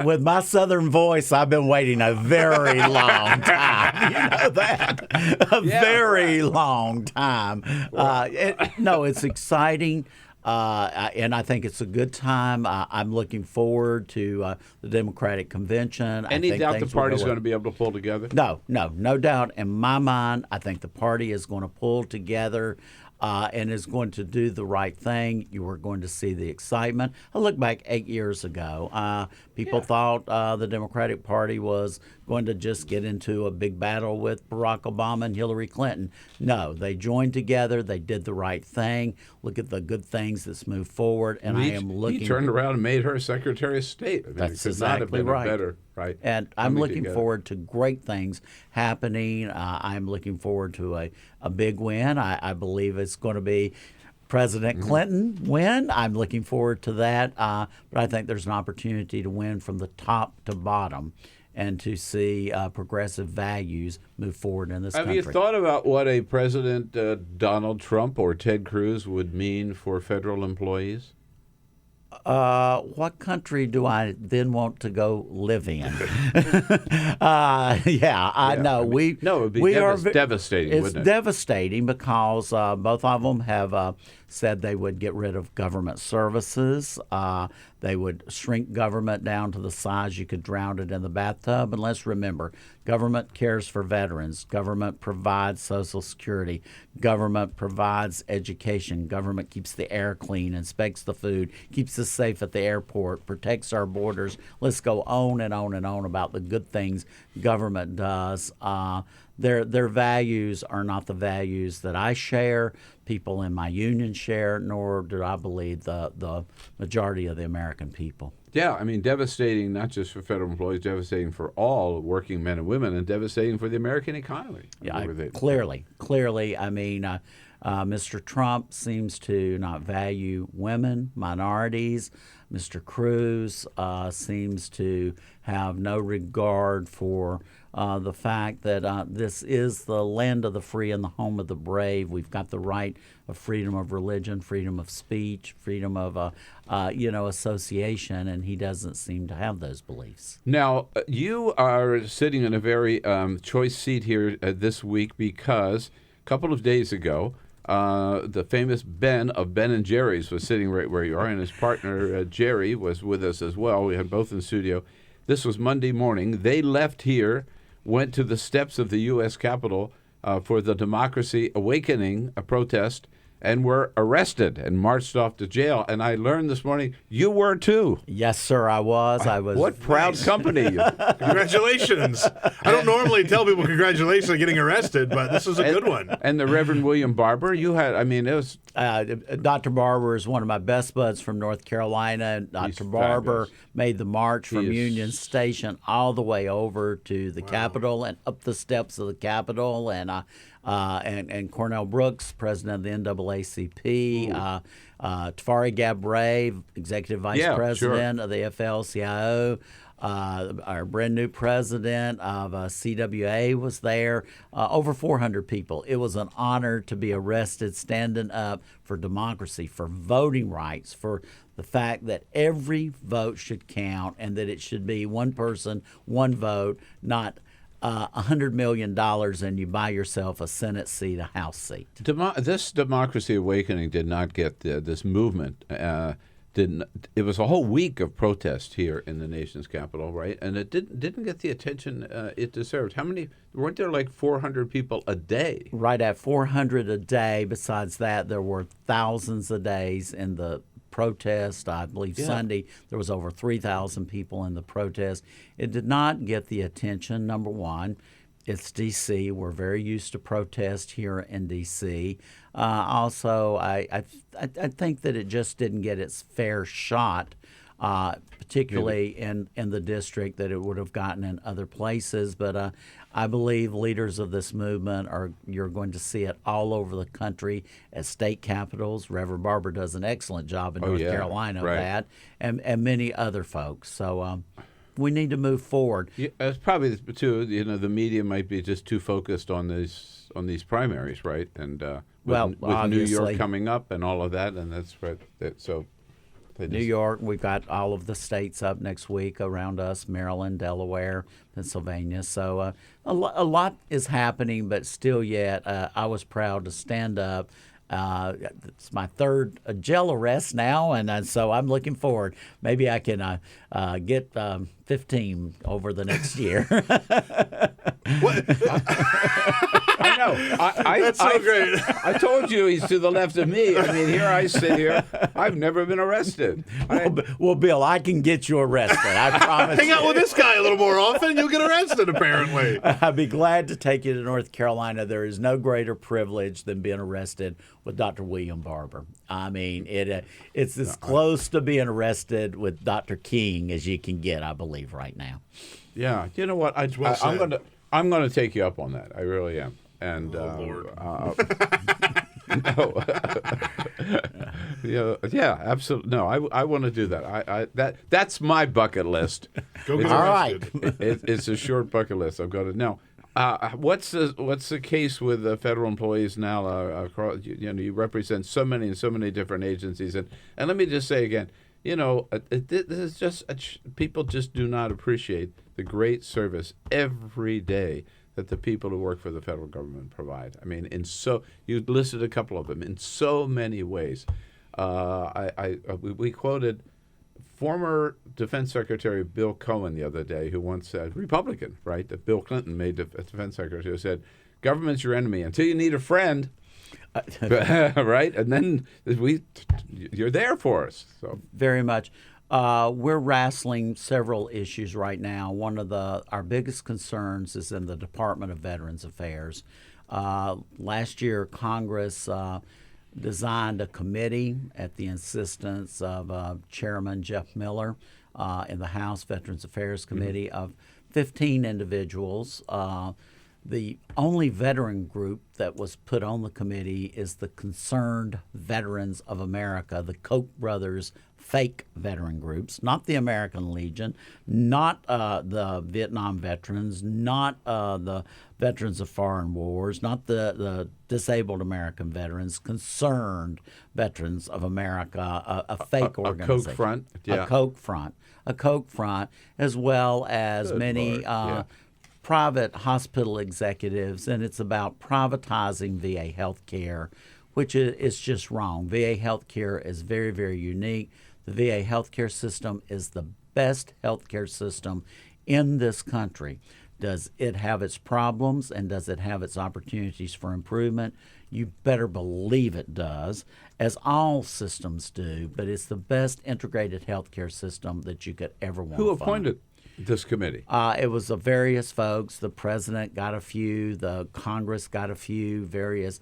With my southern voice, I've been waiting a very long time. You know that? Very long time. It's exciting. And I think it's a good time. I'm looking forward to the Democratic convention. Any doubt the party's going to be able to pull together? No doubt. In my mind, I think the party is going to pull together and is going to do the right thing. You are going to see the excitement. I look back 8 years ago. People thought the Democratic Party was going to just get into a big battle with Barack Obama and Hillary Clinton. No, they joined together. They did the right thing. Look at the good things that's moved forward. And I am looking. He turned around and made her Secretary of State. I mean, that's it could not have been right. Better, right? And I'm looking forward to great things happening. I'm looking forward to a big win. I believe it's going to be President Clinton win. I'm looking forward to that. But I think there's an opportunity to win from the top to bottom and to see progressive values move forward in this country. Have you thought about what a President Donald Trump or Ted Cruz would mean for federal employees? What country do I then want to go live in? I know. It would be devastating, it's wouldn't it? Devastating because both of them have said they would get rid of government services. They would shrink government down to the size you could drown it in the bathtub. And let's remember, government cares for veterans. Government provides Social Security. Government provides education. Government keeps the air clean, inspects the food, keeps us safe at the airport, protects our borders. Let's go on and on and on about the good things government does. Their values are not the values that I share, people in my union share, nor do I believe the majority of the American people. Yeah, I mean, devastating not just for federal employees, devastating for all working men and women, and devastating for the American economy. Clearly. I mean, Mr. Trump seems to not value women, minorities. Mr. Cruz seems to have no regard for the fact that this is the land of the free and the home of the brave. We've got the right of freedom of religion, freedom of speech, freedom of association, and he doesn't seem to have those beliefs. Now, you are sitting in a very choice seat here this week because a couple of days ago, the famous Ben of Ben and Jerry's was sitting right where you are, and his partner Jerry was with us as well. We had both in the studio. This was Monday morning. They left here, went to the steps of the U.S. Capitol for the Democracy Awakening, a protest, and were arrested and marched off to jail. And I learned this morning you were too. Yes, sir, I was. What proud company. Congratulations. I don't normally tell people congratulations on getting arrested, but this is a good one. And the Reverend William Barber, it was... Dr. Barber is one of my best buds from North Carolina. Dr. Barber made the march from Union Station all the way over to the Capitol and up the steps of the Capitol. And Cornell Brooks, president of the NAACP, Tafari Gabbray, executive vice president of the AFL-CIO, our brand new president of CWA was there, over 400 people. It was an honor to be arrested, standing up for democracy, for voting rights, for the fact that every vote should count and that it should be one person, one vote, not $100 million and you buy yourself a Senate seat, a House seat. This Democracy Awakening did not get this movement. It was a whole week of protest here in the nation's capital, right? And it didn't get the attention it deserved. How many? Weren't there like 400 people a day? Right at 400 a day. Besides that, there were thousands of days in the protest. I believe Sunday there was over 3,000 people in the protest. It did not get the attention. Number one, it's D.C. We're very used to protest here in D.C. Also, I think that it just didn't get its fair shot, particularly in the district that it would have gotten in other places. But I believe leaders of this movement you're going to see it all over the country at state capitals. Reverend Barber does an excellent job in North Carolina of that, and many other folks. So we need to move forward. Yeah, it's probably too. The media might be just too focused on these primaries, right? And with New York coming up and all of that, and that's right. New York, we've got all of the states up next week around us: Maryland, Delaware, Pennsylvania. So a lot is happening, but still, yet I was proud to stand up. It's my third jail arrest now, and so I'm looking forward. Maybe I can get 15 over the next year. What? I know. That's so great. I told you he's to the left of me. I mean, here I sit here. I've never been arrested. Well, Bill, I can get you arrested. I promise. Hang out with this guy a little more often, you'll get arrested, apparently. I'd be glad to take you to North Carolina. There is no greater privilege than being arrested with Dr. William Barber. I mean, it's as close to being arrested with Dr. King as you can get, I believe, right now. Yeah. You know what? I'm gonna take you up on that. I really am. And Lord. No. Yeah, absolutely. No, I want to do that. That's my bucket list. Go get arrested. It's a short bucket list. I've got to now. What's the case with the federal employees now? Across, you represent so many different agencies, and let me just say again, this is just people just do not appreciate the great service every day that the people who work for the federal government provide. I mean, you listed a couple of them in so many ways. We quoted former Defense Secretary Bill Cohen the other day, who once said, Republican, right, that Bill Clinton made Defense Secretary, who said, "Government's your enemy until you need a friend." Right, and then you're there for us. So very much. We're wrestling several issues right now. One of our biggest concerns is in the Department of Veterans Affairs. Last year, Congress designed a committee at the insistence of Chairman Jeff Miller in the House Veterans Affairs Committee of 15 individuals. The only veteran group that was put on the committee is the Concerned Veterans of America, the Koch brothers fake veteran groups, not the American Legion, not the Vietnam veterans, not the veterans of foreign wars, not the disabled American veterans, Concerned Veterans of America, a fake organization. A Koch front? Yeah. A Koch front, as well as many private hospital executives, and it's about privatizing VA health care, which is just wrong. VA health care is very, very unique. The VA health care system is the best health care system in this country. Does it have its problems and does it have its opportunities for improvement? You better believe it does, as all systems do, but it's the best integrated health care system that you could ever want. Who appointed this committee? It was various folks. The president got a few. The Congress got a few. Various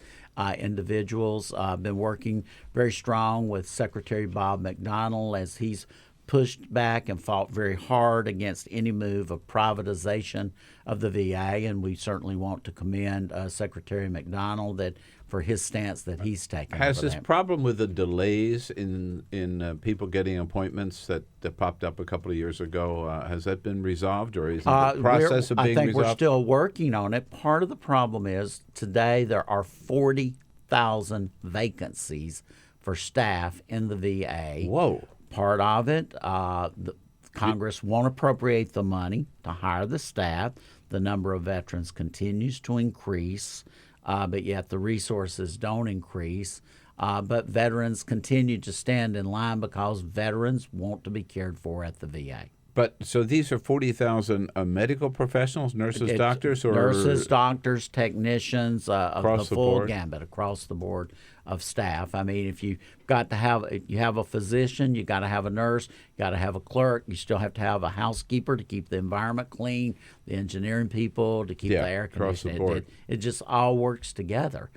individuals. Been working very strong with Secretary Bob McDonnell as he's pushed back and fought very hard against any move of privatization of the VA, and we certainly want to commend Secretary McDonnell for his stance that he's taken. Has this problem with the delays in people getting appointments that popped up a couple of years ago, has that been resolved, or is the process of being resolved? I think we're still working on it. Part of the problem is today there are 40,000 vacancies for staff in the VA. Whoa. Part of it, the Congress won't appropriate the money to hire the staff. The number of veterans continues to increase, but yet the resources don't increase. But veterans continue to stand in line because veterans want to be cared for at the VA. But so these are 40,000 medical professionals, nurses, doctors, or nurses, doctors, technicians, of the full gambit across the board of staff. I mean, if you have a physician, you got to have a nurse, you got to have a clerk, you still have to have a housekeeper to keep the environment clean, the engineering people to keep the air conditioning. It just all works together.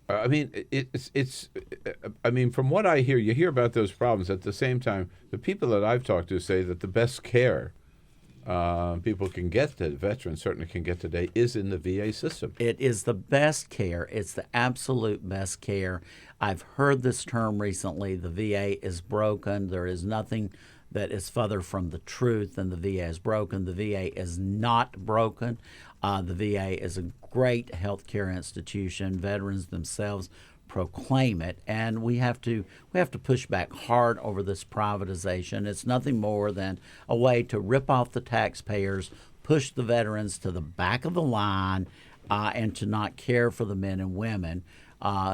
I mean, it's. I mean, from what I hear, you hear about those problems. At the same time, the people that I've talked to say that the best care people can get, that veterans certainly can get today, is in the VA system. It is the best care. It's the absolute best care. I've heard this term recently. The VA is broken. There is nothing that is further from the truth and the VA is broken. The VA is not broken. The VA is a great healthcare institution. Veterans themselves proclaim it, and we have to push back hard over this privatization. It's nothing more than a way to rip off the taxpayers, push the veterans to the back of the line, and to not care for the men and women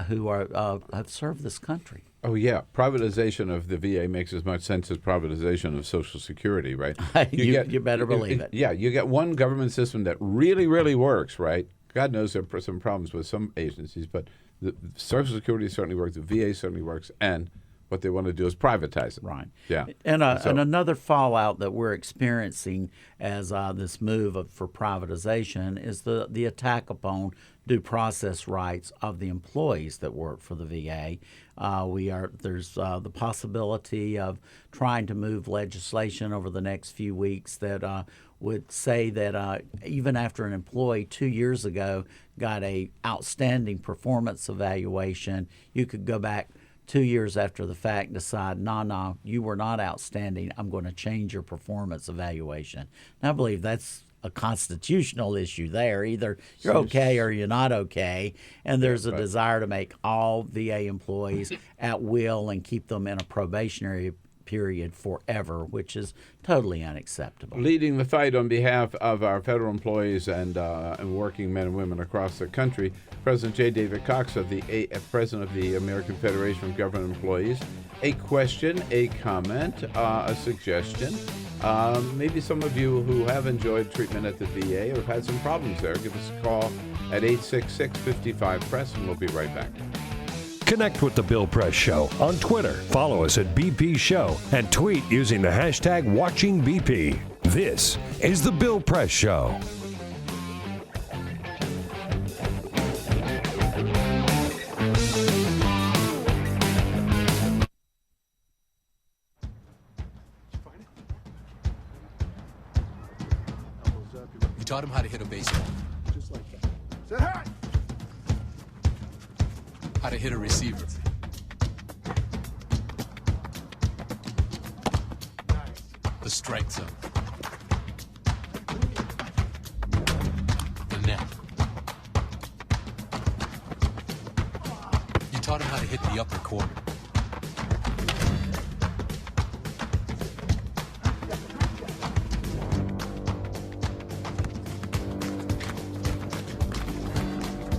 who have served this country. Oh, yeah. Privatization of the VA makes as much sense as privatization of Social Security, right? You better believe it. Yeah, you get one government system that really, really works, right? God knows there are some problems with some agencies, but the Social Security certainly works, the VA certainly works, and what they want to do is privatize it. Right. Yeah. And another fallout that we're experiencing as this move for privatization is the attack upon due process rights of the employees that work for the VA. There's the possibility of trying to move legislation over the next few weeks that would say that even after an employee 2 years ago got a outstanding performance evaluation, you could go back 2 years after the fact and decide, no, you were not outstanding. I'm going to change your performance evaluation. And I believe that's a constitutional issue there. Either you're okay or you're not okay. And there's a desire to make all VA employees at will and keep them in a probationary period forever, which is totally unacceptable. Leading the fight on behalf of our federal employees and working men and women across the country, President J. David Cox, President of the American Federation of Government Employees. A question, a comment, a suggestion. Maybe some of you who have enjoyed treatment at the VA or have had some problems there, give us a call at 866-55-PRESS, and we'll be right back. Connect with The Bill Press Show on Twitter. Follow us at BP Show and tweet using the hashtag WatchingBP. This is The Bill Press Show. You taught him how to hit a baseball. Just like that. Say hi! How to hit a receiver. The strike zone. The net. You taught him how to hit the upper corner.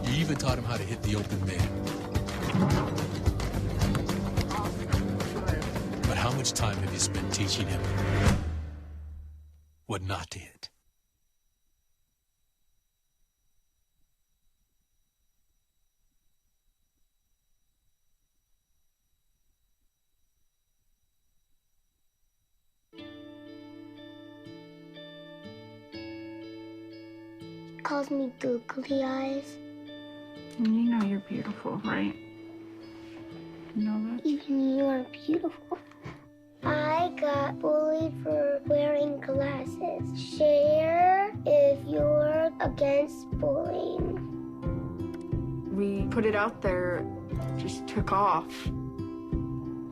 You even taught him how to hit the open man. But how much time have you spent teaching him what not to hit? She calls me googly eyes. You know you're beautiful, right? You know that? Even you are beautiful. I got bullied for wearing glasses. Share if you're against bullying. We put it out there, just took off.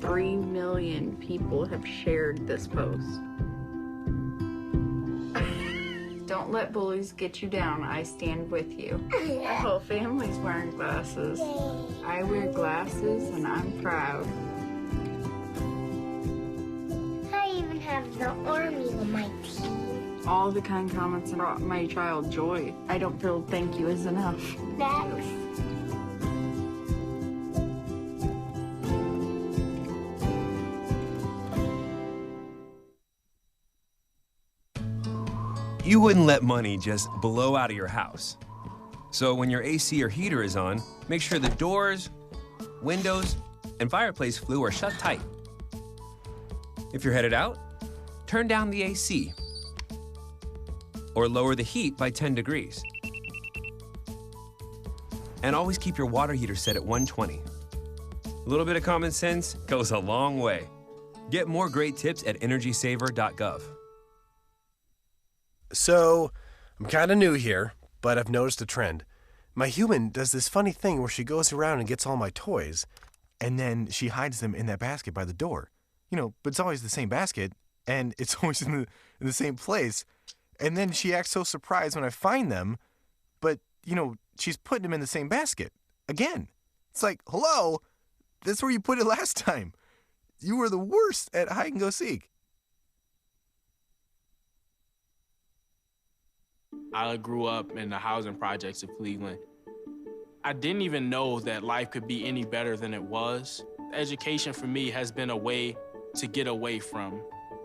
3 million people have shared this post. Don't let bullies get you down. I stand with you. Our whole family's wearing glasses. I wear glasses and I'm proud. I even have the army on my team. All the kind comments brought my child joy. I don't feel thank you is enough. Thanks. You wouldn't let money just blow out of your house. So when your AC or heater is on, make sure the doors, windows, and fireplace flue are shut tight. If you're headed out, turn down the AC or lower the heat by 10 degrees. And always keep your water heater set at 120. A little bit of common sense goes a long way. Get more great tips at energysaver.gov. So, I'm kind of new here, but I've noticed a trend. My human does this funny thing where she goes around and gets all my toys, and then she hides them in that basket by the door. But it's always the same basket, and it's always in the same place. And then she acts so surprised when I find them, but, she's putting them in the same basket again. It's like, hello, that's where you put it last time. You were the worst at hide and go seek. I grew up in the housing projects of Cleveland. I didn't even know that life could be any better than it was. Education for me has been a way to get away from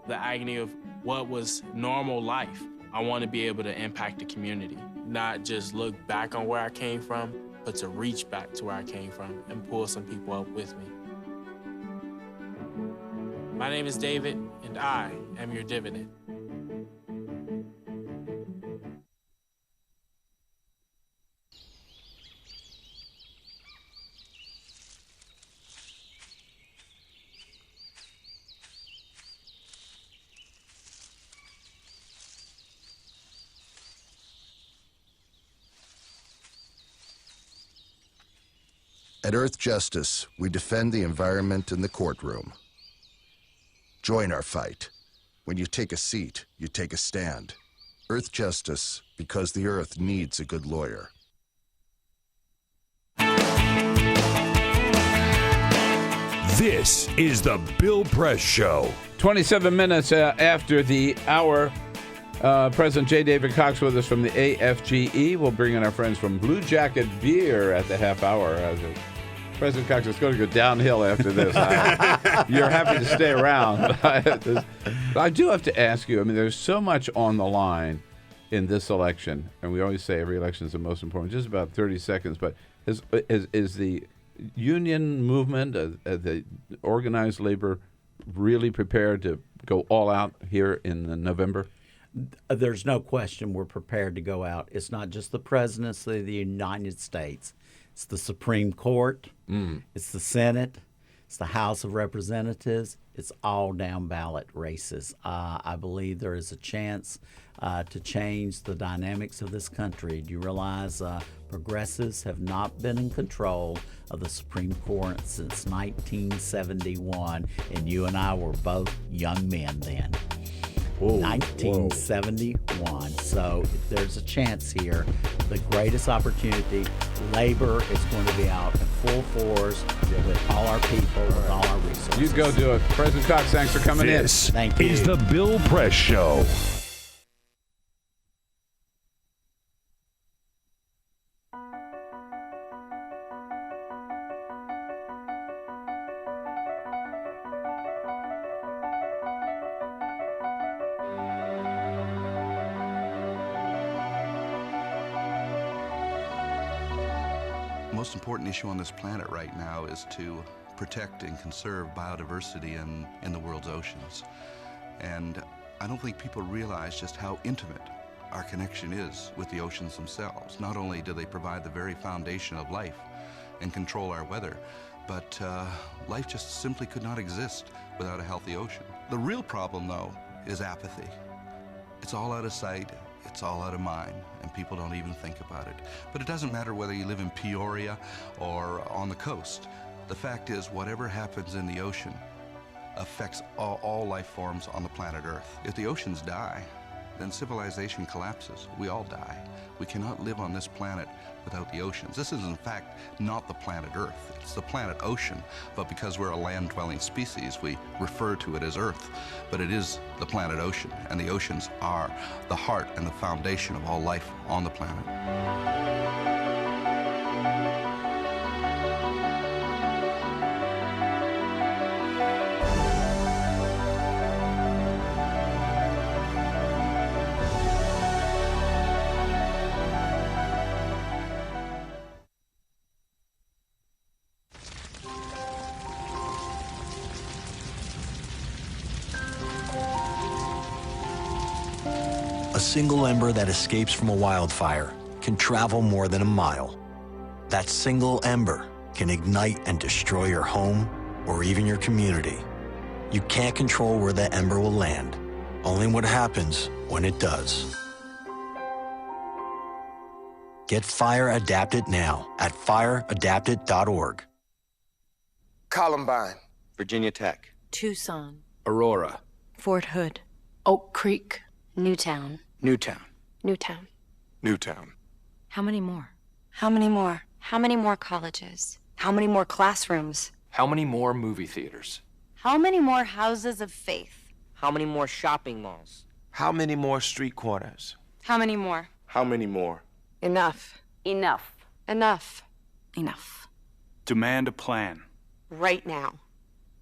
the agony of what was normal life. I want to be able to impact the community, not just look back on where I came from, but to reach back to where I came from and pull some people up with me. My name is David, and I am your dividend. At Earth Justice, we defend the environment in the courtroom. Join our fight. When you take a seat, you take a stand. Earth Justice, because the Earth needs a good lawyer. This is the Bill Press Show. 27 minutes after the hour. President J. David Cox with us from the AFGE. We'll bring in our friends from Blue Jacket Beer at the half hour. President Cox, it's going to go downhill after this. You're happy to stay around. I do have to ask you, there's so much on the line in this election, and we always say every election is the most important. Just about 30 seconds, but is the union movement, the organized labor, really prepared to go all out here in November? There's no question we're prepared to go out. It's not just the presidency of the United States. It's the Supreme Court. It's the Senate. It's the House of Representatives. It's all down ballot races. I believe there is a chance to change the dynamics of this country. Do you realize progressives have not been in control of the Supreme Court since 1971, and you and I were both young men then. 1971. So there's a chance here. The greatest opportunity. Labor is going to be out in full force with all our people, with all our resources. You go do it. President Cox, thanks for coming in. Thank you. Is the Bill Press Show. The most important issue on this planet right now is to protect and conserve biodiversity in the world's oceans. And I don't think people realize just how intimate our connection is with the oceans themselves. Not only do they provide the very foundation of life and control our weather, but life just simply could not exist without a healthy ocean. The real problem, though, is apathy. It's all out of sight. It's all out of mind, and people don't even think about it. But it doesn't matter whether you live in Peoria or on the coast. The fact is, whatever happens in the ocean affects all life forms on the planet Earth. If the oceans die, then civilization collapses. We all die. We cannot live on this planet without the oceans. This is, in fact, not the planet Earth. It's the planet ocean, but because we're a land-dwelling species, we refer to it as Earth. But it is the planet ocean, and the oceans are the heart and the foundation of all life on the planet. A single ember that escapes from a wildfire can travel more than a mile. That single ember can ignite and destroy your home or even your community. You can't control where that ember will land, only what happens when it does. Get Fire Adapted now at fireadapted.org. Columbine, Virginia Tech, Tucson, Aurora, Fort Hood. Oak Creek. Newtown. Newtown. Newtown. Newtown. How many more? How many more? How many more colleges? How many more classrooms? How many more movie theaters? How many more houses of faith? How many more shopping malls? How many more street corners? How many more? How many more? Enough. Enough. Enough. Enough. Demand a plan. Right now.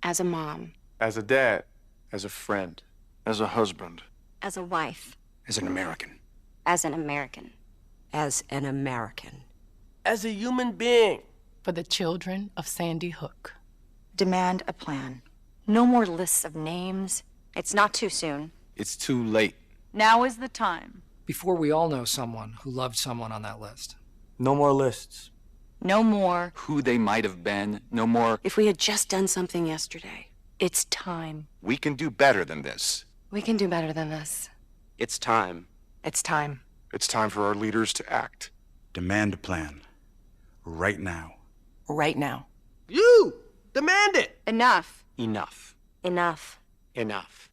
As a mom. As a dad. As a friend. As a husband. As a wife. As an American. As an American. As an American. As a human being. For the children of Sandy Hook. Demand a plan. No more lists of names. It's not too soon. It's too late. Now is the time. Before we all know someone who loved someone on that list. No more lists. No more. Who they might have been. No more. If we had just done something yesterday. It's time. We can do better than this. We can do better than this. It's time. It's time. It's time for our leaders to act. Demand a plan. Right now. Right now. You! Demand it! Enough. Enough. Enough. Enough.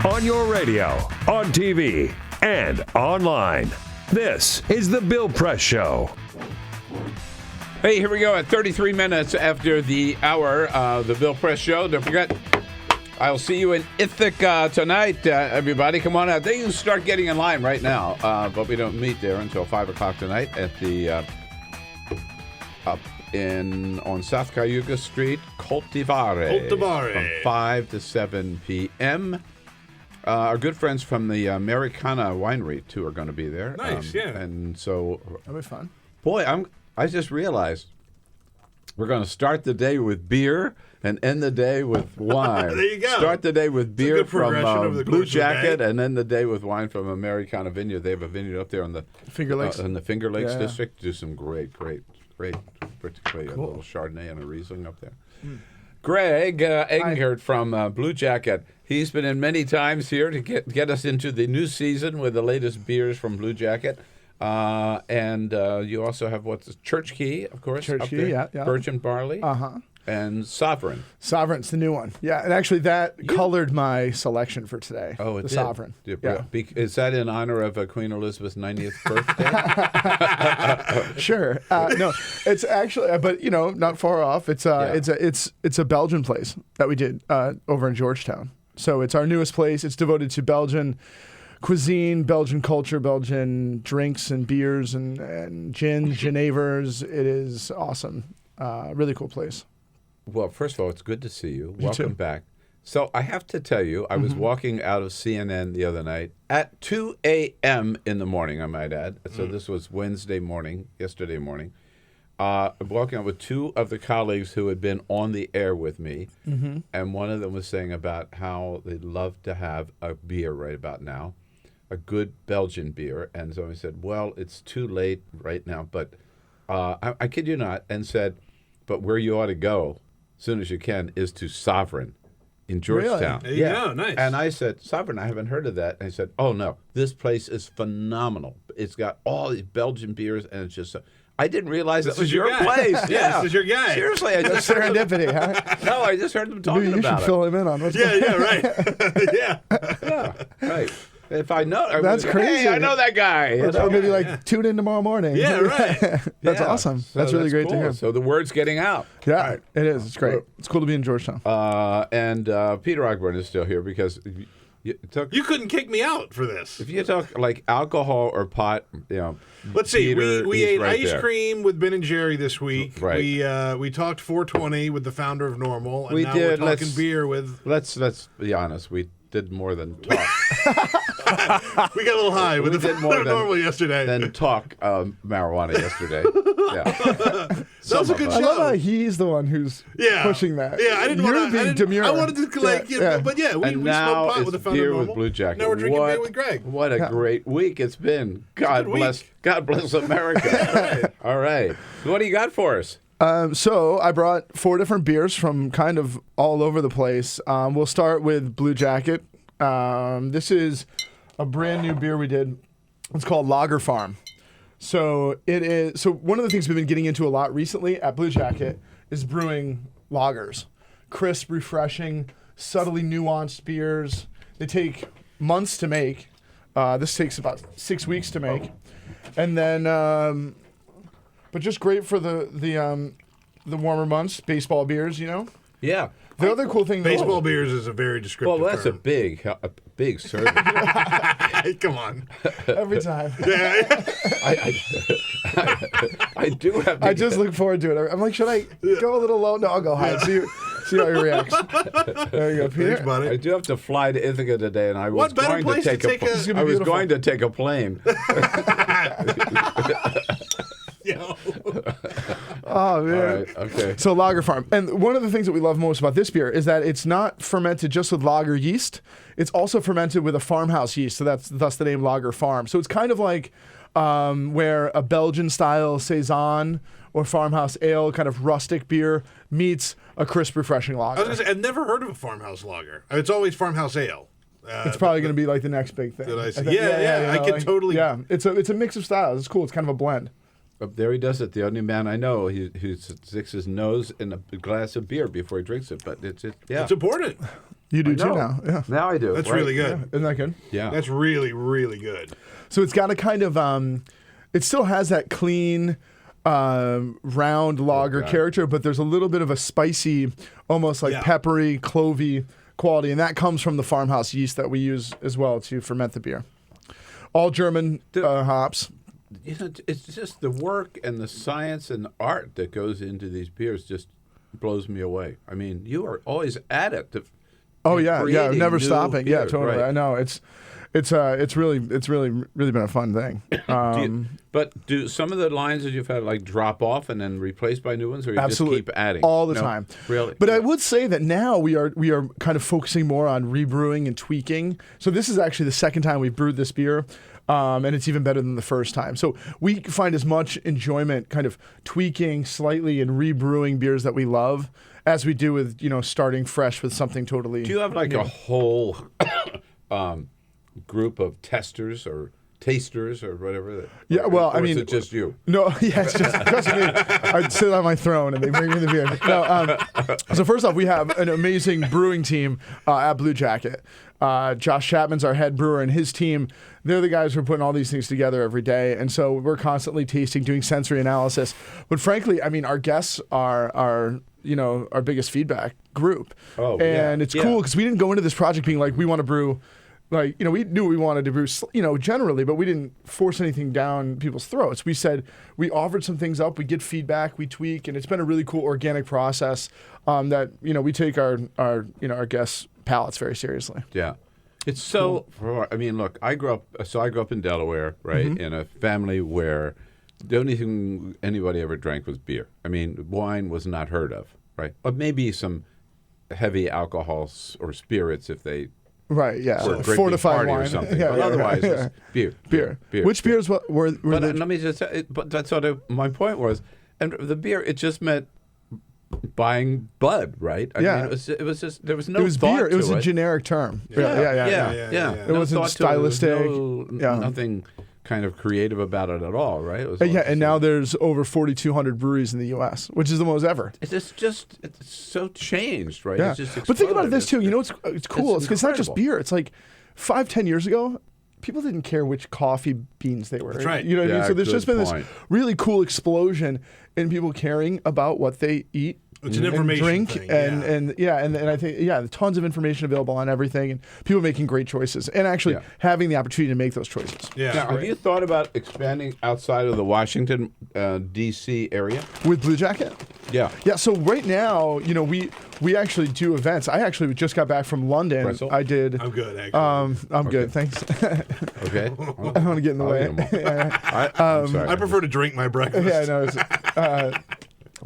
On your radio, on TV, and online. This is The Bill Press Show. Hey, here we go at 33 minutes after the hour of The Bill Press Show. Don't forget, I'll see you in Ithaca tonight, everybody. Come on out. They can start getting in line right now, but we don't meet there until 5 o'clock tonight at the on South Cayuga Street, Cultivare. From 5 to 7 p.m. Our good friends from the Americana Winery, too, are going to be there. Nice, yeah. And so... That'll be fun. Boy, I just realized we're going to start the day with beer and end the day with wine. There you go. Start the day with beer from over the Blue course of the Jacket day. and end the day with wine from Americana Vineyard. They have a vineyard up there on the Finger Lakes. in the Finger Lakes Yeah. district. Do some great, particularly a little Chardonnay and a Riesling up there. Greg Egenhert from Blue Jacket. He's been in many times here to get us into the new season with the latest beers from Blue Jacket. And you also have what's Church Key, of course. Church up Key, there. yeah. Birch and Barley. Uh-huh. And Sovereign. Sovereign's the new one. Yeah, and actually that colored my selection for today. Oh, it the did? Sovereign. Yeah. Is that in honor of Queen Elizabeth's 90th birthday? Sure. No, it's actually, but not far off. It's a Belgian place that we did over in Georgetown. So it's our newest place. It's devoted to Belgian cuisine, Belgian culture, Belgian drinks and beers and gin, Genevers. It is awesome. Really cool place. Well, first of all, it's good to see you. You Welcome too. back. So I have to tell you, I was walking out of CNN the other night at 2 a.m. in the morning, I might add. So this was yesterday morning. Walking out with two of the colleagues who had been on the air with me. Mm-hmm. And one of them was saying about how they'd love to have a beer right about now, a good Belgian beer. And so I said, well, it's too late right now. But I kid you not, and said, but where you ought to go as soon as you can is to Sovereign in Georgetown. Really? There you go, nice. And I said, Sovereign, I haven't heard of that. And he said, oh, no, this place is phenomenal. It's got all these Belgian beers, and it's just... I didn't realize that was your place. Yeah, this is your guy. Seriously, I just heard them, serendipity, huh? No, I just heard them talking You about should it. fill him in on what's going on. Yeah, right. Yeah, right. if I know. That's crazy. Hey, I know that guy. Or maybe like tune in tomorrow morning. Yeah, right. That's awesome. So that's really great cool. to hear. So the word's getting out. Yeah, it is. It's great. It's cool to be in Georgetown. And Peter Ogburn is still here because you couldn't kick me out for this. If you talk like alcohol or pot, Let's see. Peter, We he's ate right ice there. cream with Ben and Jerry this week. Right. We talked 420 with the founder of Normal, and We now did. we're talking beer with. Let's be honest. We did more than talk. We got a little high with the founder of Normal yesterday. Than talk marijuana yesterday. Yeah. That was a good show. I love how he's the one who's pushing that. Yeah, I didn't You're want to. being demure. I wanted to but And we now smoked pot it's with the founder beer of with Normal. Blue Jacket. Now we're drinking What- beer with Greg. What a great week it's been. God good bless America. All right. So what do you got for us? So I brought 4 different beers from kind of all over the place. We'll start with Blue Jacket. This is a brand new beer we did. It's called Lager Farm. So it is. So one of the things we've been getting into a lot recently at Blue Jacket is brewing lagers, crisp, refreshing, subtly nuanced beers. They take months to make. This takes about 6 weeks to make, and then, but just great for the warmer months. Baseball beers, Yeah. The other cool thing, Baseball beers is a very descriptive Well, that's term. a big service. Come on. every time. I do have. I just look forward to it. I'm like, should I go a little low? No, I'll go high. See how he reacts. There you go, Peter. Thanks, buddy. I do have to fly to Ithaca today, and I was What better going to place to take take a- It's gonna I be was beautiful. going to take a plane. Oh man. All right, okay. So Lager Farm, and one of the things that we love most about this beer is that it's not fermented just with lager yeast. It's also fermented with a farmhouse yeast. So that's thus the name Lager Farm. So it's kind of like where a Belgian style saison or farmhouse ale, kind of rustic beer, meets a crisp, refreshing lager. I was gonna say I've never heard of a farmhouse lager. It's always farmhouse ale. It's probably going to be like the next big thing. Did I see? think- Yeah, I can totally. Yeah, it's a mix of styles. It's cool. It's kind of a blend. There he does it. The only man I know who sticks his nose in a glass of beer before he drinks it. But it's important. You do I too know. now. Yeah. Now I do. That's right. really good. Yeah, isn't that good? Yeah. That's really, really good. So it's got a kind of it still has that clean round lager character, but there's a little bit of a spicy, almost like peppery, clovey quality, and that comes from the farmhouse yeast that we use as well to ferment the beer. All German hops. It's just the work and the science and art that goes into these beers just blows me away. I mean, you are always at it. Oh yeah, creating never new stopping. Yeah, beers, totally. right. I know it's really been a fun thing. But do some of the lines that you've had like drop off and then replaced by new ones, or you Absolutely. just keep adding all the No? time? Really? But I would say that now we are kind of focusing more on rebrewing and tweaking. So this is actually the second time we've brewed this beer. And it's even better than the first time. So we find as much enjoyment kind of tweaking slightly and rebrewing beers that we love as we do with, starting fresh with something totally Do you have like new. a whole group of testers or tasters or whatever? Yeah, well, or I mean, is it just you? No, yeah, it's just me. I sit on my throne and they bring me the beer. No, so first off, we have an amazing brewing team at Blue Jacket. Josh Chapman's our head brewer, and his team, they're the guys who are putting all these things together every day. And so we're constantly tasting, doing sensory analysis. But frankly, I mean, our guests are our biggest feedback group. Oh, and yeah. it's cool because we didn't go into this project being like, we want to brew. Like, we knew we wanted to brew, generally, but we didn't force anything down people's throats. We said, we offered some things up, we get feedback, we tweak, and it's been a really cool organic process that, we take our guests' palates very seriously. Yeah. It's so, I mean, look, I grew up in Delaware, right, in a family where the only thing anybody ever drank was beer. I mean, wine was not heard of, right? Or maybe some heavy alcohols or spirits if they Right, yeah. or a great big Fortified party wine. or something. Yeah, but yeah, otherwise, yeah. it's beer. Which beers were But the... let me just say, but that's sort of my point was, and the beer, it just meant buying Bud, right? I mean, it was just, there was no It was thought beer. It was to a generic term. Yeah. It No wasn't thought to stylistic. No, nothing kind of creative about it at all, right? It was And now there's over 4,200 breweries in the U.S., which is the most ever. It's so changed, right? Yeah. It's just But think about exploded. this too. It's cool. It's not just incredible. beer. It's like 5-10 years ago, people didn't care which coffee beans they were. That's right. You know what I mean? So there's just been point. this really cool explosion in people caring about what they eat. It's an and information drink thing, and I think tons of information available on everything and people making great choices and actually having the opportunity to make those choices. Yeah. Now, have you thought about expanding outside of the Washington, D.C. area? With Blue Jacket? Yeah. Yeah, so right now, we actually do events. I actually just got back from London. Pretzel? I did. I'm good, actually. I'm good, thanks. Okay. I don't want to get in the way. I'm sorry. I prefer to drink my breakfast. Yeah, I know.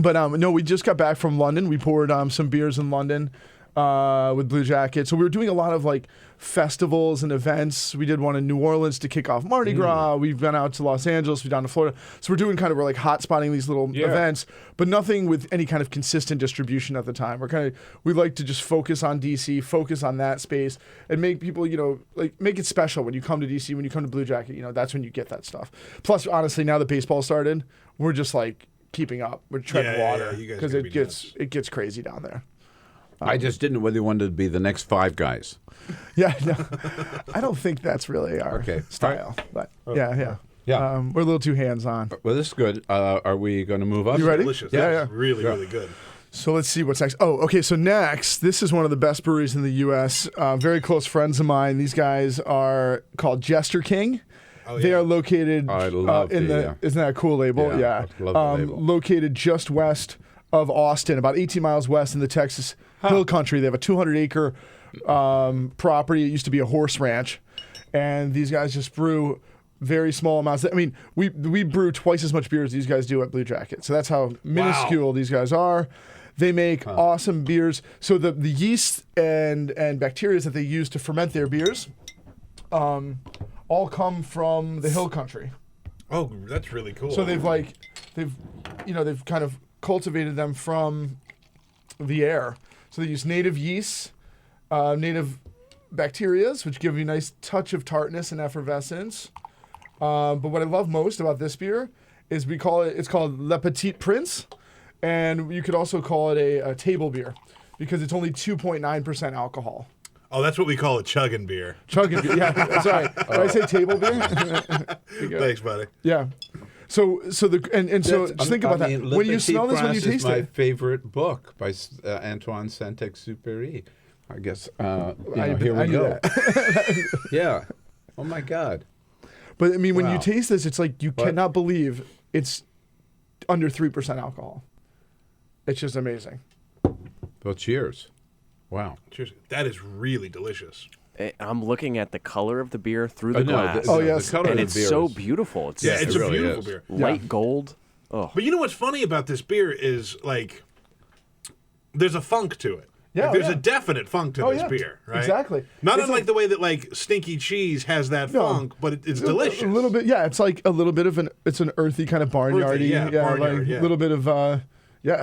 But no, we just got back from London. We poured some beers in London with Blue Jacket. So we were doing a lot of like festivals and events. We did one in New Orleans to kick off Mardi Gras. We've been out to Los Angeles. We've down to Florida. So we're doing we're like hot spotting these little events, but nothing with any kind of consistent distribution at the time. We like to just focus on DC, focus on that space, and make people, like make it special when you come to DC, when you come to Blue Jacket. That's when you get that stuff. Plus, honestly, now that baseball started, we're just like keeping up. We're treading water because it gets crazy down there. I just didn't know whether you wanted to be the next Five Guys. Yeah, no, I don't think that's really our style. But yeah. We're a little too hands-on. Well, this is good. Are we going to move up? You ready? Delicious. Yeah. Really, really good. So let's see what's next. Oh, okay. So next, this is one of the best breweries in the U.S. Very close friends of mine. These guys are called Jester King. They are located isn't that a cool label? Yeah. Love the label. Located just west of Austin, about 18 miles west in the Texas Hill Country. They have a 200-acre property. It used to be a horse ranch, and these guys just brew very small amounts. I mean, we brew twice as much beer as these guys do at Blue Jacket. So that's how minuscule these guys are. They make awesome beers. So the yeast and bacteria that they use to ferment their beers all come from the Hill Country. Oh, that's really cool. So they've kind of cultivated them from the air. So they use native yeasts, native bacterias, which give you a nice touch of tartness and effervescence. But what I love most about this beer is it's called Le Petit Prince, and you could also call it a table beer because it's only 2.9% alcohol. Oh, that's what we call a chugging beer. Chugging beer, yeah. Sorry, did I say table beer? Thanks, buddy. Yeah. So just think about that. When you smell this, when you taste it. My favorite book by Antoine Saint-Exupéry. I guess here we go. Yeah. Oh my God. But I mean, when you taste this, it's like you cannot believe it's under 3% alcohol. It's just amazing. Well, cheers. Wow. Cheers. That is really delicious. I'm looking at the color of the beer through the glass. Yes. The color and of it's the beer so is, beautiful. It's it's a beautiful beer. Light gold. Oh. But you know what's funny about this beer is, like, there's a funk to it. Yeah, like, there's a definite funk to this beer, right? Exactly. Not unlike the way that, like, Stinky Cheese has that funk, but it's delicious. A little bit, yeah. It's like a little bit of an earthy kind of barnyardy, a little bit of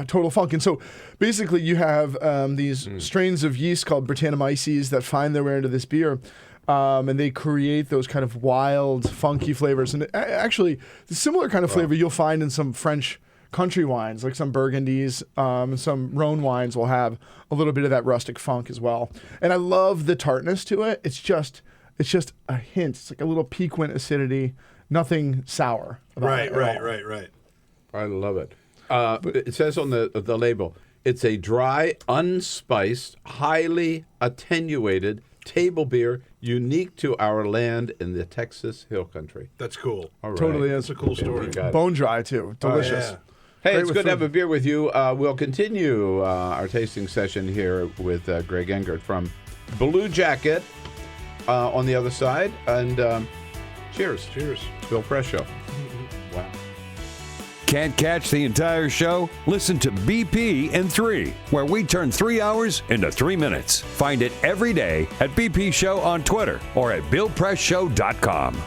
total funk. And so basically you have these strains of yeast called Brettanomyces that find their way into this beer. And they create those kind of wild, funky flavors. And actually, the similar kind of flavor you'll find in some French country wines, like some Burgundies, and some Rhone wines will have a little bit of that rustic funk as well. And I love the tartness to it. It's just a hint. It's like a little piquant acidity, nothing sour. Right. I love it. It says on the label, it's a dry, unspiced, highly attenuated table beer unique to our land in the Texas Hill Country. That's cool. All right. Totally is. That's a cool story. Bone dry, too. Delicious. Hey, Great it's with good to food. have a beer with you. We'll continue our tasting session here with Greg Engert from Blue Jacket on the other side. And cheers. Cheers. Bill Press Show. Wow. Can't catch the entire show? Listen to BP in 3, where we turn 3 hours into 3 minutes. Find it every day at BP Show on Twitter or at BillPressShow.com.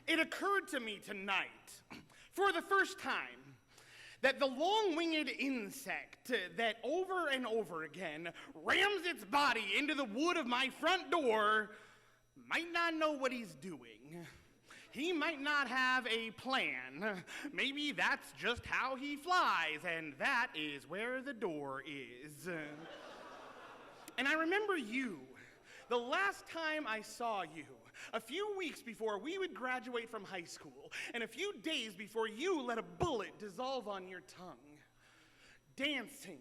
It occurred to me tonight, for the first time, that the long-winged insect that over and over again rams its body into the wood of my front door might not know what he's doing. He might not have a plan. Maybe that's just how he flies, and that is where the door is. And I remember you. The last time I saw you, a few weeks before we would graduate from high school, and a few days before you let a bullet dissolve on your tongue. Dancing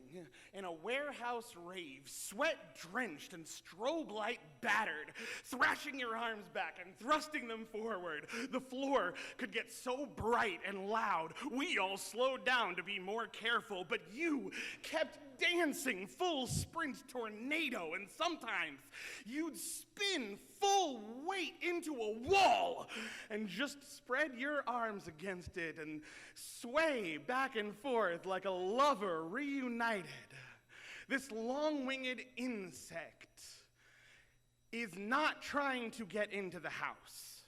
in a warehouse rave, sweat-drenched and strobe light battered, thrashing your arms back and thrusting them forward. The floor could get so bright and loud, we all slowed down to be more careful, but you kept dancing full sprint tornado, and sometimes you'd spin full weight into a wall and just spread your arms against it and sway back and forth like a lover reunited. This long-winged insect is not trying to get into the house.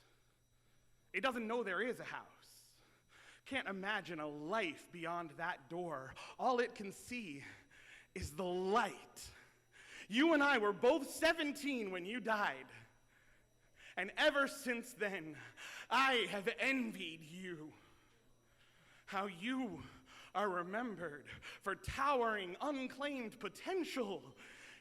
It doesn't know there is a house. Can't imagine a life beyond that door. All it can see is the light. You and I were both 17 when you died. And ever since then, I have envied you. How you are remembered for towering, unclaimed potential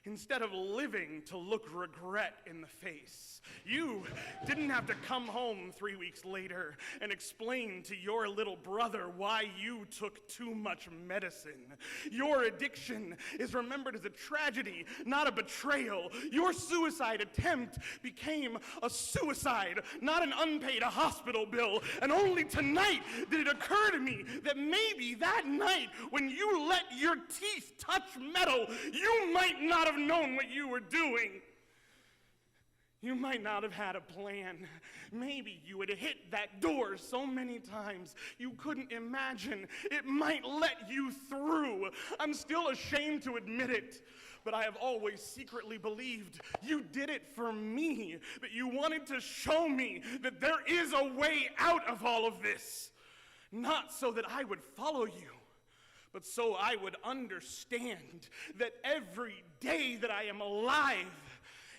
instead of living to look regret in the face. You didn't have to come home 3 weeks later and explain to your little brother why you took too much medicine. Your addiction is remembered as a tragedy, not a betrayal. Your suicide attempt became a suicide, not an unpaid hospital bill. And only tonight did it occur to me that maybe that night when you let your teeth touch metal, you might not have known what you were doing. You might not have had a plan. Maybe you had hit that door so many times you couldn't imagine it might let you through. I'm still ashamed to admit it, but I have always secretly believed you did it for me, that you wanted to show me that there is a way out of all of this. Not so that I would follow you, but so I would understand that every day that I am alive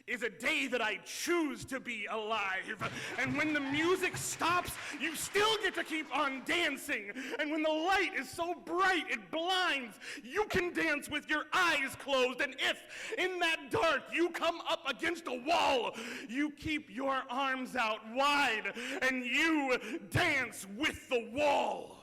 is a day that I choose to be alive. And when the music stops, you still get to keep on dancing. And when the light is so bright it blinds, you can dance with your eyes closed. And if in that dark you come up against a wall, you keep your arms out wide and you dance with the wall.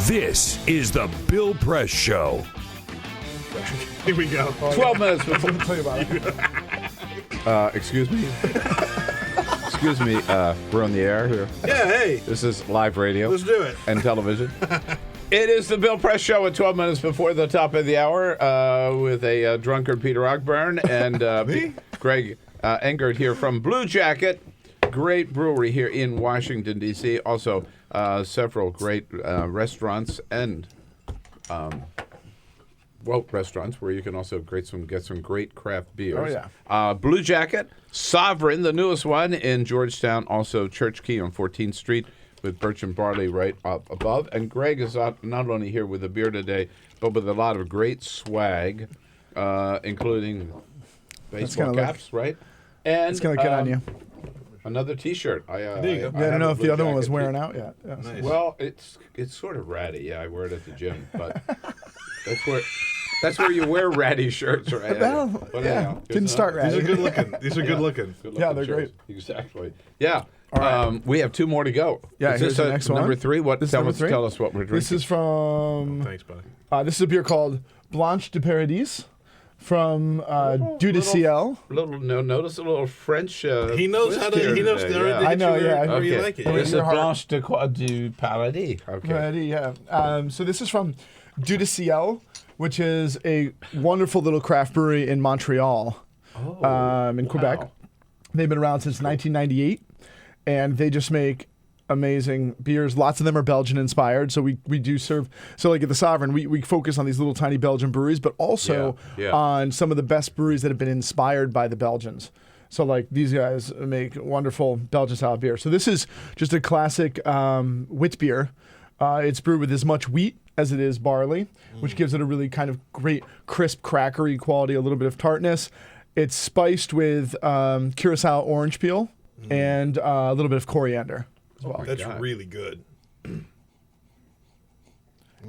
This is the Bill Press Show. Here we go. 12 minutes before. Let me tell you about it. Excuse me. Excuse me. We're on the air here. Yeah, hey. This is live radio. Let's do it. And television. It is the Bill Press Show at 12 minutes before the top of the hour with a drunkard Peter Ogburn and Greg Engert here from Blue Jacket. Great brewery here in Washington, D.C. Also, several great restaurants and, restaurants where you can also get some great craft beers. Oh, yeah. Blue Jacket, Sovereign, the newest one in Georgetown. Also, Church Key on 14th Street with Birch and Barley right up above. And Greg is not only here with a beer today, but with a lot of great swag, including baseball caps, right? And it's going to get on you. Another T-shirt. I don't know if the other one was wearing out yet. Yeah. Nice. Well, it's sort of ratty. Yeah, I wear it at the gym, but that's where you wear ratty shirts, right? Well, anyhow, didn't start ratty. These are good looking. These are good looking. Yeah, they're great. Exactly. Yeah. All right. We have two more to go. Yeah, is here's this the next one. Number three. Tell us what we're drinking. This is from. Thanks, buddy. This is a beer called Blanche de Paradis from Dieu de Ciel. Notice a little French. He knows how to. He knows. Yeah. I know. Yeah. Okay. You like it. This is Blanche du Paradis. Okay. Paradis. Yeah. So this is from Dieu de Ciel, which is a wonderful little craft brewery in Montreal, in Quebec. They've been around since 1998, and they just make amazing beers. Lots of them are Belgian inspired, so we do serve. So like at the Sovereign, we focus on these little tiny Belgian breweries, but also on some of the best breweries that have been inspired by the Belgians. So like these guys make wonderful Belgian style beer. So this is just a classic wit beer. It's brewed with as much wheat as it is barley, which gives it a really kind of great crisp, crackery quality, a little bit of tartness. It's spiced with Curacao orange peel and a little bit of coriander as well. That's really good.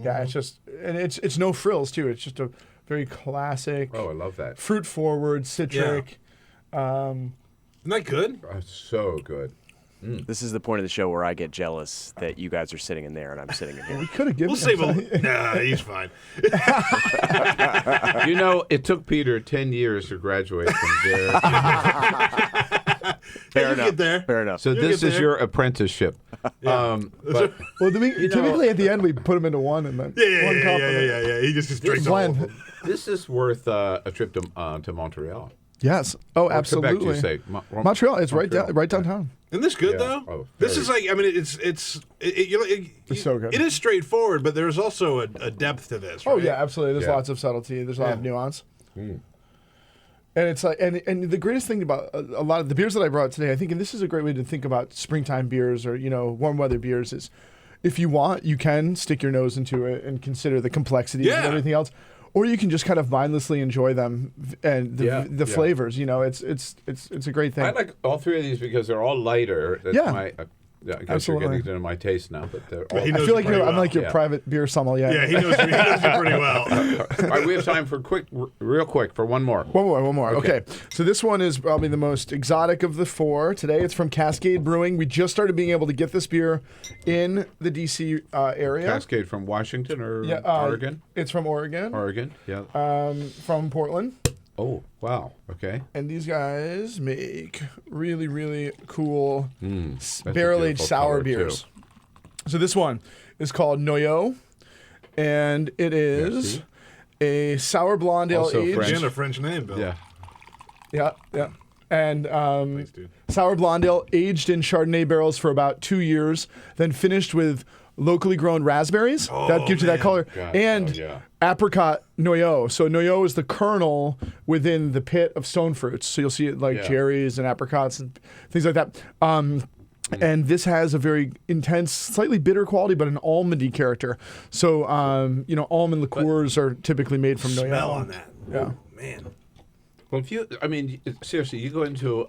Yeah, it's no frills too. It's just a very classic. Oh, I love that. Fruit forward, citric. Isn't that good? Oh, so good. This is the point of the show where I get jealous that you guys are sitting in there and I'm sitting in here. We could have given. We'll save a. Nah, he's fine. You know, it took Peter 10 years to graduate from there. Fair you enough. get there. Fair enough. So You'll this get is there. your apprenticeship. But Well, typically at the end we put them into one and then one cup. Yeah. He just drinks all of blend. them. this is worth a trip to Montreal. Yes. Oh, Or Quebec, absolutely. you say? Montreal. It's Montreal. right downtown. Isn't this good Yeah. though? Oh, this very is like, I mean, it's so good. It is straightforward, but there's also a depth to this. Oh right? yeah, absolutely. There's Yeah. lots of subtlety. There's a lot of nuance. Mm. And it's like, and the greatest thing about a lot of the beers that I brought today, I think, and this is a great way to think about springtime beers or warm weather beers, is if you want, you can stick your nose into it and consider the complexities and everything else, or you can just kind of mindlessly enjoy them and the flavors. It's a great thing. I like all three of these because they're all lighter. That's my, I guess absolutely. you're getting into my taste now, but they're all. I feel like I'm like your private beer sommelier. Yeah, he knows you pretty well. All right, we have time for real quick, for one more. One more. Okay. So this one is probably the most exotic of the four today. It's from Cascade Brewing. We just started being able to get this beer in the D.C. area. Cascade from Washington or Oregon? It's from Oregon. Oregon, yeah. From Portland. Oh, wow. Okay. And these guys make really, really cool That's a barrel-aged beautiful sour color, beers. too. So this one is called Noyau, and it is a sour blonde ale Also aged. French. And a French name, Bill. Yeah. And sour blonde ale aged in Chardonnay barrels for about 2 years, then finished with locally grown raspberries. That gives you that color. God. And apricot Noyau. So Noyau is the kernel within the pit of stone fruits. So you'll see it like cherries and apricots and things like that. And this has a very intense, slightly bitter quality, but an almondy character. So, almond liqueurs are typically made from Noyau. Smell on that. Yeah. Oh, man. Well, seriously, you go into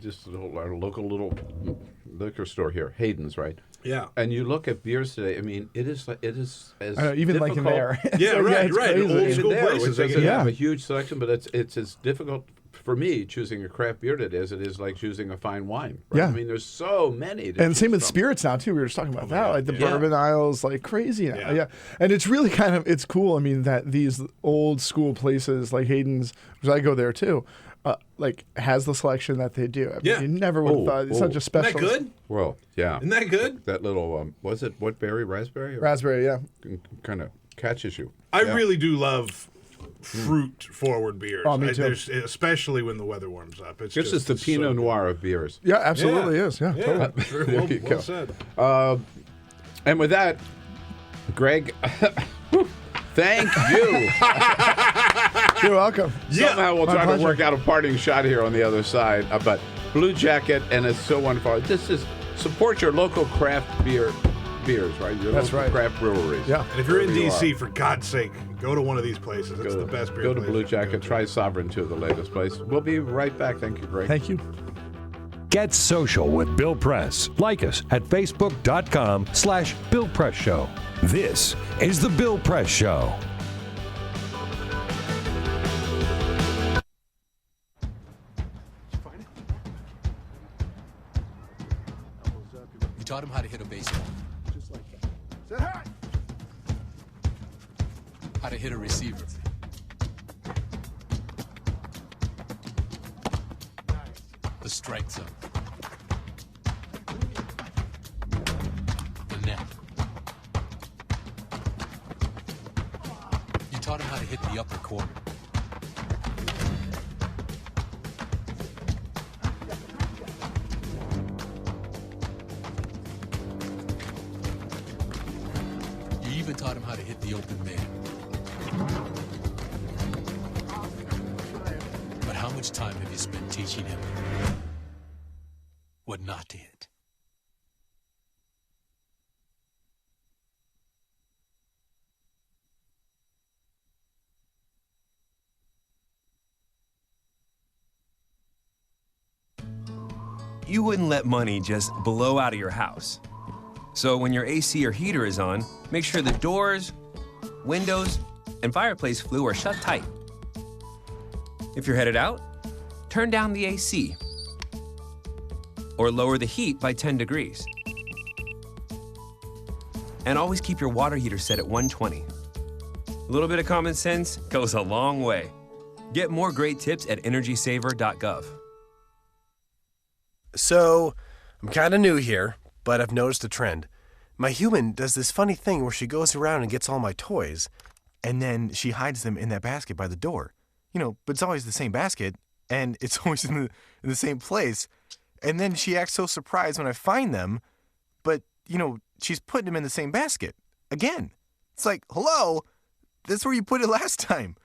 just our local little liquor store here, Hayden's, right? Yeah. And you look at beers today. I mean, it is as even like in there. Yeah, right. Old school places. Which doesn't have a huge selection, but it's as difficult for me choosing a craft beer today as it is like choosing a fine wine. Right? Yeah. I mean, there's so many. And same with spirits now too. We were just talking about that, like the bourbon aisles, like crazy now. Yeah. And it's really it's cool. I mean, that these old school places like Hayden's, which I go there too, has the selection that they do. I mean, you never would have thought it's such a special. Isn't that good? Well, yeah. Isn't that good? That little was it what berry? Raspberry? Raspberry, yeah. Kind of catches you. I really do love fruit forward beers. Oh, me too. Especially when the weather warms up. It's This is the Pinot Noir of beers. Yeah, absolutely is. Yeah, totally. There you go. Well said. And with that, Greg, thank you. You're welcome. Somehow we'll My try pleasure. to work out a parting shot here on the other side. But Blue Jacket, and it's so wonderful. This is support your local craft beers, right? Your That's local right. craft breweries. Yeah. And if you're in Wherever you D.C., are. for God's sake, go to one of these places. It's the best beer Go to place Blue you can go Jacket. to. Try Sovereign too, the latest place. We'll be right back. Thank you, Greg. Thank you. Get social with Bill Press. Like us at facebook.com/Bill Press Show. This is The Bill Press Show. You taught him how to hit a baseball. Just like that. How to hit a receiver. The strike zone. The net. You taught him how to hit the upper corner. You even taught him how to hit the open man. But how much time have you spent teaching him what not to hit? you wouldn't let money just blow out of your house. So when your AC or heater is on, make sure the doors, windows, and fireplace flue are shut tight. If you're headed out, turn down the AC or lower the heat by 10 degrees. And always keep your water heater set at 120. A little bit of common sense goes a long way. Get more great tips at energysaver.gov. So, I'm kind of new here, but I've noticed a trend. My human does this funny thing where she goes around and gets all my toys, and then she hides them in that basket by the door. But it's always the same basket, and it's always in the same place. And then she acts so surprised when I find them, but, she's putting them in the same basket. Again. It's like, hello, that's where you put it last time.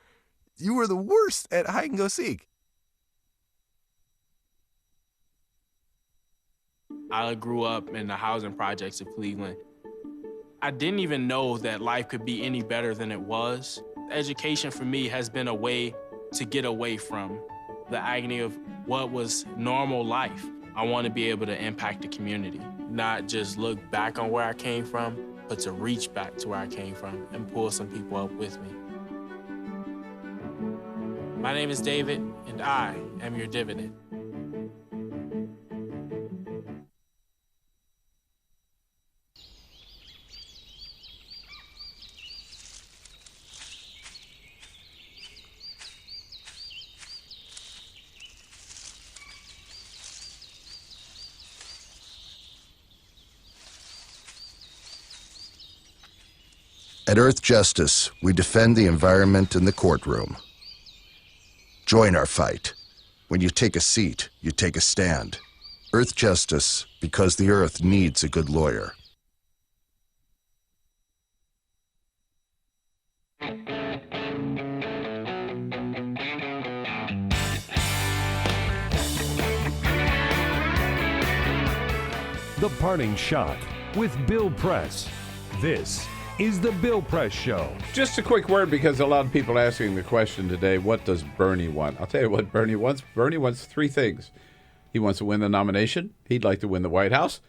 You were the worst at hide and go seek. I grew up in the housing projects of Cleveland. I didn't even know that life could be any better than it was. Education for me has been a way to get away from the agony of what was normal life. I want to be able to impact the community, not just look back on where I came from, but to reach back to where I came from and pull some people up with me. My name is David, and I am your dividend. At Earth Justice, we defend the environment in the courtroom. Join our fight. When you take a seat, you take a stand. Earth Justice, because the Earth needs a good lawyer. The Parting Shot with Bill Press. This is the Bill Press Show. Just a quick word, because a lot of people are asking the question today, what does Bernie want? I'll tell you what Bernie wants. Bernie wants three things. He wants to win the nomination. He'd like to win the White House.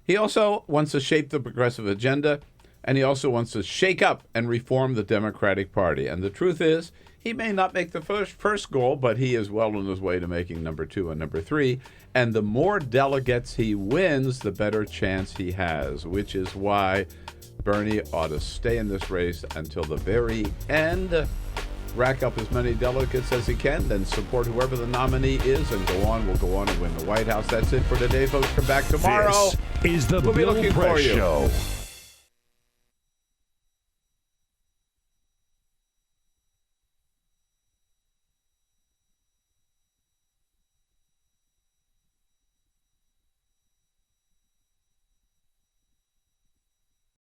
He also wants to shape the progressive agenda, and he also wants to shake up and reform the Democratic Party. And the truth is, he may not make the first goal, but he is well on his way to making number 2 and number 3. And the more delegates he wins, the better chance he has, which is why Bernie ought to stay in this race until the very end, rack up as many delegates as he can, then support whoever the nominee is, and we'll go on and win the White House. That's it for today, folks. Come back tomorrow. This is the We'll be Bill looking Press for you. Show.